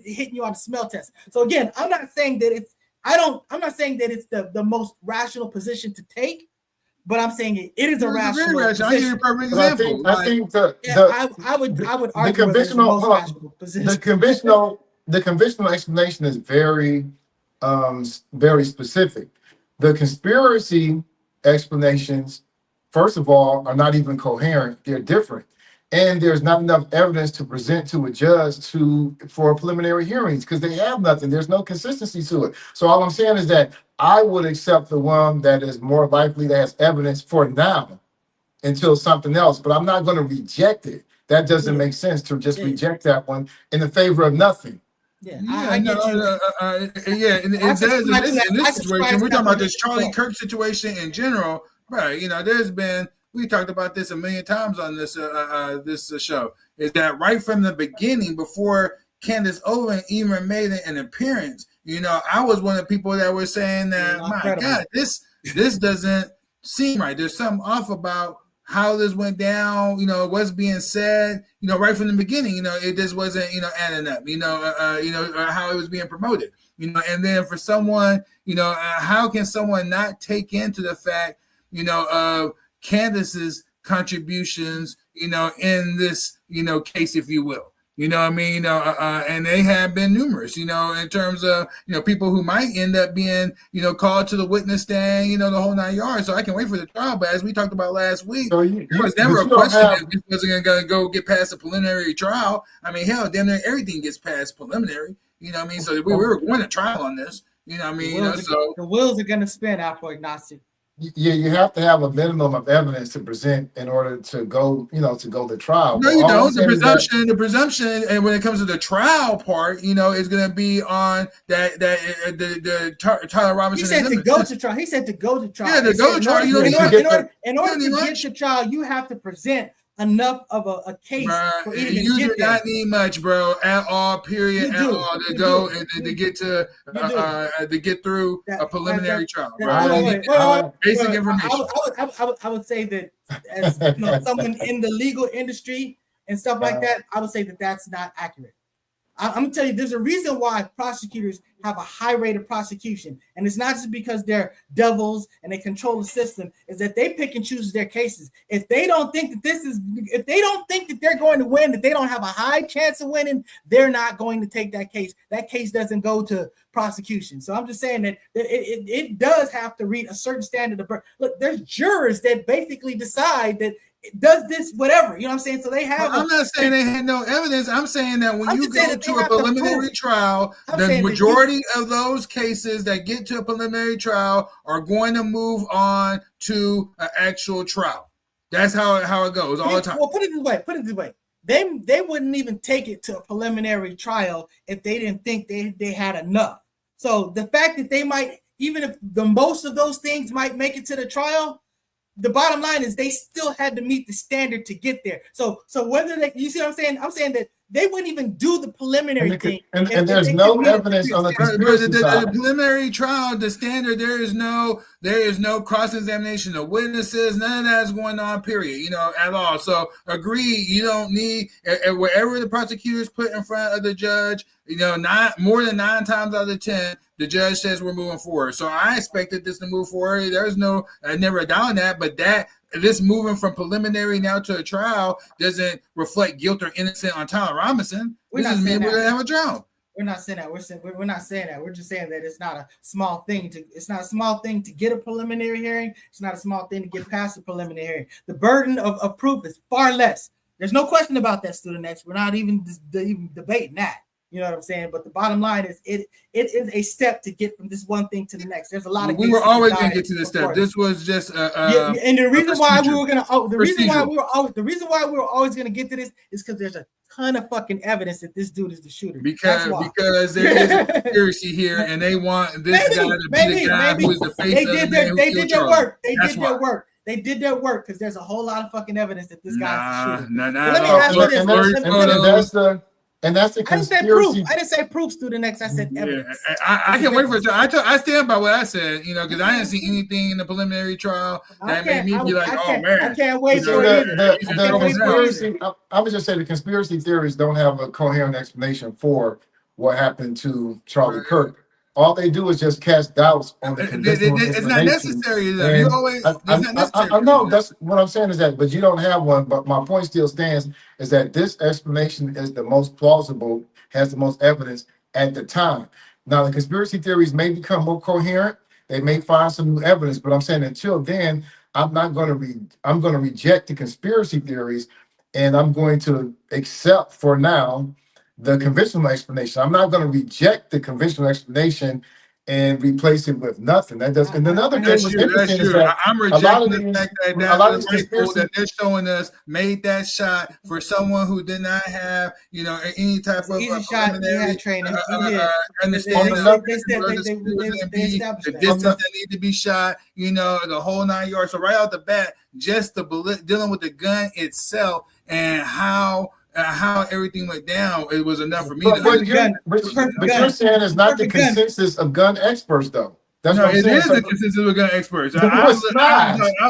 hitting you on a smell test. So again, I'm not saying that it's the most rational position to take, but I'm saying it is a rational position. I give you a perfect example. I think I would argue the conventional explanation is very very specific. The conspiracy explanations, first of all, are not even coherent. They're different. And there's not enough evidence to present to a judge for preliminary hearings because they have nothing. There's no consistency to it. So all I'm saying is that I would accept the one that is more likely that has evidence for now until something else, but I'm not going to reject it. That doesn't make sense to just reject that one in the favor of nothing. Yeah, I get you. In this situation, we're talking about this Charlie Kirk situation in general, right? You know, we talked about this a million times on this show. Is that right from the beginning, before Candace Owens even made an appearance? You know, I was one of the people that were saying that, God, this doesn't seem right. There's something off about how this went down, you know, what's being said, you know, right from the beginning, you know, it just wasn't, you know, adding up, you know, how it was being promoted, you know, and then for someone, you know, how can someone not take into the fact, you know, of Candace's contributions, you know, in this, you know, case, if you will. You know what I mean? You know, and they have been numerous, you know, in terms of, you know, people who might end up being, you know, called to the witness stand, you know, the whole 9 yards. So I can wait for the trial. But as we talked about last week, there was never a question that this wasn't going to go get past a preliminary trial. I mean, hell, damn near everything gets past preliminary. You know what I mean? So we were going to trial on this. You know what I mean? The wheels are going to spin, Afro-agnostic. Yeah, you have to have a minimum of evidence to present in order to go, to go to trial. No, you don't. The presumption, and when it comes to the trial part, is going to be on the Tyler Robinson. He said to go to trial. He said to go to trial. Yeah, to go to trial. In order to get to trial, you have to present enough of a case for even you get do there. not need much, bro, at all. Period. At all to go and to get to get through a preliminary trial. Basic information. I would say that as someone in the legal industry and stuff like that, I would say that that's not accurate. I'm gonna tell you, there's a reason why prosecutors have a high rate of prosecution, and it's not just because they're devils and they control the system. Is that they pick and choose their cases. If they don't think that they're going to win, that they don't have a high chance of winning, they're not going to take that case. That case doesn't go to prosecution. So I'm just saying that it does have to reach a certain standard of. Look, there's jurors that basically decide that. Does this whatever, you know what I'm saying? So they have. I'm not saying they had no evidence. I'm saying that when you go to a preliminary trial, the majority of those cases that get to a preliminary trial are going to move on to an actual trial. That's how it goes all the time. Well, put it this way. They wouldn't even take it to a preliminary trial if they didn't think they had enough. So the fact that they might, even if the most of those things might make it to the trial. The bottom line is they still had to meet the standard to get there. So whether you see what I'm saying? I'm saying that they wouldn't even do the preliminary thing. And there's no evidence on the conspiracy side. The preliminary trial, the standard, there is no cross-examination of witnesses. None of that is going on, period, at all. So agree, you don't need, wherever the prosecutors put in front of the judge, not more than 9 times out of 10, the judge says we're moving forward. So I expected this to move forward. There's never a doubt on that, but this moving from preliminary now to a trial doesn't reflect guilt or innocence on Tyler Robinson. This is me we're gonna have a trial. We're not saying that. We're not saying that. We're just saying that it's not a small thing to get a preliminary hearing. It's not a small thing to get past the preliminary hearing. The burden of proof is far less. There's no question about that, Student X. We're not even debating that. You know what I'm saying? But the bottom line is it is a step to get from this one thing to the next. There's a lot of we were always going to get to this step. This was just and the reason why we were always going to get to this is because there's a ton of fucking evidence that this dude is the shooter. Because there is a conspiracy here, and they want this guy to be the guy who is the face of the man who killed Charlie. They did their work because there's a whole lot of fucking evidence that this guy's the shooter. And that's the conspiracy. I didn't say proof, Student X. I said evidence. I can't wait for it. I stand by what I said, because I didn't see anything in the preliminary trial that made me be like, oh man. I can't wait for the conspiracy. I would just say the conspiracy theories don't have a coherent explanation for what happened to Charlie Kirk. All they do is just cast doubts on the it's not necessary. I know that's what I'm saying is that, but you don't have one. But my point still stands is that this explanation is the most plausible, has the most evidence at the time. Now the conspiracy theories may become more coherent. They may find some new evidence, but I'm saying until then, I'm going to reject the conspiracy theories, and I'm going to accept for now the conventional explanation. I'm not going to reject the conventional explanation and replace it with nothing. That does. And another thing was interesting is that I'm rejecting the fact that they're showing us made that shot for someone who did not have, any type of preliminary training. Understanding the distance that need to be shot. The whole 9 yards. So right out the bat, just dealing with the gun itself and how everything went down, it was enough for me. But you're saying it's not the consensus of gun experts, though. That's what I'm saying. It is the consensus of gun experts. I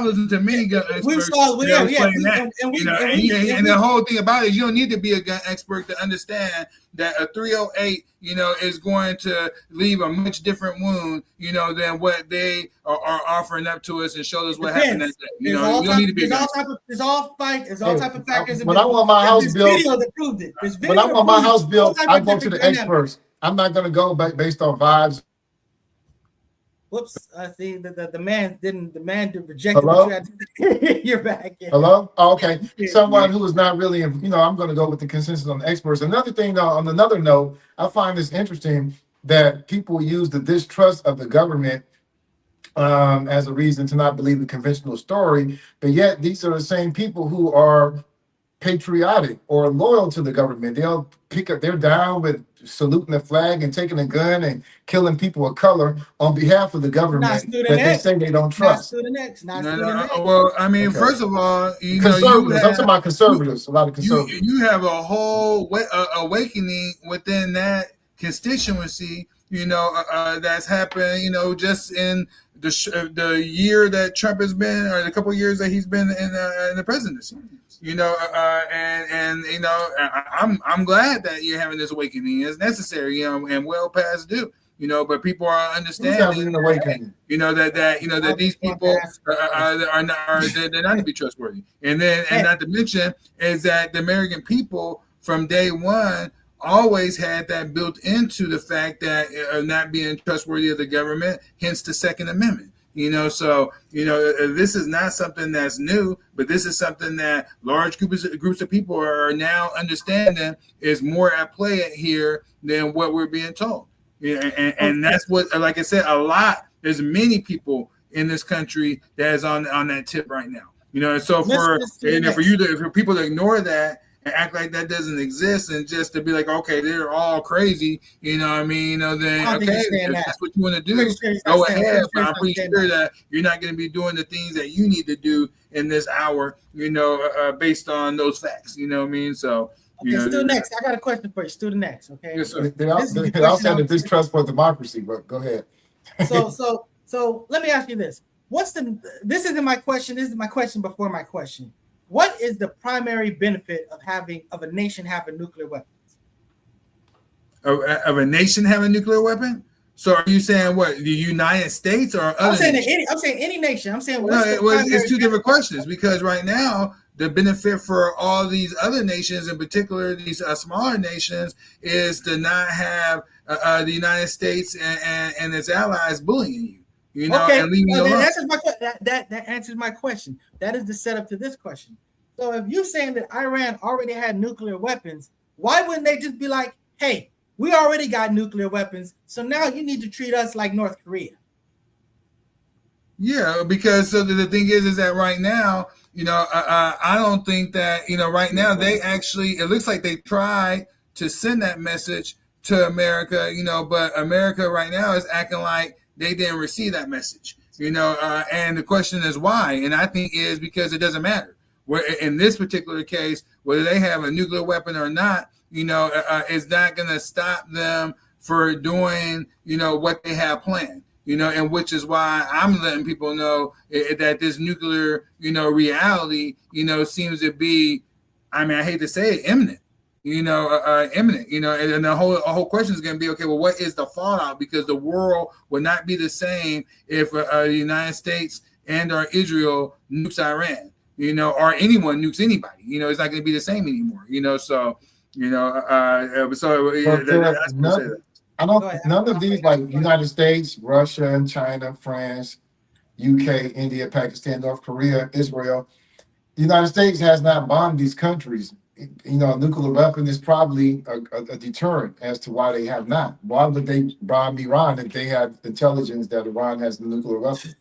listen to many gun experts. And the whole thing about it, you don't need to be a gun expert to understand that a 308, is going to leave a much different wound, than what they are offering up to us and show us what happened that day. You don't need to be. There's all type of factors. When I want my house built, when I want my house built, I go to the experts. I'm not going to go based on vibes. Whoops! I see the man reject. Hello? You're back. Yeah. Hello? Oh, okay. Someone who is not really, I'm going to go with the consensus on the experts. Another thing, though, on another note, I find this interesting that people use the distrust of the government as a reason to not believe the conventional story. But yet these are the same people who are patriotic or loyal to the government. They'll pick up, they're down with saluting the flag and taking a gun and killing people of color on behalf of the government that they say they don't trust. Well, I mean, first of all, conservatives. I'm talking about conservatives. A lot of conservatives. You have a whole awakening within that constituency. That's happened. Just in the year that Trump has been, or the couple of years that he's been in the presidency. I'm glad that you're having this awakening. It's necessary, and well past due. But people are understanding that these people are not they're not to be trustworthy. And not to mention is that the American people from day one always had that built into the fact that not being trustworthy of the government, hence the Second Amendment. This is not something that's new, but this is something that large groups of people are now understanding is more at play here than what we're being told. And that's what, like I said, there's many people in this country that is on that tip right now. And so for people to ignore that and act like that doesn't exist, and just to be like, okay, they're all crazy, then okay, if that's what you want to do, go ahead. But I'm pretty sure that you're not going to be doing the things that you need to do in this hour, based on those facts. You know what I mean? So. Student X, I got a question for you. Student X, okay? Yes, sir. They also have a distrust for democracy, but go ahead. So let me ask you this. This isn't my question. This is my question before my question. What is the primary benefit of a nation having nuclear weapons? Of a nation having a nuclear weapon? So are you saying what, the United States or other? I'm saying any nation. I'm saying it's two different questions, because right now the benefit for all these other nations, in particular these smaller nations, is to not have the United States and its allies bullying you. And leaving you alone. That answers my question. That is the setup to this question. So if you're saying that Iran already had nuclear weapons, why wouldn't they just be like, hey, we already got nuclear weapons, so now you need to treat us like North Korea? Yeah, because the thing is that right now, I don't think that, right now it looks like they tried to send that message to America, but America right now is acting like they didn't receive that message, and the question is why? And I think it is because it doesn't matter. Where in this particular case, whether they have a nuclear weapon or not, it's not going to stop them for doing, what they have planned. And which is why I'm letting people know that this nuclear, reality, seems to be, I hate to say it, imminent, imminent, and the whole question is going to be, okay, well, what is the fallout? Because the world would not be the same if the United States and or Israel nukes Iran, or anyone nukes anybody, it's not going to be the same anymore, so, none of these, like United States, Russia, and China, France, UK, India, Pakistan, North Korea, Israel, the United States has not bombed these countries. A nuclear weapon is probably a deterrent as to why they have not. Why would they bomb Iran if they had intelligence that Iran has the nuclear weapon?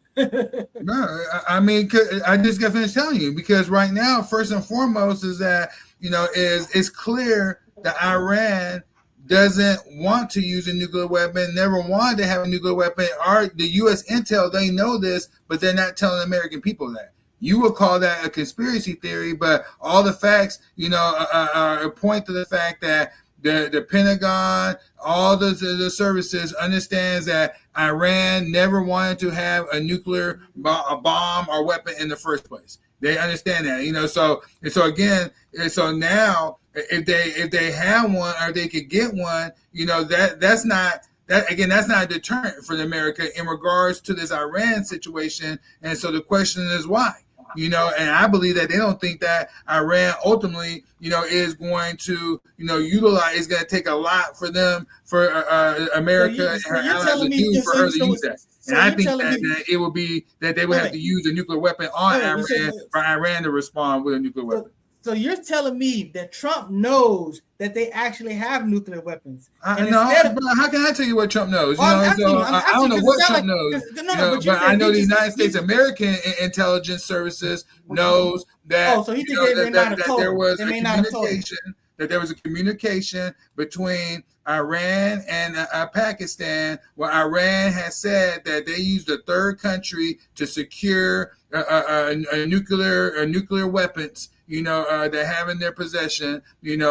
No, I just got finished telling you, because right now, first and foremost, is that, it's clear that Iran doesn't want to use a nuclear weapon, never wanted to have a nuclear weapon. The U.S. intel, they know this, but they're not telling American people that. You would call that a conspiracy theory, but all the facts, point to the fact that the Pentagon, all the services understands that Iran never wanted to have a nuclear bomb or weapon in the first place. They understand that, so now if they have one or they could get one, that's not a deterrent for America in regards to this Iran situation. And so the question is why? And I believe that they don't think that Iran ultimately, is going to, utilize, is going to take a lot for them, for America and her allies to do for her to use that. And I think that it would be that they would have to use a nuclear weapon on Iran for Iran to respond with a nuclear weapon. So you're telling me that Trump knows that they actually have nuclear weapons? How can I tell you what Trump knows? I don't know what Trump knows. But I know the United States American Intelligence Services knows that, so he there was a communication between Iran and Pakistan, where Iran has said that they used a third country to secure nuclear weapons, they have in their possession, and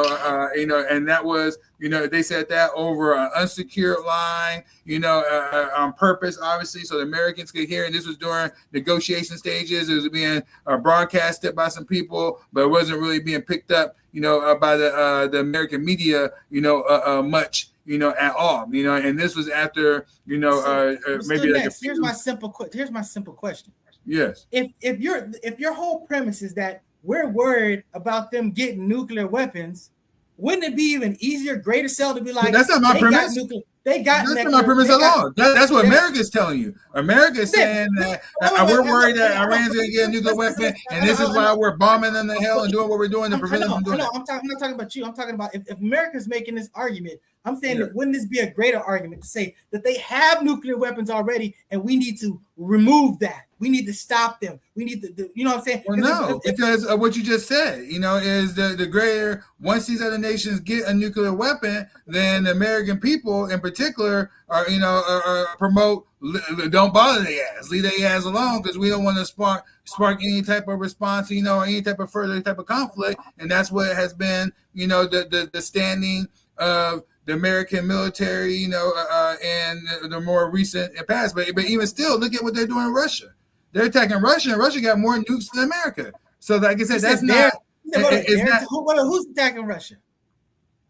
that was, they said that over an unsecured line, on purpose, obviously, so the Americans could hear. And this was during negotiation stages. It was being broadcasted by some people, but it wasn't really being picked up, by the American media, much, at all, and this was after, maybe like here's my simple question. Yes. If your whole premise is that we're worried about them getting nuclear weapons, wouldn't it be even easier, greater sell to be like, that's not my premise. That's not my premise at all. That's what America is telling you. America is saying that we're worried that Iran's going to get a nuclear weapon, and this is why we're bombing them to hell and doing what we're doing to prevent them from doing it. I'm not talking about you. I'm talking about if America's making this argument, I'm saying that wouldn't this be a greater argument to say that they have nuclear weapons already, and we need to remove that. We need to stop them. We need to, you know what I'm saying? Well, no, because of what you just said, is the greater, once these other nations get a nuclear weapon, then the American people in particular are, promote, don't bother their ass, leave their ass alone, because we don't want to spark any type of response, or any type of further type of conflict. And that's what has been, the standing of the American military, and the more recent past. But even still, look at what they're doing in Russia. They're attacking Russia, and Russia got more nukes than America. So, like I said, that's not. Who's attacking Russia?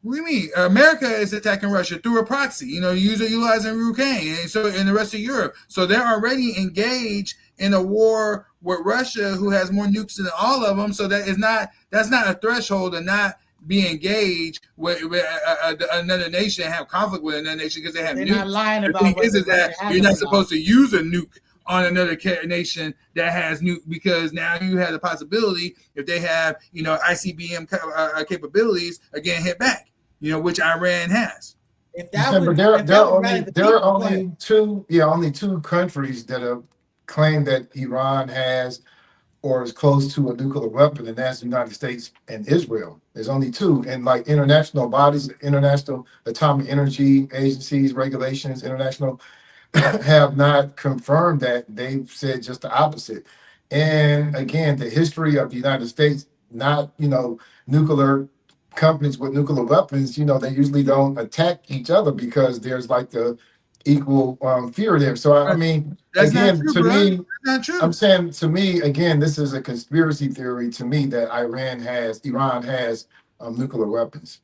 What do you mean? America is attacking Russia through a proxy. Utilizing Ukraine, and so in the rest of Europe. So they're already engaged in a war with Russia, who has more nukes than all of them. So that's not a threshold to not be engaged with another nation and have conflict with another nation because they have nukes. Not lying about the thing is that you're not supposed to use a nuke on another nation that has nuke, because now you have the possibility, if they have ICBM capabilities, again, hit back, which Iran has. There are only two countries that have claimed that Iran has or is close to a nuclear weapon, and that's the United States and Israel. There's only two, and like international bodies, international atomic energy agencies, regulations, international have not confirmed that. They've said just the opposite. And again, the history of the United States, not nuclear companies with nuclear weapons, they usually don't attack each other because there's like the equal fear there. So I mean, that's again, not true, to me, that's not true. I'm saying, to me, again, this is a conspiracy theory to me that Iran has nuclear weapons.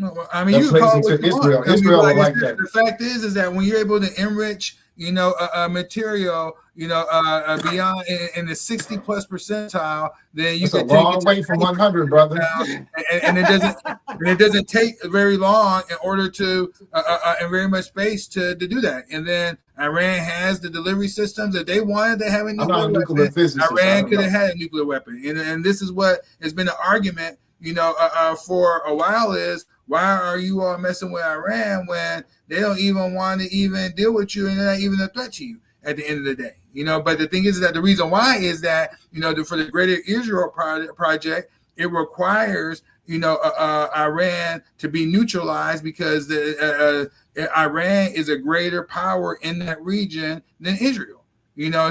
No, I mean, you call it Israel. Israel will like that. The fact is that when you're able to enrich, material, beyond in the 60+ percentile, then you can take a long way from 100, brother. And it doesn't take very long in order to and very much space to do that. And then Iran has the delivery systems that they wanted to have a nuclear weapon. Iran could have had a nuclear weapon, and this is what has been an argument, for a while is, why are you all messing with Iran when they don't even want to even deal with you, and they're not even a threat to you at the end of the day? But the thing is that the reason why is that, for the Greater Israel Project, it requires, Iran to be neutralized, because Iran is a greater power in that region than Israel.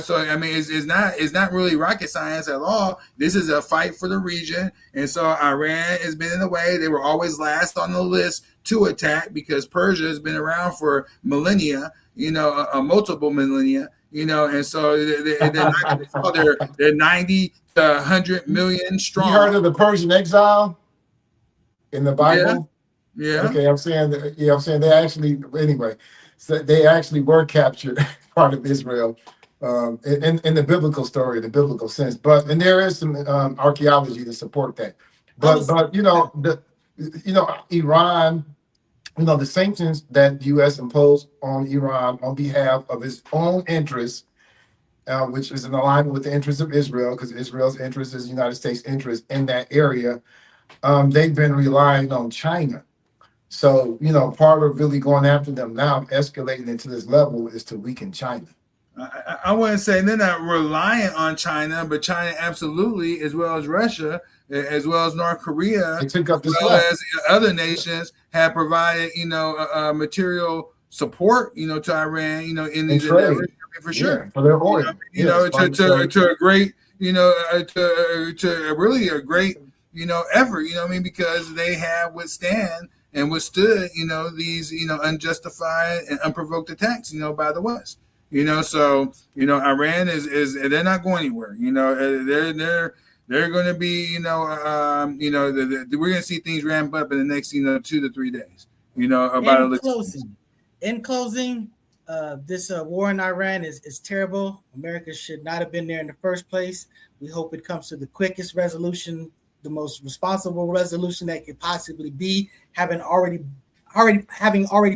So I mean, it's not really rocket science at all. This is a fight for the region, and so Iran has been in the way. They were always last on the list to attack because Persia has been around for millennia, multiple millennia, and so they're 90 to 100 million strong. You heard of the Persian exile in the Bible? Yeah. Okay, I'm saying they actually, anyway, so they actually were captured, part of Israel. In the biblical story, the biblical sense, and there is some archaeology to support that. But Iran, the sanctions that the U.S. imposed on Iran on behalf of its own interests, which is in alignment with the interests of Israel, because Israel's interest is the United States' interest in that area. They've been relying on China. So, part of really going after them now, escalating into this level, is to weaken China. I wouldn't say they're not reliant on China, but China absolutely, as well as Russia, as well as North Korea, as well as other nations, have provided, material support, to Iran, in these endeavors, for sure. Yeah, for their oil. To a great, to really a great, effort, because they have withstood, these, unjustified and unprovoked attacks, by the West. So Iran is they're not going anywhere. They're going to be we're going to see things ramp up in the next 2 to 3 days. In closing, this war in Iran is terrible. America should not have been there in the first place. We hope it comes to the quickest resolution, the most responsible resolution that could possibly be, having already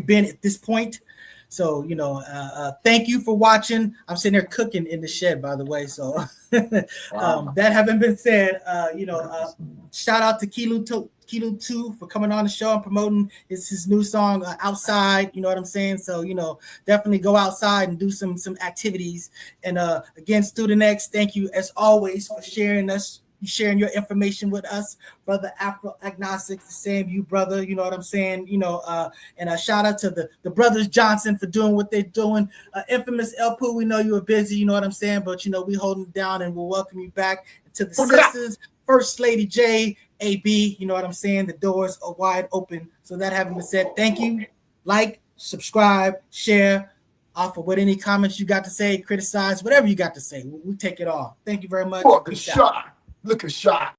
been at this point. So, thank you for watching. I'm sitting there cooking in the shed, by the way. So that having been said, shout out to Kelo II for coming on the show and promoting his new song, Outside. You know what I'm saying? So, definitely go outside and do some activities. And again, Student X, thank you as always for sharing your information with us, brother Afro Agnostics, the same you, brother, you know what I'm saying, and a shout out to the brothers Johnson for doing what they're doing. Infamous El Poo, we know you were busy, you know what I'm saying, but we holding it down, and we'll welcome you back. To the sisters, First Lady J, AB, you know what I'm saying, the doors are wide open. So that having been said, thank you. Like, subscribe, share, offer what any comments you got to say, criticize, whatever you got to say. We take it all. Thank you very much. Look a shot.